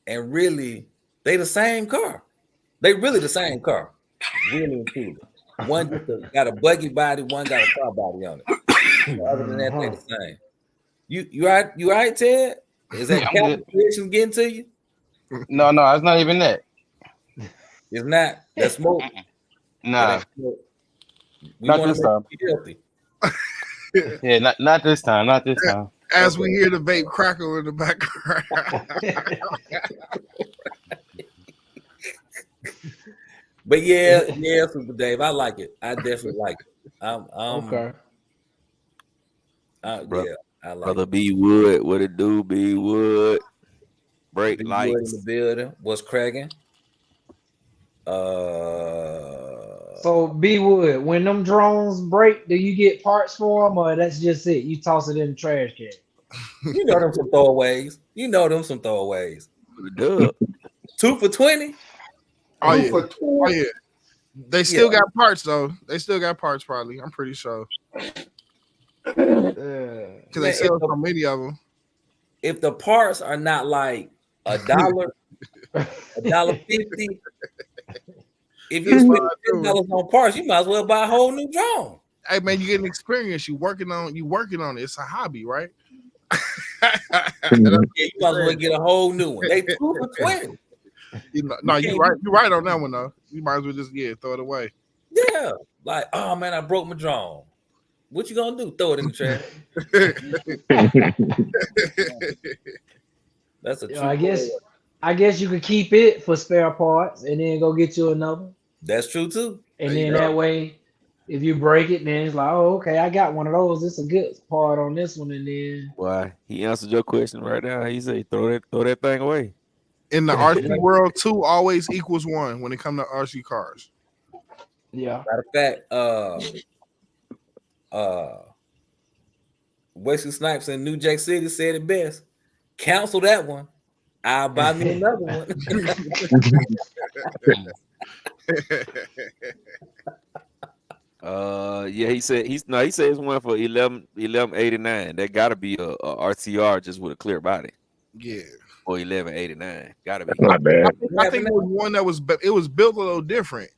And really, they the same car. They really the same car. Really and truly. One just got a buggy body, one got a car body on it. Other than that, they the same. You right, Ted? Is that calculation getting to you? No, it's not even that. It's not. That's smoke. Nah. Not this time. Yeah, not this time. Not this time. As we hear the vape crackle in the background. But yeah, Super Dave, I like it. I definitely like it. Okay. I like Brother it. B Wood, what it do? B Wood, brake B lights Wood in the building. What's cracking? So B Wood, when them drones break, do you get parts for them, or that's just it? You toss it in the trash can. You know them some throwaways. Duh. 2 for 20. Oh yeah. They still got parts though. They still got parts probably. I'm pretty sure. Because they sell so many of them. If the parts are not like $1, $1.50. If you spend $10 on parts, you might as well buy a whole new drone. Hey man, you get an experience. You working on it. It's a hobby, right? Yeah, you might as well get a whole new one. They 2 for 20. You're right. You're right on that one though. You might as well just throw it away. Yeah, like oh man, I broke my drone. What you gonna do? Throw it in the trash. That's a true. I guess you could keep it for spare parts and then go get you another. That's true too. And then that way, if you break it, then it's like, oh, okay, I got one of those. It's a good part on this one, and then Why? He answered your question right now. He said, throw that thing away. In the RC world, 2 always equals 1 when it comes to RC cars. yeah. Matter of fact, Wesley Snipes in New Jack City said it best. Cancel that one. I'll buy me another one. Yeah, he said he said it's one for 1189. That gotta be a RTR just with a clear body. Yeah. Or 1189. Gotta be. That's not bad. I think it was one that was built a little different.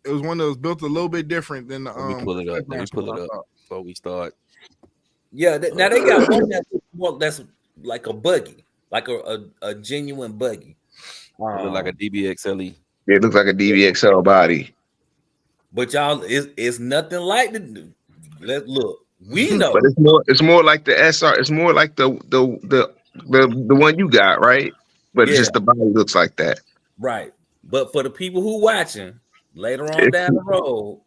It was one that was built a little bit different than the Let me pull it up. Let me pull it up before we start. Yeah, now they got one that's like a buggy, like a genuine buggy. It look like a DBXLE. It looks like a DBXL body. But y'all, it's nothing like the. Let's look. We know, But it's more like the SR. It's more like the one you got, right? But Yeah. just the body looks like that. right? But for the people who watching later on down the road,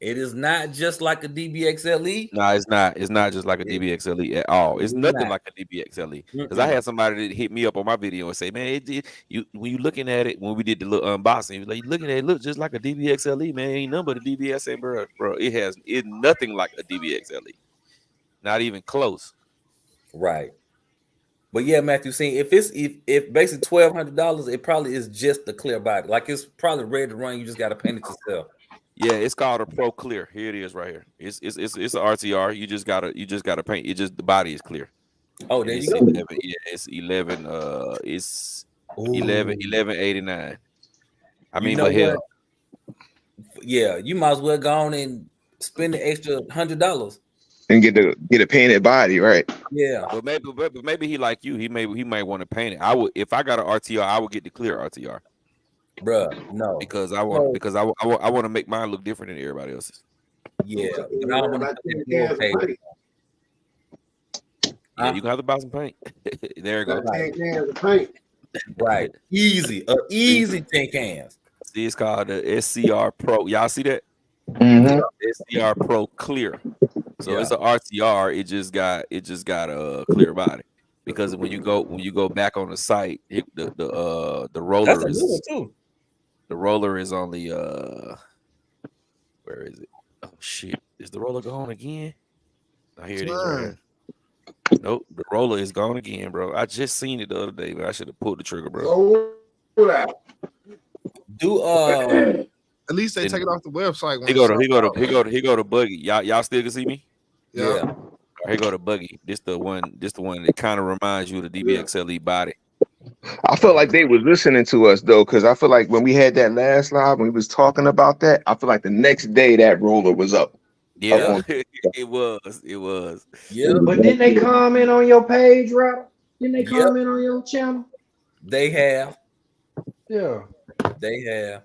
it is not just like a DBXLE. No, it's not. It's not just like a DBXLE at all. It's nothing not. like a DBXLE. Because I had somebody that hit me up on my video and say, "Man, when you looking at it, when we did the little unboxing, he was like, looking at it, look just like a DBXLE, man. Ain't nothing but a DBXLE, bro. It's nothing like a DBXLE. Not even close." Right. But yeah, Matthew, saying if basically $1,200, it probably is just the clear body. Like it's probably ready to run. You just got to paint it yourself. Yeah, it's called a Pro Clear. Here it is, right here. It's an RTR. You just gotta paint. It just the body is clear. Oh, there It's you go. 11, yeah, it's 11. It's 1189. I mean, know but hell, Yeah, you might as well go on and spend the extra $100. And get a painted body, right? Yeah, but maybe he like you. He might want to paint it. I would, if I got an RTR, I would get the clear RTR bruh. No, because I want to make mine look different than everybody else's. yeah, but I don't want to pay. Yeah, you can have to buy some paint. There you go. 10 cans of paint. Right, easy 10 cans. See, it's called the SCR Pro. Y'all see that? Mm-hmm. SCR Pro Clear. So Yeah. it's an RTR. It just got a clear body. Because when you go back on the site, the roller That's a is new one too. the roller is only where is it? Oh shit. Is the roller gone again? Oh, here it is right here. Nope, the roller is gone again, bro. I just seen it the other day, but I should have pulled the trigger, bro. Roll it out. Do At least they take it off the website. When He go to Buggy. Y'all still can see me? yeah. Here go to Buggy. This the one that kind of reminds you of the DBXLE body. I feel like they was listening to us though, because I feel like when we had that last live, when we was talking about that, I feel like the next day that roller was up. Yeah, it was. Yeah, But didn't they comment on your page, Rob? Didn't they Yep. comment on your channel? they have. Yeah. They have.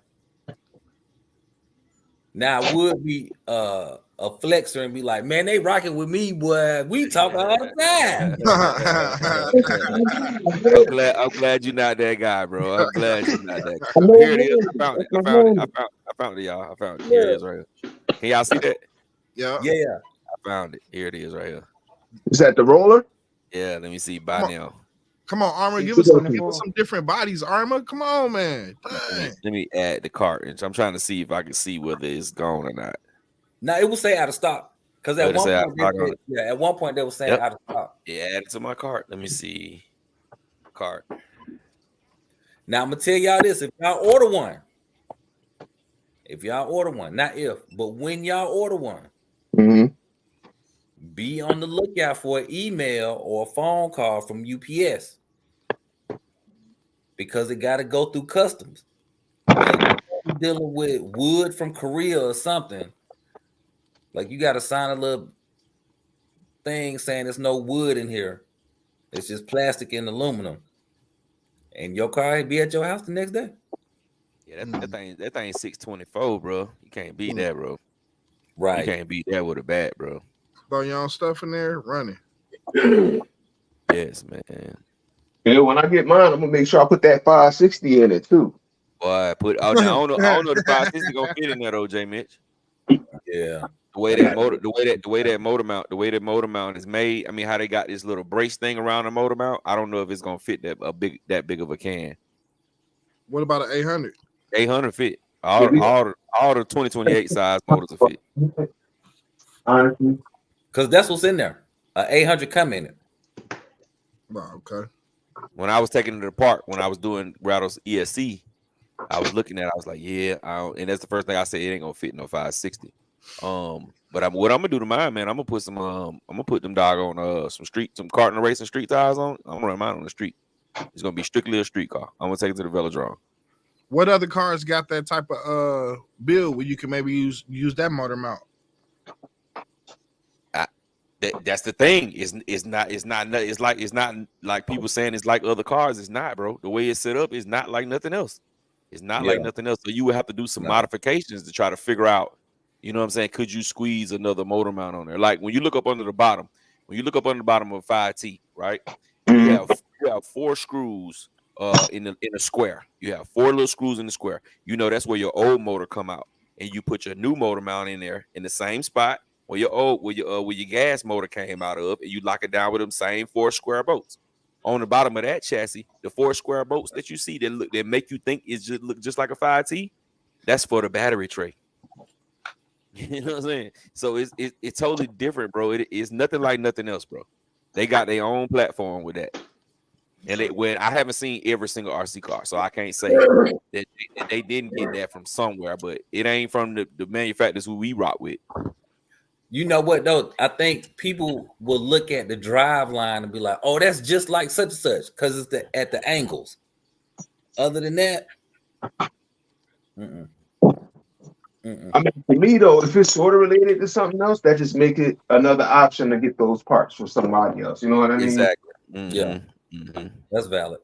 Now I would be a flexer and be like, man, they rocking with me, boy. We talk all the time. I'm glad you're not that guy, bro. I'm glad you're not that guy. Here it is. I found it, y'all. I found it. Here it is right here. Can y'all see that? Yeah. Yeah. I found it. Here it is right here. Is that the roller? Yeah, let me see by now. Come on, Armor. Give us some different bodies, Armor. Come on, man. Dang. Let me add the cartridge. I'm trying to see if I can see whether it's gone or not. Now it will say out of stock. Because at one point they were saying Yep. out of stock. Yeah, add it to my cart. Let me see. Cart. Now I'm gonna tell y'all this: if y'all order one, not if, but when y'all order one, Mm-hmm. be on the lookout for an email or a phone call from UPS because it got to go through customs. Like, you're dealing with wood from Korea or something, like you got to sign a little thing saying there's no wood in here. It's just plastic and aluminum, and your car will be at your house the next day. Yeah, that thing 624, bro. You can't beat that, bro. Right? You can't beat that with a bat, bro. Throw your own stuff in there, running. Yes, man. Yeah, when I get mine, I'm gonna make sure I put that 560 in it too. Boy, now I don't know if the 560 gonna fit in there though, J Mitch. Yeah. The way that motor mount is made. I mean, how they got this little brace thing around the motor mount. I don't know if it's gonna fit that big of a can. What about an 800? 800 fit. All the 2028 size motors will fit. Honestly, Because that's what's in there. 800 come in it. Oh, okay. When I was taking it to the park, when I was doing Rattle's ESC, I was looking at it, I was like, yeah, and that's the first thing I said, it ain't gonna fit no 560. But what I'm gonna do to mine, man, I'm gonna put them dog on some karting racing street tires on. I'm gonna run mine on the street. It's gonna be strictly a street car. I'm gonna take it to the velodrome. What other cars got that type of build where you can maybe use that motor mount? That's the thing. It's not like people saying it's like other cars. It's not, bro. The way it's set up is not like nothing else. It's not like nothing else. So you would have to do some modifications to try to figure out, you know what I'm saying? Could you squeeze another motor mount on there? Like when you look up under the bottom of a 5T, right? You have 4 screws in a square. You have 4 little screws in the square. You know that's where your old motor come out, and you put your new motor mount in there in the same spot where your gas motor came out of, and you lock it down with them same 4 square bolts. On the bottom of that chassis, the 4 square bolts that you see that make you think it look just like a 5T, that's for the battery tray. You know what I'm saying? So it's totally different, bro. It's nothing like nothing else, bro. They got their own platform with that. And I haven't seen every single RC car, so I can't say that they didn't get that from somewhere, but it ain't from the manufacturers who we rock with. You know what though? I think people will look at the drive line and be like, "Oh, that's just like such and such," because it's at the angles. Other than that, I mean, for me though, if it's sort of related to something else, that just make it another option to get those parts for somebody else. You know what I mean? Exactly. Mm-hmm. Yeah, that's valid.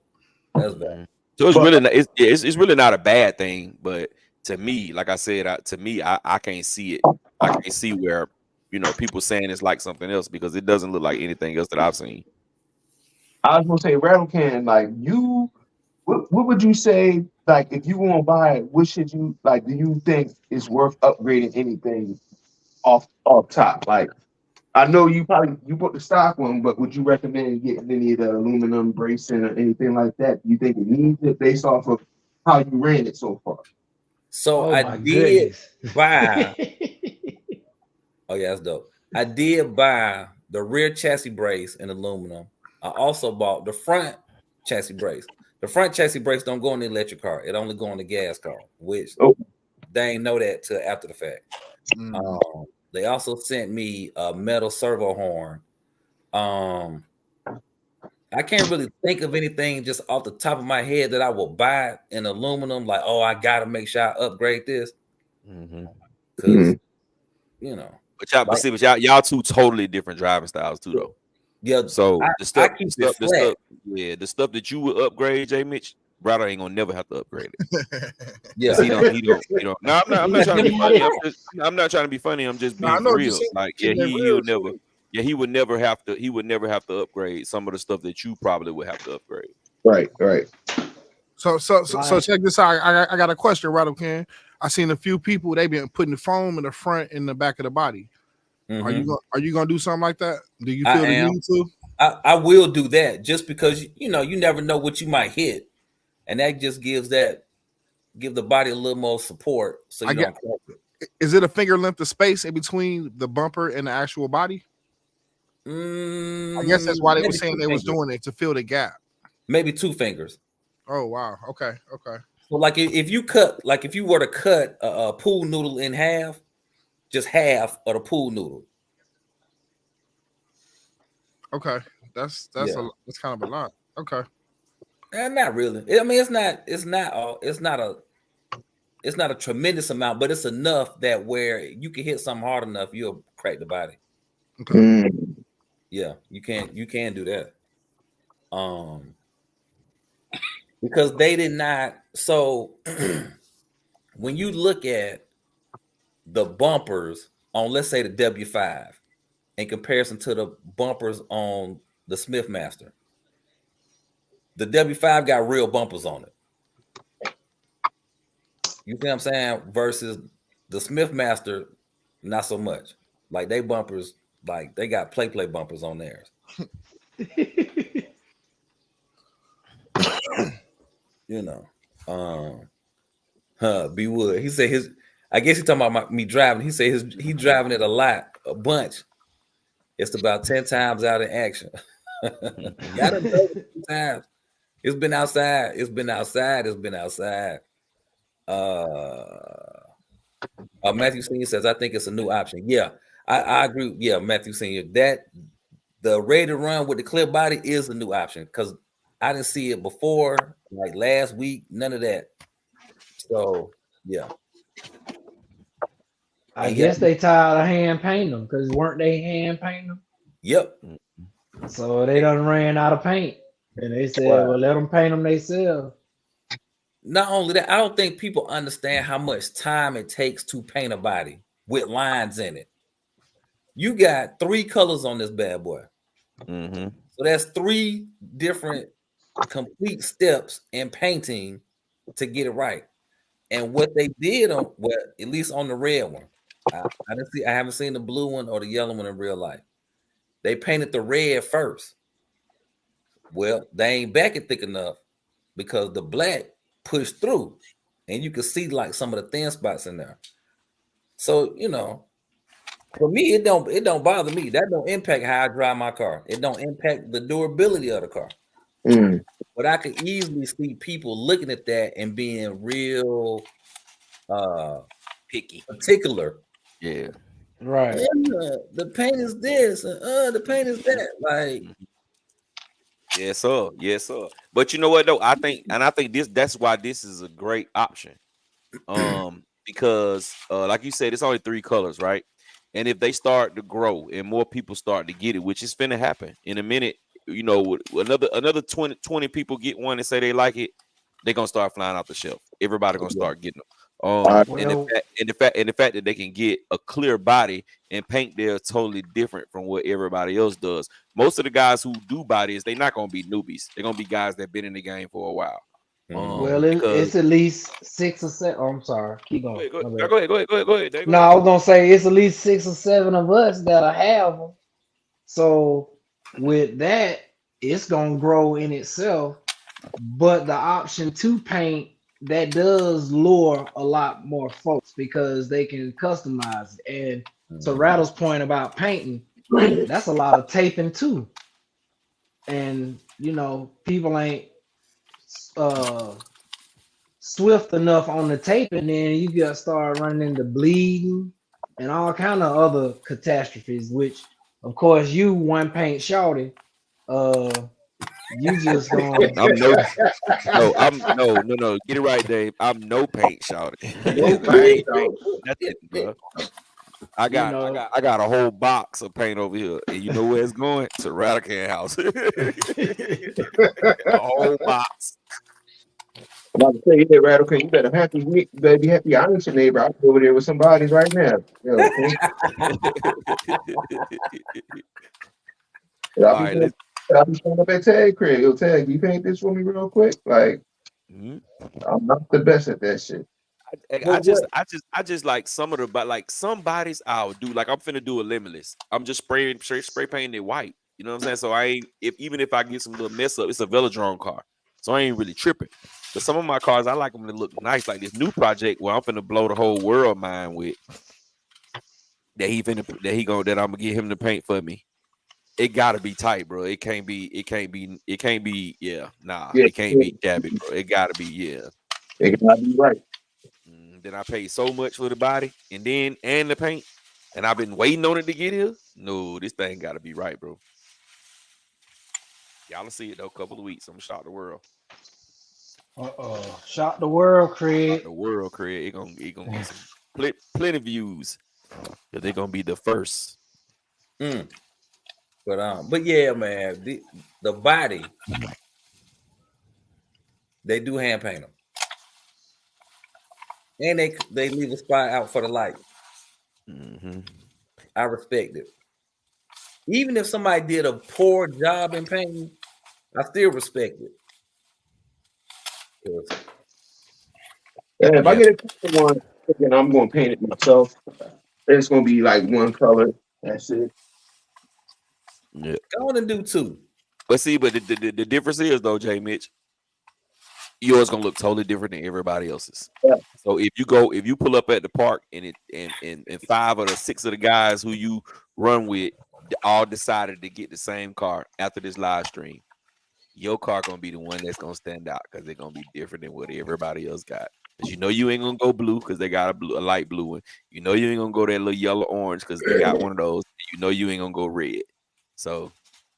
That's valid. So it's really not, it's really not a bad thing, but to me, like I said, I can't see it. I can't see where, you know, people saying it's like something else because it doesn't look like anything else that I've seen. I was gonna say, Rattle Can, like what would you say, like if you want to buy it, what should you like? Do you think it's worth upgrading anything off top? Like, I know you put the stock one, but would you recommend getting any of the aluminum bracing or anything like that? Do you think it needs it based off of how you ran it so far? So I did buy. Oh yeah, that's dope. I did buy the rear chassis brace in aluminum. I also bought the front chassis brace. The front chassis brace don't go in the electric car. It only go in the gas car, which they ain't know that till after the fact. They also sent me a metal servo horn. I can't really think of anything just off the top of my head that I will buy in aluminum. Like, oh, I gotta make sure I upgrade this. Because you know. But y'all two totally different driving styles too, though. Yeah. So the stuff that you would upgrade, J Mitch, brother ain't gonna never have to upgrade it. Yeah. He don't. No, I'm not trying to be funny. I'm not trying to be funny. I'm just being real. Like, he would never have to upgrade some of the stuff that you probably would have to upgrade. Right. So check this out. I got a question, Rattle Can. I seen a few people, they been putting the foam in the front and the back of the body. Are you gonna do something like that? Do you feel the need to? I will do that just because you never know what you might hit, and that just give the body a little more support. So you don't crack it. Is it a finger length of space in between the bumper and the actual body? I guess that's why they were saying they was doing it, to fill the gap. Maybe 2 fingers. Oh wow. Okay. So like if you were to cut a pool noodle in half, just half of the pool noodle. Okay, that's kind of a lot. Okay, not really. I mean, it's not a tremendous amount, but it's enough that where you can hit something hard enough, you'll crack the body. Okay. Yeah, you can do that. Because they did not. So when you look at the bumpers on, let's say, the W5 in comparison to the bumpers on the Smithmaster, the W5 got real bumpers on it. You see what I'm saying? Versus the Smith Master, not so much. Like they bumpers, like they got play bumpers on theirs. You know. B Wood. He said his. I guess he's talking about me driving. He said he driving it a bunch. It's about 10 times out in action. Yeah, I done drove it 2 times. It's been outside. Matthew Senior says, I think it's a new option. Yeah, I agree. Yeah, Matthew Senior. That the ready to run with the clip body is a new option because I didn't see it before, like last week, none of that. So yeah. I guess they tired of hand painting them because weren't they hand painting them? Yep. So they done ran out of paint. And they said, well, let them paint them themselves. Not only that, I don't think people understand how much time it takes to paint a body with lines in it. You got 3 colors on this bad boy. Mm-hmm. So that's 3 different complete steps in painting to get it right. And what they did at least on the red one, I haven't seen the blue one or the yellow one in real life. They painted the red first. Well, they ain't back it thick enough because the black pushed through, and you can see like some of the thin spots in there. So for me, it don't bother me. That don't impact how I drive my car. It don't impact the durability of the car. But I could easily see people looking at that and being real Picky, particular. Yeah. Right. The paint is this, the paint is that. Like, yes, sir. But you know what though? I think that's why this is a great option. Because like you said, it's only 3 colors, right? And if they start to grow and more people start to get it, which is finna happen in a minute, another 20 people get one and say they like it, they're gonna start flying off the shelf. Everybody gonna start getting them. And the fact that they can get a clear body and paint there totally different from what everybody else does. Most of the guys who do bodies, they're not gonna be newbies. They're gonna be guys that been in the game for a while. Well, it's at least 6 or 7. Oh, I'm sorry. Keep going. Go ahead. No, I was gonna say it's at least 6 or 7 of us that'll have them. So with that, it's gonna grow in itself. But the option to paint that does lure a lot more folks because they can customize it. And to Rattle's point about painting, that's a lot of taping too. And people ain't swift enough on the taping, then you got to start running into bleeding and all kind of other catastrophes. Which, of course, you one paint shorty. You just gonna. No. Get it right, Dave. I'm no paint shouting. No paint, Nothing, bro. I got a whole box of paint over here, and you know where it's going? To Radican House. A whole box. I'm about to say, yeah, Radical, you better be happy honest your neighbor. I'm over there with some bodies right now. I'll be showing up at Tag Craig. Yo, Tag, you paint this for me real quick? Like, I'm not the best at that shit. I just like some of the, but like some bodies I'll do. Like I'm finna do a Limitless. I'm just spray painting it white. You know what I'm saying? So even if I get some little mess up, it's a Velodrome car, so I ain't really tripping. But some of my cars, I like them to look nice. Like this new project where I'm finna blow the whole world mind with. That I'm gonna get him to paint for me. It gotta be tight, bro. It can't be, it can't be, it can't be shabby, bro. It gotta be, It gotta be right. Then I paid so much for the body and the paint, and I've been waiting on it to get here. No, this thing gotta be right, bro. Y'all will see it though, a couple of weeks. I'm gonna shock the world. Shock the world, Craig. Shock the world, Craig. It gonna get some plenty of views. They're gonna be the first. But yeah, man, the body, they do hand paint them, and they leave a spot out for the light. I respect it. Even if somebody did a poor job in painting, I still respect it. Yeah, if I Yeah. get a custom one, then I'm gonna paint it myself. It's gonna be like one color. That's it. Yeah. Go on and do two. But see, but the difference is though, Jay Mitch, yours gonna look totally different than everybody else's. Yeah. So if you pull up at the park and 5 or 6 of the guys who you run with all decided to get the same car after this live stream, your car gonna be the one that's gonna stand out because they're gonna be different than what everybody else got. Because you know you ain't gonna go blue because they got a light blue one. You know you ain't gonna go that little yellow orange because they got one of those. You know you ain't gonna go red. So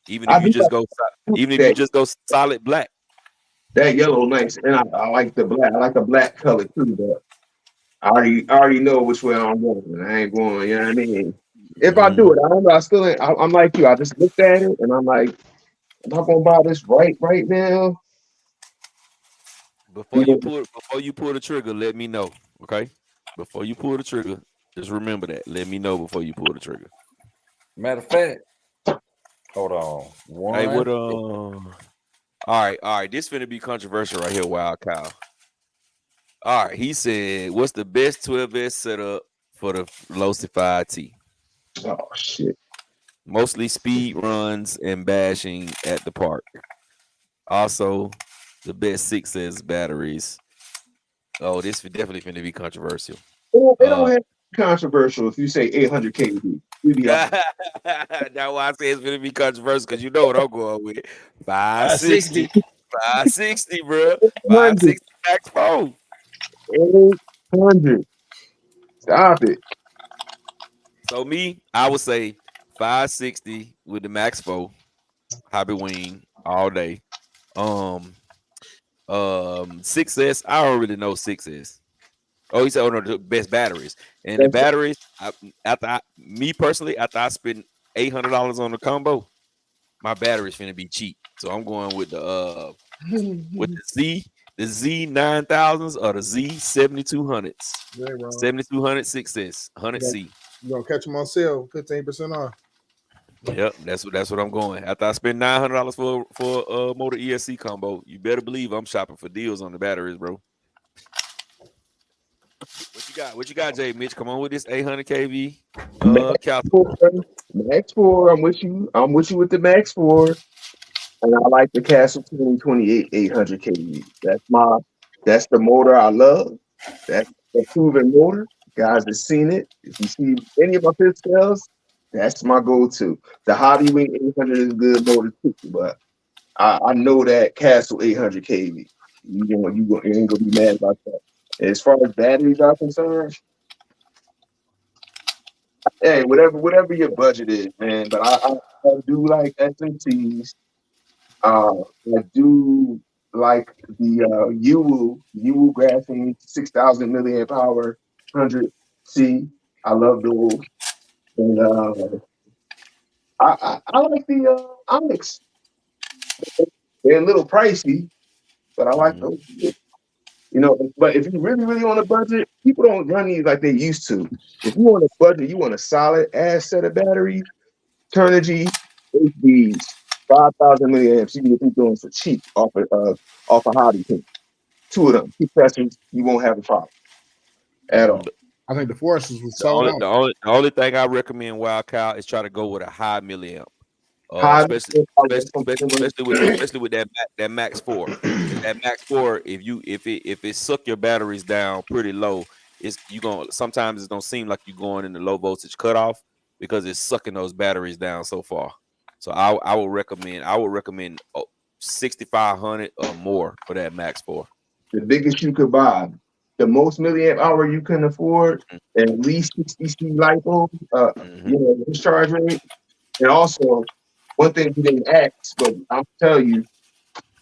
even I if you do just like even if you that. just go solid black. That yellow nice, and I like the black. I like the black color too, but I already know which way I'm going. I ain't going. You know what I mean? If I do it, I don't know. I still ain't. I'm like you. I just looked at it and I'm like, am I gonna buy this right now? Before you pull the trigger, let me know. Okay. Before you pull the trigger, just remember that. Let me know before you pull the trigger. Matter of fact, hold on. Hey, what One. all right. This finna be controversial right here, Wild Cow. All right, he said, "What's the best 12S setup for the Velocify T? Oh shit! Mostly speed runs and bashing at the park. Also, the best 6S batteries. Oh, this definitely finna be controversial. It don't have to be controversial if you say 800 kV. We be like, That's why I say it's gonna be controversial because you know what I'm going with. 560, 560, bro. 800, 560 max 4. 800. Stop it. So me, I would say 560 with the max 4, hobby wing all day. 6S, I don't really know 6S. Oh, he said, "Oh no, the best batteries and the batteries." Me personally, after I spend $800 on the combo, my battery's finna be cheap. So I'm going with the Z9000s or the Z7200s. 7200 6S, 100C. You gonna catch them on sale, 15% off. Yep, that's what I'm going. After I spend $900 for a motor ESC combo, you better believe I'm shopping for deals on the batteries, bro. What you got, Jay Mitch? Come on with this 800 kV Max 4. I'm with you. I'm with you with the Max 4. And I like the Castle 2028 800 kV. That's the motor I love. That's a proven motor. Guys have seen it. If you see any of my pit sales, that's my go-to. The Hobby Wing 800 is a good motor too, but I know that Castle 800 kV. You ain't gonna be mad about that. As far as batteries are concerned, hey, whatever your budget is, man. But I do like SMCs. I do like the Uwu Graphene 6,000 milliamp hour 100C. I love those. And I like the Onyx. They're a little pricey, but I like those. You know, but if you really on a budget, people don't run these like they used to. If you want a budget, you want a solid ass set of batteries, Turnigy HBs, 5,000 milliamps. You can get these doing for cheap off a hobby pin. 2 of them, 2 pressures, you won't have a problem at all. I think the Foresters was sold out. The only thing I recommend Wild Cow is try to go with a high milliamp. Especially with that Max 4. That Max 4, if it suck your batteries down pretty low, sometimes it don't seem like you're going in the low voltage cutoff because it's sucking those batteries down so far. So I would recommend 6,500 or more for that Max 4. The biggest you could buy, the most milliamp hour you can afford, at least 60 C LiPo, discharge rate, and also one thing you didn't ask, but I'll tell you,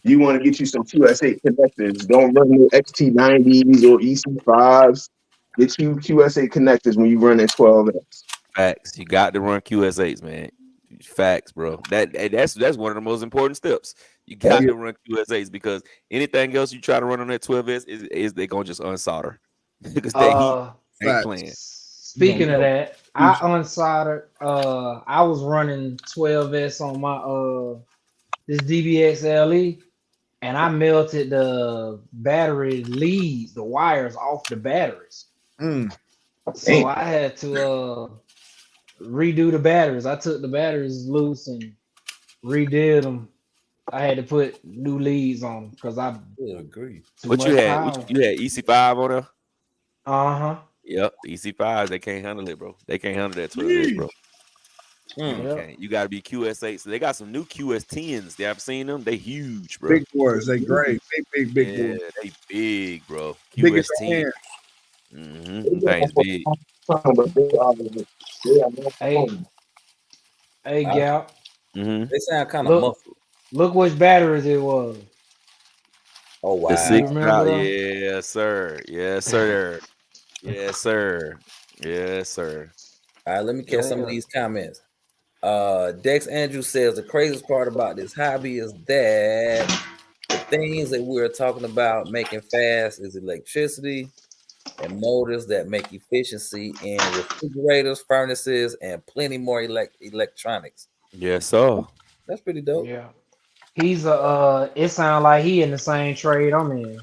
you want to get you some QS8 connectors. Don't run no XT90s or EC5s. Get you QS8 connectors when you run at 12S. Facts. You got to run QS8s, man. Facts, bro. That's one of the most important steps. You got to run QS8s because anything else you try to run on that 12S is they gonna just unsolder because that heat ain't playing. Speaking of that, I unsoldered. I was running 12S on my this DBX LE, and I melted the battery leads, the wires off the batteries. Mm. So I had to redo the batteries. I took the batteries loose and redid them. I had to put new leads on because I I agree. too What much you had? power. You had EC5 on there? Uh-huh. Yep, EC5s, they can't handle it, bro. They can't handle that 12 inch, bro. Yep. Okay, you got to be QS8. So they got some new QS10s. They have seen them. They huge, bro. Big boys, they great. Big Yeah, boys. they big, bro. Big as QS10. hand. Things big. Hey, Gal. They sound kind of Look, muffled. look which batteries it was. Oh wow. The You 6 remember them? yes, sir. Yes, sir. Yes, sir. Yes, sir. All right, let me catch some of these comments. Dex Andrew says the craziest part about this hobby is that the things that we're talking about making fast is electricity and motors that make efficiency in refrigerators, furnaces, and plenty more electronics. Yes, sir. That's pretty dope. Yeah. He's it sounds like he in the same trade I'm in.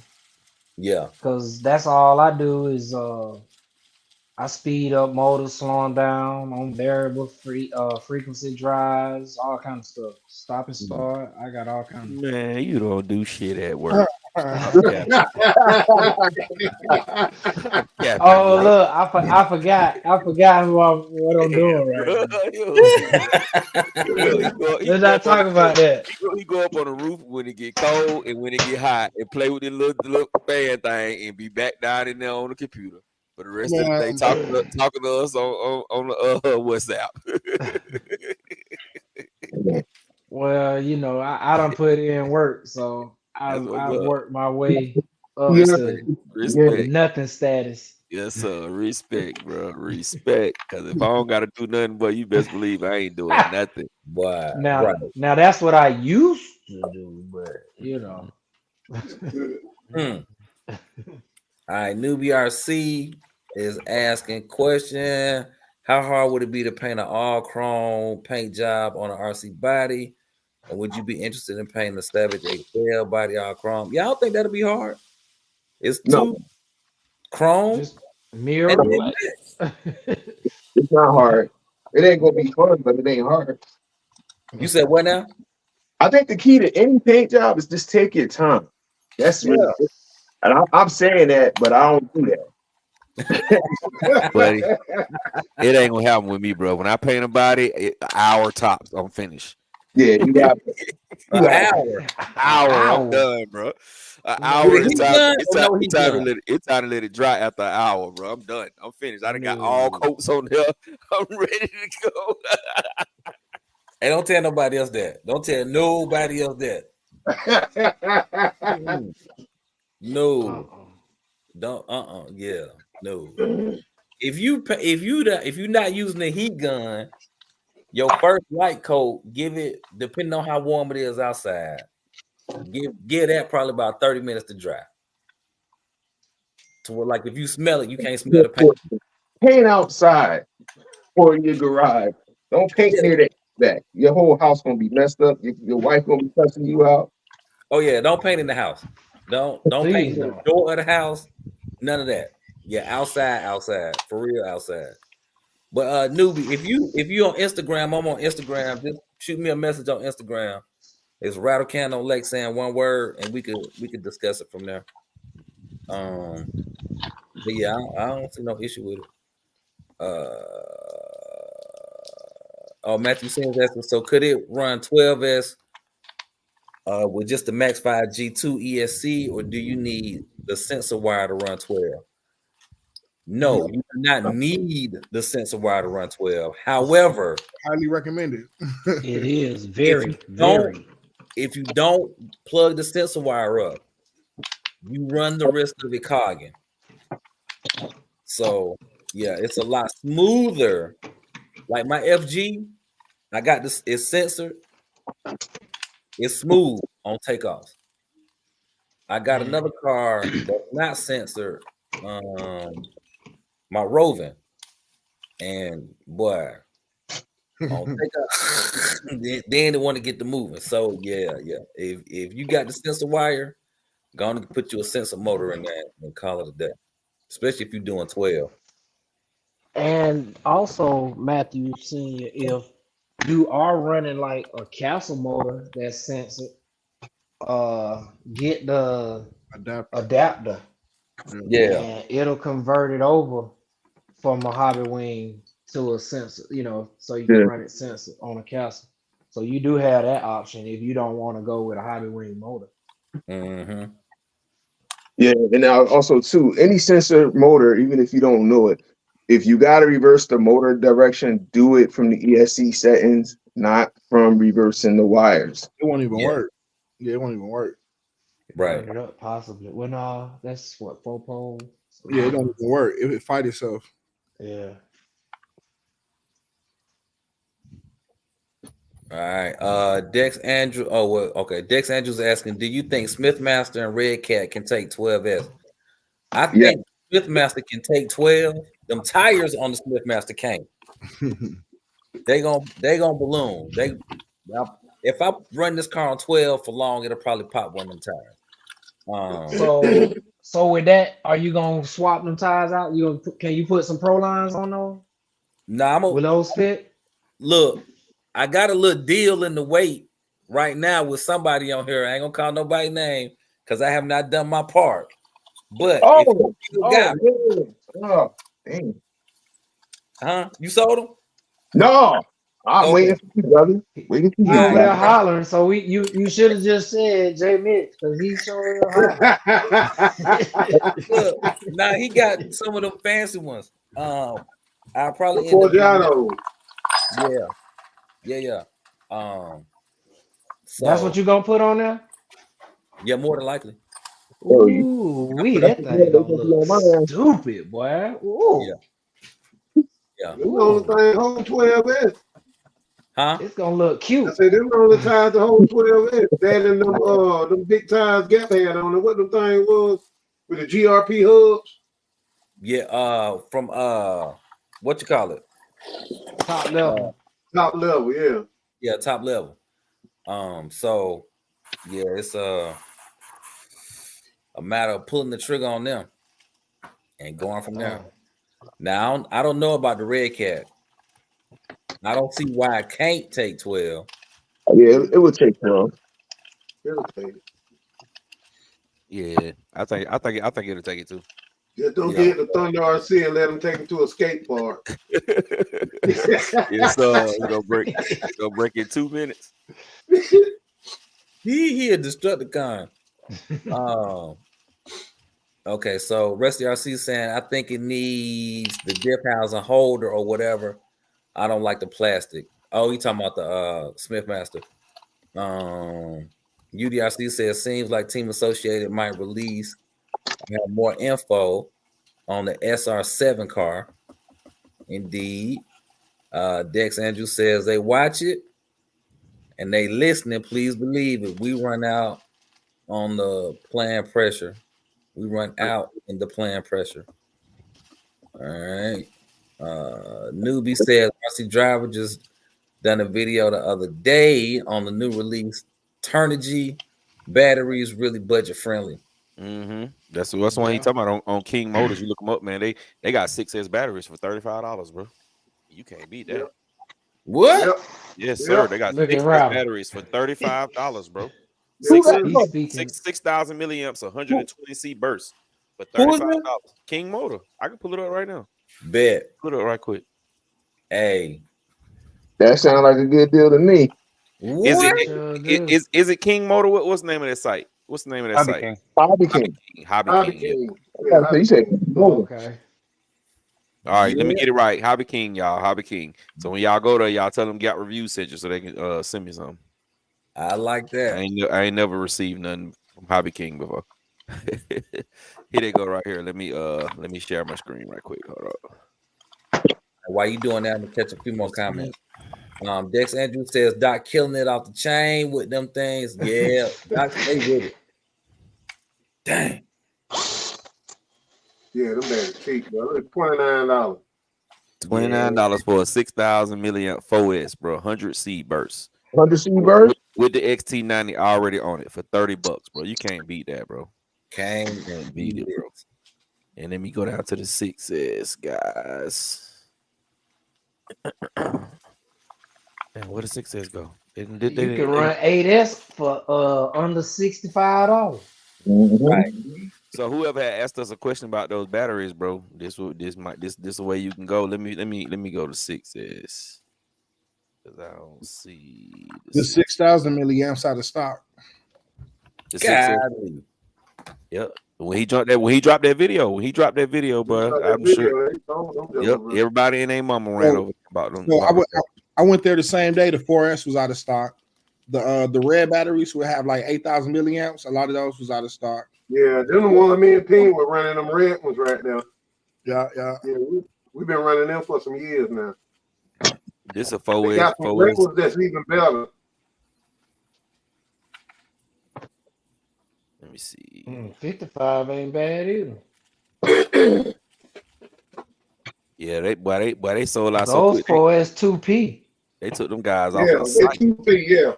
Yeah. Cause that's all I do is I speed up motors, slow them down on variable frequency drives, all kind of stuff. Stop and start. I got all kind of Man, you don't do shit at work. Yeah, Oh look, I forgot what I'm doing right now. Let's not talk about that. He go up on the roof when it get cold and when it get hot and play with the little fan thing and be back down in there on the computer for the rest of the day talking to us on the WhatsApp. Well, you know, I don't put in work, so I work my way up to Respect. nothing status. Yes, sir. Respect, bro. Respect. Because if I don't got to do nothing, but you best believe I ain't doing nothing. Wow. Now that's what I used to do, but you know. All right, Newbie RC is asking question: how hard would it be to paint an all chrome paint job on an RC body? And would you be interested in painting the Savage XL body all chrome? Yeah, I don't think that'll be hard. It's too chrome. Just mirror. It's not hard. It ain't gonna be fun, but it ain't hard. You said what now? I think the key to any paint job is just take your time. That's really good. And I'm saying that, but I don't do that. Buddy, it ain't gonna happen with me, bro. When I paint a body, an hour tops, I'm finished. Yeah, you got an hour. I'm done, bro. An hour. It's time to let it dry after an hour, bro. I'm done. I'm finished. I done got all coats on there. I'm ready to go. Hey, don't tell nobody else that. Don't tell nobody else that. No. Don't. Yeah. No. If you're not using the heat gun, your first light coat, give it, depending on how warm it is outside, give that probably about 30 minutes to dry. To where, like, if you smell it, you can't smell the paint. Paint outside or in your garage. Don't paint near the back. Your whole house gonna be messed up. Your wife gonna be cussing you out. Oh yeah, don't paint in the house. Don't paint in the door of the house. None of that. Yeah, outside, for real, outside. But Newbie, if you on Instagram, I'm on Instagram. Just shoot me a message on Instagram. It's Rattle Can on Lexan, one word, and we could discuss it from there. But yeah, I don't see no issue with it. Matthew Sims asking, so could it run 12S with just the Max 5 G2 ESC, or do you need the sensor wire to run 12? No, you do not need the sensor wire to run 12. However, highly recommended. It is very. If you don't plug the sensor wire up, you run the risk of it clogging. So yeah, it's a lot smoother. Like my FG, I got this. It's censored. It's smooth on takeoffs. I got another car that's not censored. My Rovin, and boy, Take off. then they want to get the moving. So yeah. If you got the sensor wire, go on and put you a sensor motor in there and call it a day. Especially if you're doing 12. And also, Matthew, Senior, if you are running like a castle motor that's censored, get the adapter, Yeah. and it'll convert it over from a hobby wing to a sensor, so you can Yeah. run it censored on a castle. So you do have that option if you don't want to go with a hobby wing motor. Mm-hmm. Yeah, and now also too, any sensor motor, even if you don't know it, if you got to reverse the motor direction, do it from the ESC settings, not from reversing the wires. It won't even work. Yeah, it won't even work. Right. Turn it up, possibly. Well, no, that's what 4 poles. Yeah, it don't even work. It fight itself. Yeah. All right. Dex Andrew. Oh, well, okay. Dex Andrews asking, do you think Smithmaster and Red Cat can take 12S? I think Smithmaster can take 12. Them tires on the Smithmaster can't. They gonna balloon. If I run this car on 12 for long, it'll probably pop one of them tires. So with that, are you gonna swap them tires out? Can you put some Pro lines on those? Will those fit? Look, I got a little deal in the wait right now with somebody on here. I ain't gonna call nobody's name because I have not done my part. But dang. Huh? You sold them? No, I'm waiting for you, brother. Waiting for you. He over there hollering, so you should have just said J Mitch because he's showing Look, now he got some of them fancy ones. I'll probably Yeah. So, that's what you gonna put on there? Yeah, more than likely. Ooh, that thing gonna look stupid, boy. Ooh. Yeah. This only thing hold 12S. Huh? It's gonna look cute. I said, them only tires to hold 12S. That and them big tires Gap had on it. What them thing was with the GRP hubs? Yeah, from what you call it? Top level. Top level, yeah. Yeah, top level. So yeah, it's a matter of pulling the trigger on them and going from there. Now I don't know about the Red Cat. I don't see why I can't take 12. Yeah, it would take 12. It'll take it. Yeah, I think it'll take it too. Just don't get the Thunder RC and let them take it to a skate park. It's gonna break in 2 minutes. He a Destructicon. Okay, so Rusty RC saying I think it needs the dip housing holder or whatever. I don't like the plastic. Oh, you talking about the Smithmaster. UDRC says seems like Team Associated might release have more info on the SR7 car. Indeed. Dex Andrew says they watch it and they listening. Please believe it. We run out on the planned pressure. We run out in the planned pressure. All right. Newbie says RC Driver just done a video the other day on the new release. Turnigy batteries really budget friendly. Mm-hmm. That's what he talking about on King Motors. You look them up, man. They got 6S batteries for $35, bro. You can't beat that. Yep. What? Yep. Yes, sir. They got 6S batteries for $35, bro. 6,000 milliamps, 120 C burst for $35. King Motor. I can pull it up right now. Bet. Pull it up right quick. Hey, that sounds like a good deal to me. Is it King Motor? What's the name of that site? What's the name of that site? Hobby King. Hobby King. Yeah. You said okay. All right, let me get it right. Hobby King, y'all. Hobby King. So when y'all go there, y'all tell them got reviews sent you so they can send me some. I like that. I ain't never received nothing from Hobby King before. Here they go right here. Let me share my screen right quick. Hold up. While you doing that, I'm gonna catch a few more comments. Dex Andrew says Doc killing it off the chain with them things. Yeah, Doc stay with it. Dang. Yeah, them bags cheap, bro. It's $29. $29 for a 6,000 milliamp 4S, bro. 100 seed bursts 100 C burst. with the XT90 already on it for $30, bro. You can't beat that, bro. Can't Can't beat beat it, it. bro. And let me go down to the 6S, guys. And where the 6S go? You can run 8S for under $65. Right. So whoever had asked us a question about those batteries, bro, this is the way you can go. Let me go to 6S. Because I don't see The 6,000 milliamps out of stock. the 6S. Golly. Yep. When he dropped that video, bro, I'm sure. Yep. Everybody and their mama ran over about them. So I went there the same day. The 4S was out of stock. The red batteries would have like 8,000 milliamps. A lot of those was out of stock. Yeah, them the one me and Ping were running them red ones right now. Yeah. We've been running them for some years now. This a They 4S. got some red ones that's even better. Let me see. 55 ain't bad either. Yeah, they sold out so Those quick. 4S 2P. They took them guys off Yeah, the they site. 2P, yeah.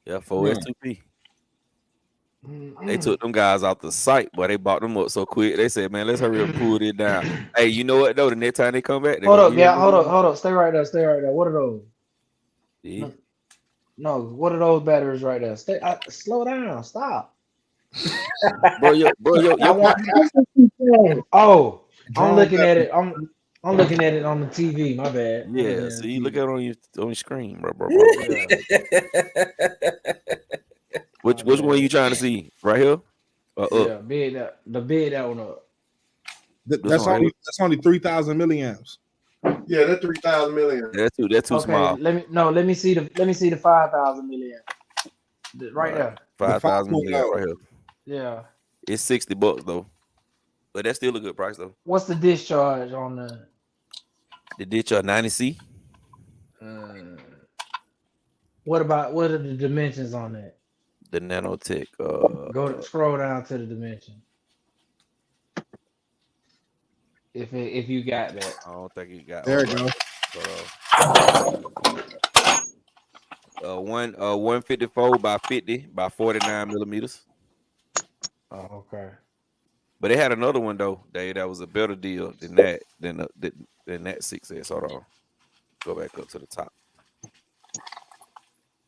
Yeah, 4S 2P. They took them guys off the site, but they bought them up so quick. They said, "Man, let's hurry up and pull it down." Hey, you know what though? The next time they come back, Hold up. Stay right there. What are those? Yeah. No, what are those batteries right there? Slow down. Stop. bro, Oh, I'm Drone looking at battery. it. I'm looking at it on the TV. My bad. yeah. So you look at it on your screen, bro. Which one you trying to see? Right here? Up? Yeah, the bid that one up. That's only 3,000 milliamps. Yeah, that's 3,000 million. That's too small. Let me see the 5,000 milliamp. Right there. 5,000 5.0. right here. Yeah. It's $60 though, but that's still a good price though. What's the discharge on the? The ditch 90C. What are the dimensions on that? The Nanotech. Scroll down to the dimension. If you got that. I don't think you got. There it goes. 154 by 50 by 49 millimeters. Oh, okay. But they had another one though, Dave, that was a better deal than that 6S. Hold on. Go back up to the top.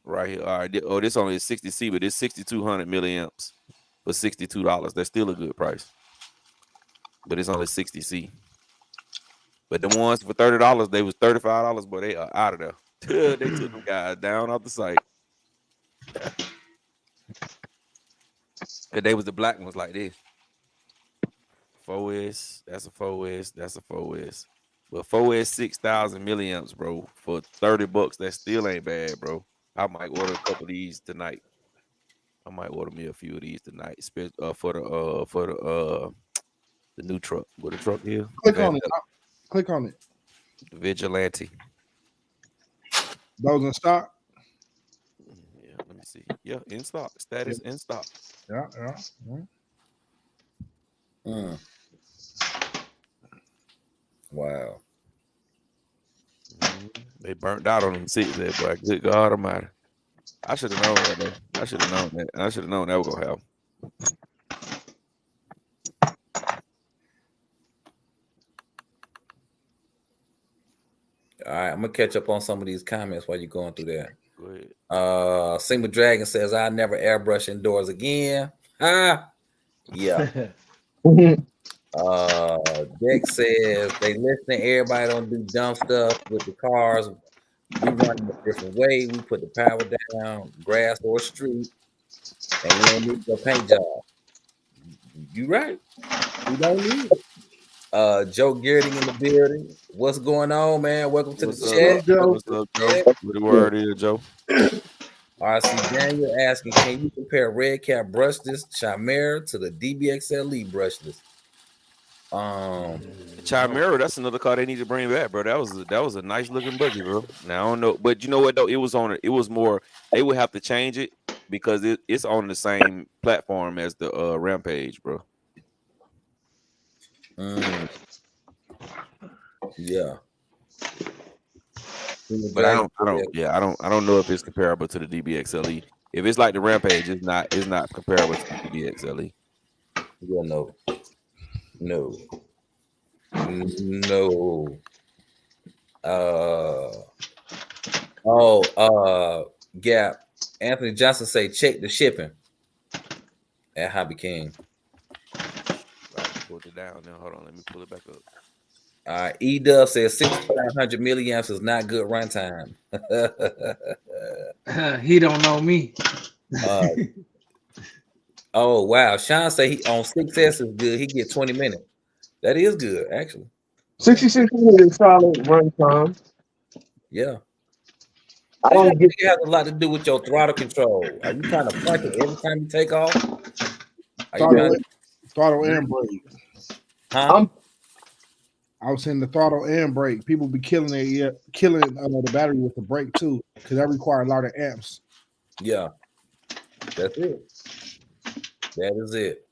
Right here. All right. Oh, this only is 60C, but it's 6,200 milliamps for $62. That's still a good price. But it's only 60C. But the ones for $30, they was $35, but they are out of there. They took them guys down off the site. Cause they was the black ones like this. 4S, that's a 4S, that's a 4S. But 4S 6,000 milliamps, bro, for $30, that still ain't bad, bro. I might order a couple of these tonight. I might order me a few of these tonight, for the new truck. What the truck is? Click on it. The Vigilante. Those in stock? Yeah, let me see. Yeah, in stock. Status in stock. Yeah. Wow. They burnt out on them six there, boy. Good God Almighty. I should have known that, though. I should have known that was gonna happen. All right, I'm gonna catch up on some of these comments while you're going through that. Go ahead. Sigma Dragon says, "I never airbrush indoors again." Yeah. Dex says they listening. Everybody don't do dumb stuff with the cars. We run it a different way. We put the power down, grass or street, and we don't need a paint job. You right. We don't need it. Joe Gearding in the building. What's going on, man? Welcome to the chat. What's up, Joe? What the word is, Joe? RC Daniel asking, can you compare Red Cap brushless Chimera to the DBX LE brushless? Chimera, that's another car they need to bring back, bro. That was a nice looking buggy, bro. Now I don't know, but you know what though? It was more. They would have to change it because it's on the same platform as the Rampage, bro. Yeah. But I don't know if it's comparable to the DBXLE. If it's like the Rampage, it's not comparable to the DBXLE. Yeah, no. Gap. Anthony Johnson say check the shipping at Hobby King. I pulled it down now. Hold on, let me pull it back up. E-Dub says 6,500 milliamps is not good runtime. He don't know me. Oh wow, Sean say he on 6S is good. He get 20 minutes. That is good, actually. 6600 is solid run time. Yeah. I don't get It has a lot to do with your throttle control. Are you trying to punch it every time you take off? Throttle and brake. Huh? I was saying the throttle and brake. People be killing the battery with the brake too, because that requires a lot of amps. Yeah, that's it. That is it.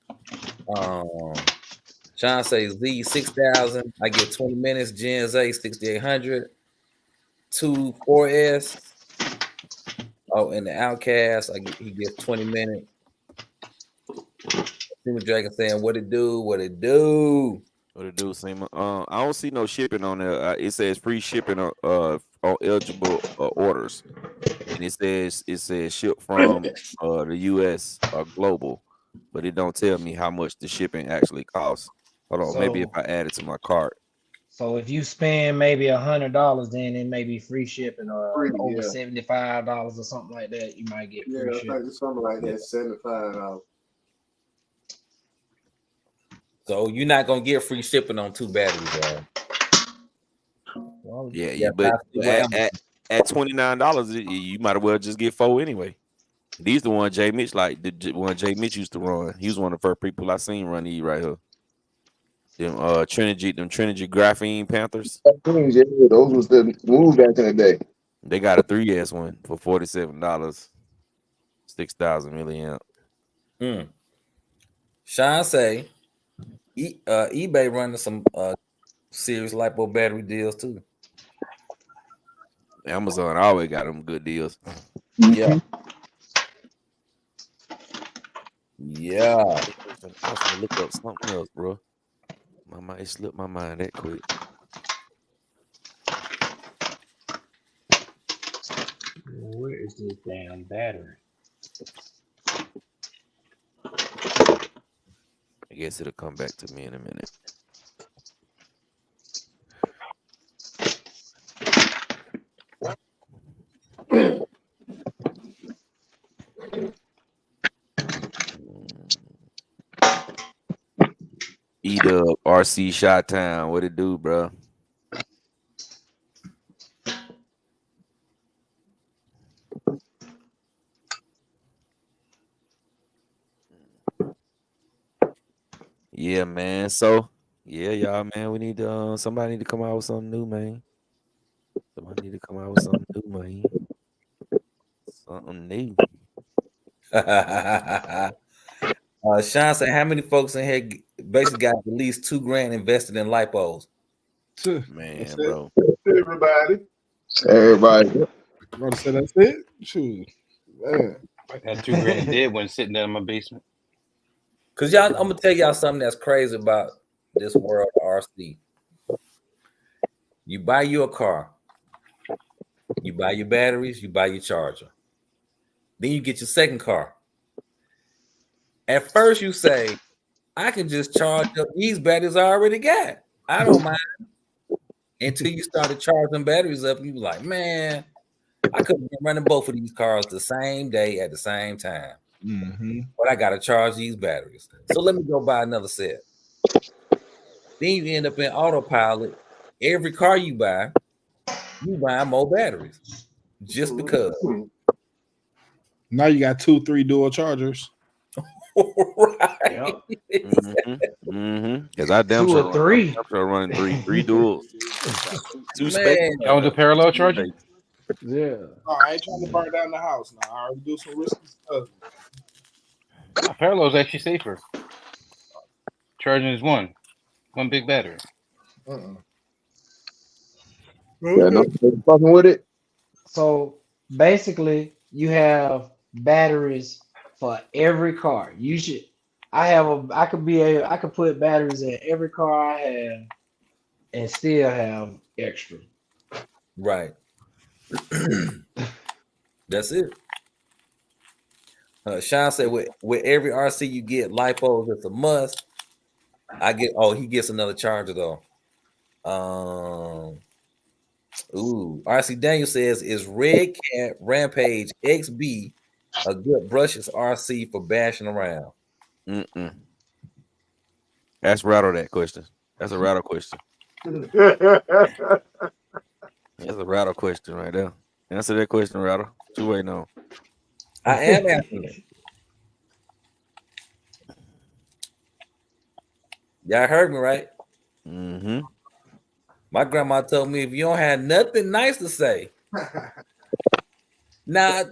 Sean says Z 6,000. I get 20 minutes. Gen Z 6,800. 2 4S. Oh, and the Outcast, he gets 20 minutes. Steamer Dragon saying, "What it do? What it do?" What it do, Seema? I don't see no shipping on there. It says free shipping on eligible orders, and it says ship from the U.S. or global, but it don't tell me how much the shipping actually costs. Hold on, maybe if I add it to my cart. So if you spend maybe $100, then it may be free shipping, or Free, over yeah. $75 or something like that. You might get Yeah, free I shipping. think it's something like that. $75. So you're not gonna get free shipping on 2 batteries, y'all. Well, Yeah, but at $29, you might as well just get 4 anyway. These the one Jay Mitch the one Jay Mitch used to run. He was one of the first people I seen run these right here. Them Trinity Graphene Panthers. things. Yeah, those was the move back in the day. They got a 3S one for $47, 6,000 milliamp. Sean say eBay running some serious LiPo battery deals too. Amazon always got them good deals. Yeah. Yeah. I was gonna look up something else, bro. It slipped my mind that quick. Where is this damn battery? I guess it'll come back to me in a minute. E-Dub, RC Shot Town. What it do, bro? Yeah, man. So, yeah, y'all, man. We need to somebody need to come out with something new, man. Somebody need to come out with something new, man. Something new. Sean said, how many folks in here basically got at least $2,000 invested in lipos? Man, bro. Everybody. Everybody. Brother said that's it. Shoot, man. That $2,000 dead one sitting down in my basement. Cause y'all, I'm gonna tell y'all something that's crazy about this world of RC. You buy you a car, you buy your batteries, you buy your charger. Then you get your second car. At first, you say, I can just charge up these batteries I already got. I don't mind. Until you started charging batteries up, you be like, man, I could have been running both of these cars the same day at the same time. But I gotta charge these batteries. So let me go buy another set. Then you end up in autopilot. Every car you buy more batteries. Just because. Now you got 2-3 dual chargers. Right. Because I damn 2 sure or 3. I'm sure running three duels. 2 Man. specs. Y'all do parallel charging? Yeah. Oh, I ain't trying to burn down the house now. I already do some risky stuff. Parallel is actually safer. Charging is one big battery. Yeah, no fucking with it. So basically, you have batteries for every car. You should. I could put batteries in every car I have and still have extra. Right. That's it. Sean said with every RC you get lipos, it's a must. He gets another charger though. RC Daniel says, is Red Cat Rampage XB a good brushless RC for bashing around? That's rattle that question. That's a rattle question. That's a rattle question right there. Answer that question, rattle. What you waiting on? I am answering it. Y'all heard me, right? Mm-hmm. My grandma told me if you don't have nothing nice to say,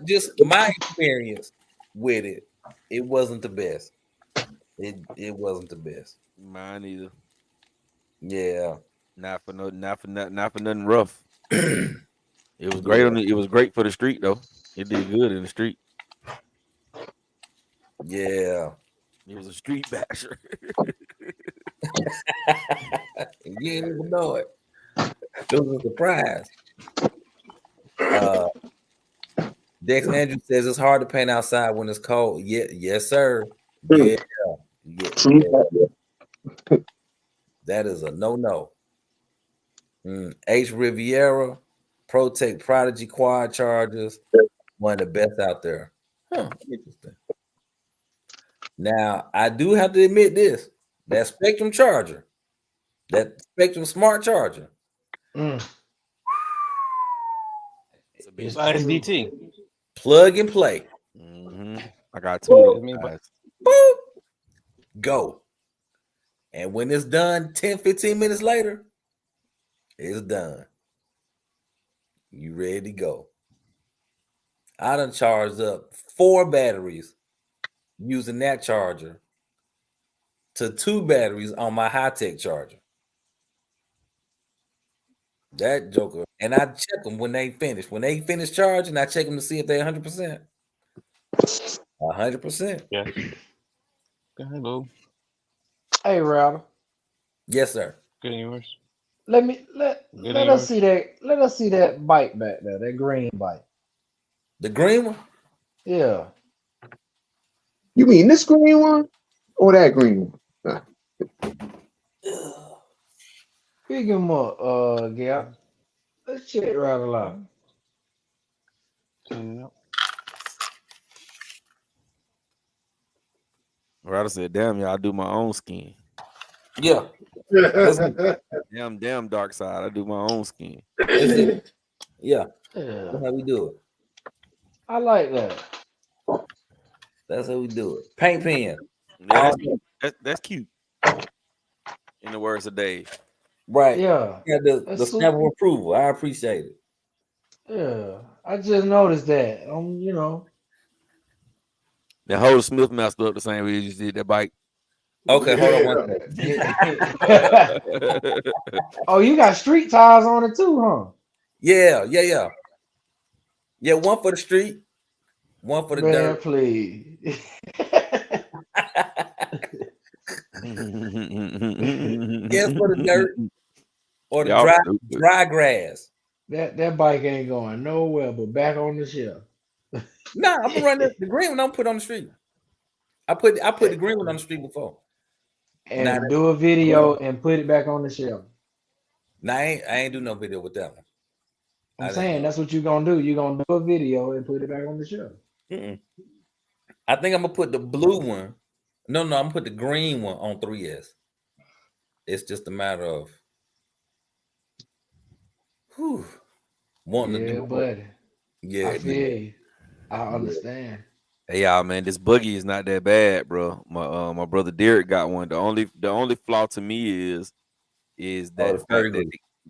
just my experience with it, it wasn't the best. It wasn't the best. Mine either. Yeah. Not for nothing rough. It was great it was great for the street though. It did good in the street. Yeah. It was a street basher. You didn't even know it. It was a surprise. Dex Andrew says it's hard to paint outside when it's cold. Yeah, yes, sir. Yeah. That is a no. H Riviera, Protect Prodigy quad chargers, one of the best out there. Interesting. Now, I do have to admit this: that Spectrum charger, that Spectrum smart charger. It's ISDT. Plug and play. Mm-hmm. I got two of those guys. Boop. Go. And when it's done 10, 15 minutes later, it's done. You ready to go. I done charged up 4 batteries using that charger to 2 batteries on my high-tech charger. That joker. And I check them when they finish. When they finish charging, I check them to see if they're 100%. 100%. Yeah. Go ahead, Lou. Hey, Router. Yes, sir. Good in yours. Let us see that. Let us see that bike back there. That green bike. The green one? Yeah. You mean this green one or that green one? Pick him up, Gap. Let's check right along. Rattle said, "Damn, y'all do my own skin." Yeah. Damn, dark side. I do my own skin. Yeah. That's how we do it. I like that. That's how we do it. Paint pen. Yeah, that's cute. In the words of Dave. Right. Yeah. The stamp of approval. I appreciate it. Yeah. I just noticed that. You know. The whole Smith messed up the same way you just did that bike. Okay, hold on one second. Oh, you got street tires on it too, huh? Yeah. Yeah, one for the street, one for the dirt. Please. Yes, for the dirt or the dry grass. That bike ain't going nowhere but back on the shelf. Nah, I'm gonna run the green one. I'm put on the street. I put the green one on the street before. And do a video and put it back on the shelf. Nah, I ain't do no video with that one. I'm saying that's what you're gonna do. You're gonna do a video and put it back on the shelf. I think I'm gonna put the blue one. No, I'm gonna put the green one on 3S. It's just a matter of wanting to do buddy. Yeah, I feel you. I understand. Hey y'all, man, this buggy is not that bad, bro. My brother Derek got one. The only flaw to me is that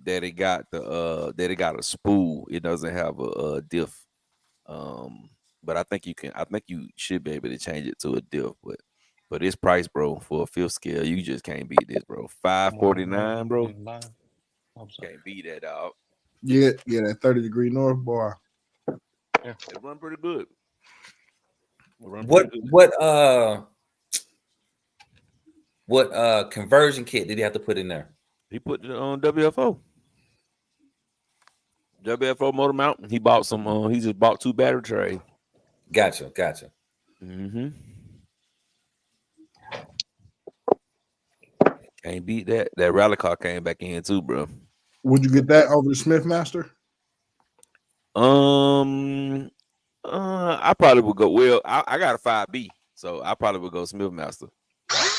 that it got that it got a spool. It doesn't have a diff. But I think you should be able to change it to a diff. But for this price, bro, for a fifth scale, you just can't beat this, bro. $549, bro. Can't beat that, dog. Yeah, that 30-degree north bar. Yeah, it run pretty good. What conversion kit did he have to put in there? He put it on WFO. WFO motor mount. He bought some. He just bought 2 battery trays. Gotcha. Mm-hmm. Can't beat that. That rally car came back in too, bro. Would you get that over the Smithmaster? I probably would go. Well, I got a 5B, so I probably would go Smithmaster.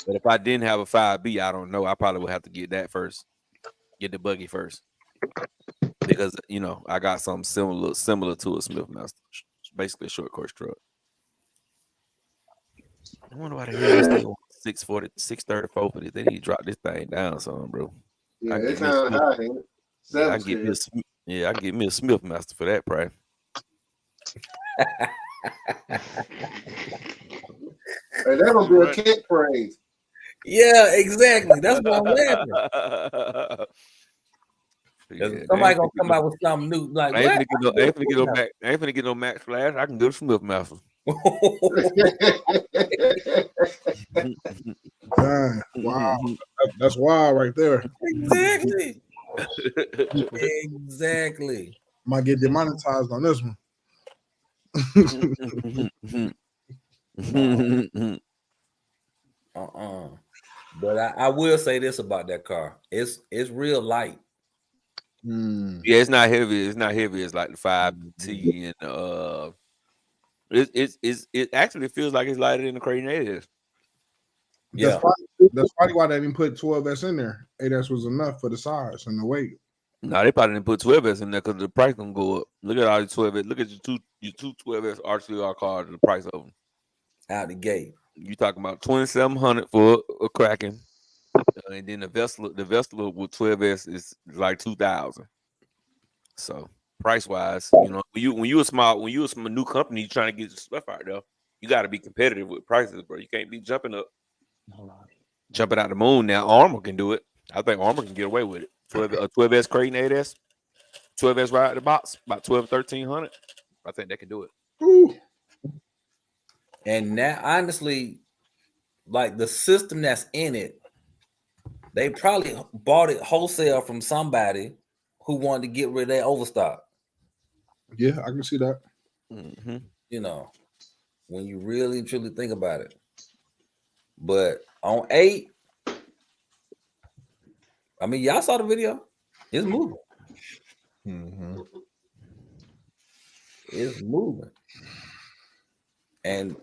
But if I didn't have a 5B, I don't know. I probably would have to get that first. Get the buggy first, because I got something similar to a Smithmaster. It's basically a short course truck. I wonder why the hell they still 640, 634 for this. They need to drop this thing down, some bro. Yeah, it's kind of high, ain't it? Yeah, I can get me a Smithmaster for that price. Hey, that gonna be a cat praise. Yeah, exactly. That's what I'm laughing. Yeah, somebody gonna come out with something new. Like, I ain't finna get no Max Flash. I can go to Smithmaster. Dang, wow, that's wild right there. Exactly. Exactly. Might get demonetized on this one. But I will say this about that car. It's real light. Yeah, it's not heavy. It's not heavy. It's like the 5T and it actually feels like it's lighter than the Crate 8S. Yeah, that's probably why they didn't put 12S in there. 8S was enough for the size and the weight. No, they probably didn't put 12S in there because the price gonna go up. Look at all the 12S. Look at your two 12S RCR cars. The price of them out the gate. You talking about $2,700 for a Kraken, and then the Vesla with 12S is like $2,000. So price wise, when you a new company, you trying to get your stuff out there, you got to be competitive with prices, bro. You can't be jumping out the moon. Now Armor can do it. I think Armor can get away with it. 12S Crate 8S, 12S right out the box, about $1,200-$1,300. I think they can do it. Ooh. And now, honestly, like the system that's in it, they probably bought it wholesale from somebody who wanted to get rid of their overstock. Yeah, I can see that. Mm-hmm. When you really truly think about it. But on 8, I mean, y'all saw the video. It's moving. Mm-hmm. It's moving. And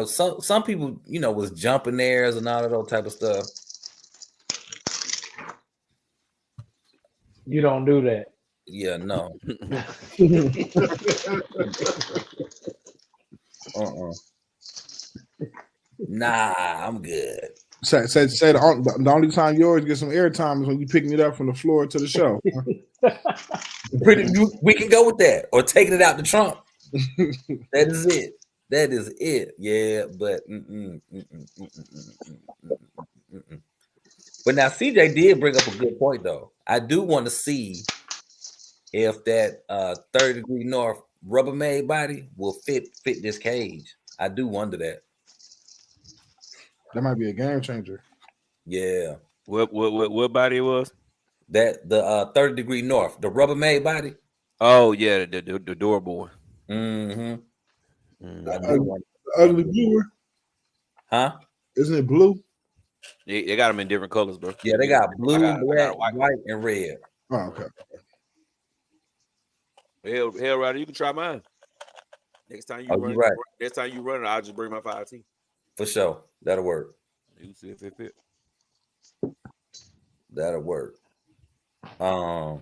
some people, was jumping theirs and all of that type of stuff. You don't do that. Yeah, no. Nah, I'm good. Say the only time you always get some airtime is when you picking it up from the floor to the show. We can go with that, or taking it out the trunk. That is it. That is it. Yeah, but But now CJ did bring up a good point though. I do want to see if that 30-degree north Rubbermaid body will fit this cage. I do wonder that. That might be a game changer. Yeah. What body it was? That the 30-degree north, the Rubbermaid body. Oh yeah, the door boy. Mm-hmm. The ugly blue. Huh? Isn't it blue? They got them in different colors, bro. Yeah, they got blue, black, white, and red. Oh, okay. Hell, Rider, you can try mine. Next time you run, right. Next time you run it, I'll just bring my 5T. For sure, that'll work. You see if it fit. That'll work. RC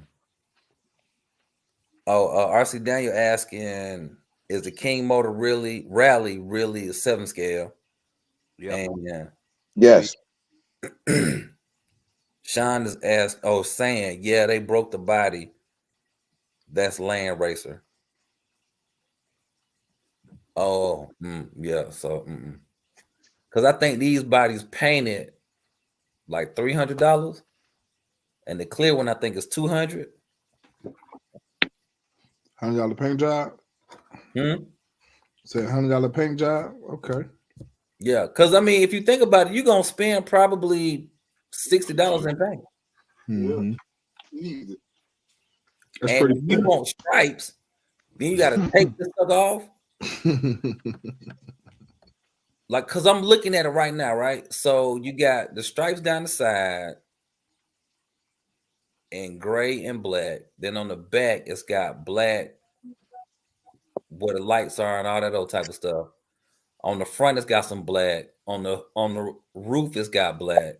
Daniel asking, is the King Motor Rally really a 7 scale? Yeah. Yes. Sean is saying, yeah, they broke the body. That's Land Racer. Oh, yeah. So, because I think these bodies painted like $300, and the clear one I think is $200. $100 paint job. Said $100 paint job. Okay. Yeah, because I mean, if you think about it, you're gonna spend probably $60 in paint. Mhm. Easy. That's And pretty if you want stripes, then you gotta take this stuff off. Like, cause I'm looking at it right now, right? So you got the stripes down the side and gray and black. Then on the back, it's got black where the lights are and all that old type of stuff. On the front, it's got some black. On the roof, it's got black.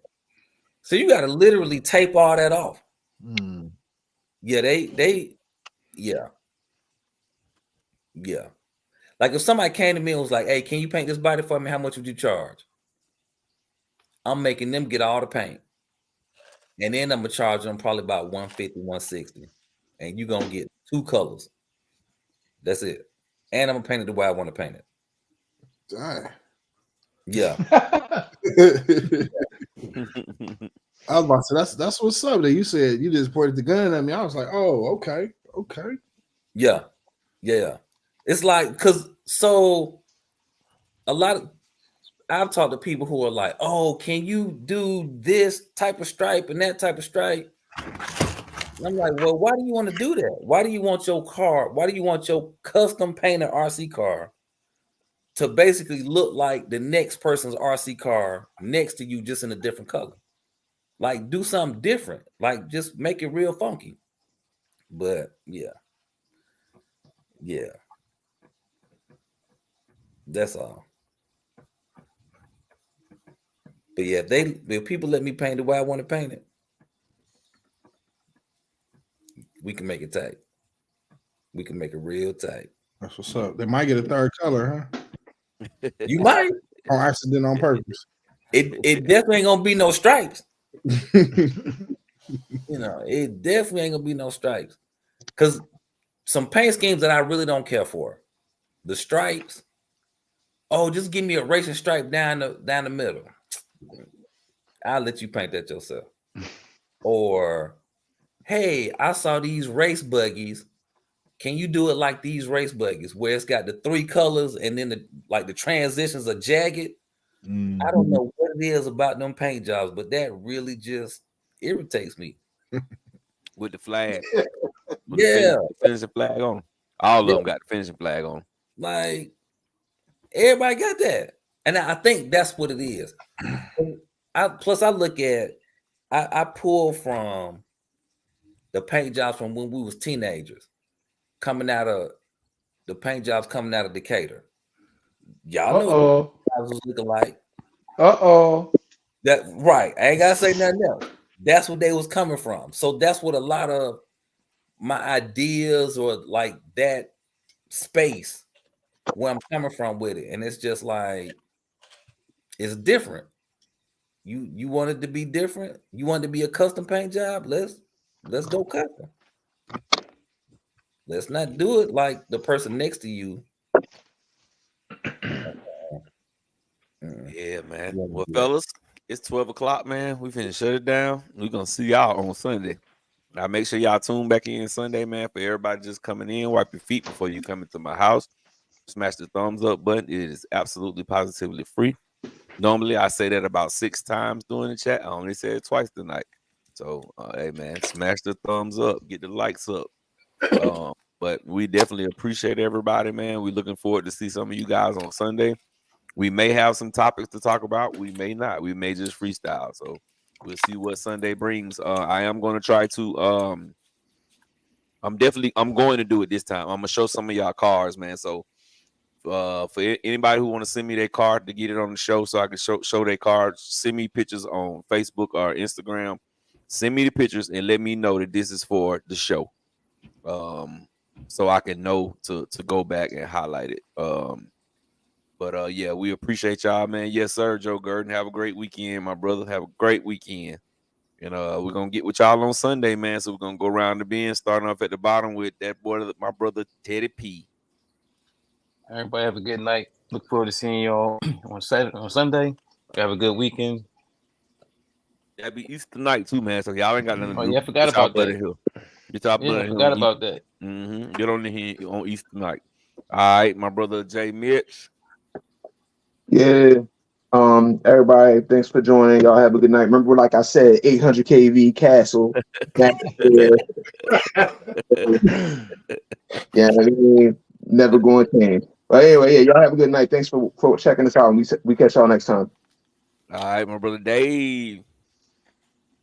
So you got to literally tape all that off. Mm. Yeah, yeah. Like if somebody came to me and was like, "Hey, can you paint this body for me? How much would you charge?" I'm making them get all the paint. And then I'm gonna charge them probably about 150, 160. And you're gonna get 2 colors. That's it. And I'm gonna paint it the way I want to paint it. Dang. Yeah. I was about to say that's what's up. That you said you just pointed the gun at me. I was like, oh, okay. Yeah. It's like so a lot of I've talked to people who are like, oh, can you do this type of stripe and that type of stripe? And I'm like, well, why do you want to do that? Why do you want your custom painted RC car to basically look like the next person's RC car next to you, just in a different color? Like, do something different. Like, just make it real funky. But yeah. That's all. But yeah, if people let me paint the way I want to paint it, we can make it tight. We can make it real tight. That's what's up. They might get a third color, huh? You might. On accident, on purpose. It definitely ain't gonna be no stripes. It definitely ain't gonna be no stripes. Because some paint schemes that I really don't care for. The stripes. Oh, just give me a racing stripe down the middle. I'll let you paint that yourself. Or, hey, I saw these race buggies. Can you do it like these race buggies where it's got the 3 colors and then the transitions are jagged? Mm. I don't know what it is about them paint jobs, but that really just irritates me. With the flag. The finishing flag on. All of them got the finishing flag on. Like, everybody got that. And I think that's what it is. I look at, I pull from the paint jobs from when we was teenagers, coming out of the paint jobs coming out of Decatur. Y'all know what I was looking like. That right. I ain't gotta say nothing else. That's what they was coming from. So that's what a lot of my ideas or like that space where I'm coming from with it. And it's just like, it's different. You want it to be different? You want it to be a custom paint job? Let's go custom. Let's not do it like the person next to you. Yeah, man. Well, fellas, it's 12 o'clock, man. We finna shut it down. We're gonna see y'all on Sunday. Now make sure y'all tune back in Sunday, man, for everybody just coming in. Wipe your feet before you come into my house. Smash the thumbs up button. It is absolutely positively free. Normally I say that about 6 times during the chat. I only said it twice tonight. So hey man, smash the thumbs up, get the likes up. But we definitely appreciate everybody, man. We're looking forward to see some of you guys on Sunday. We may have some topics to talk about. We may not. We may just freestyle. So we'll see what Sunday brings. I am going to try to. I'm going to do it this time. I'm gonna show some of y'all cars, man. So for anybody who want to send me their card to get it on the show, so I can show their cards, send me pictures on Facebook or Instagram. Send me the pictures and let me know that this is for the show. So I can know to go back and highlight it. But yeah, we appreciate y'all, man. Yes, sir, Joe Gurdon. Have a great weekend, my brother. Have a great weekend. And we're gonna get with y'all on Sunday, man. So we're gonna go around the bend, starting off at the bottom with that boy, my brother Teddy P. Everybody have a good night. Look forward to seeing y'all on Sunday. Have a good weekend. That'd be Easter night too, man. So y'all ain't got nothing to do. Oh yeah, I forgot about that. Here. Get our Yeah, I blood forgot about that. Get on the here on Easter night. All right, my brother Jay Mitch. Yeah. Everybody, thanks for joining. Y'all have a good night. Remember, like I said, 800 kV Castle. Yeah, I mean, never going to change. But anyway, yeah, y'all have a good night. Thanks for checking us out. We catch y'all next time. All right, my brother Dave.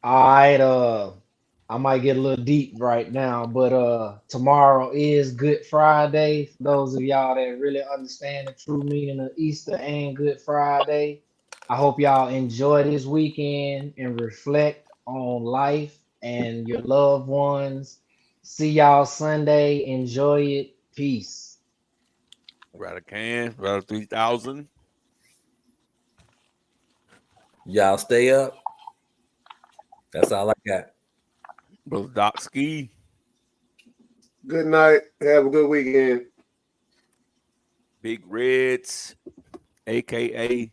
All right, I might get a little deep right now, but tomorrow is Good Friday. For those of y'all that really understand the true meaning of Easter and Good Friday, I hope y'all enjoy this weekend and reflect on life and your loved ones. See y'all Sunday. Enjoy it. Peace. Brother Can, brother 3000. Y'all stay up. That's all I got. Brother Doc Ski. Good night. Have a good weekend. Big Reds, aka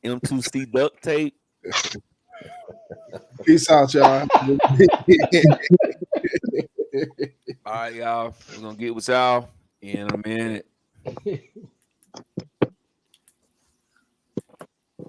M2C duct tape. Peace out, y'all. All right, y'all. We're gonna get with y'all in a minute.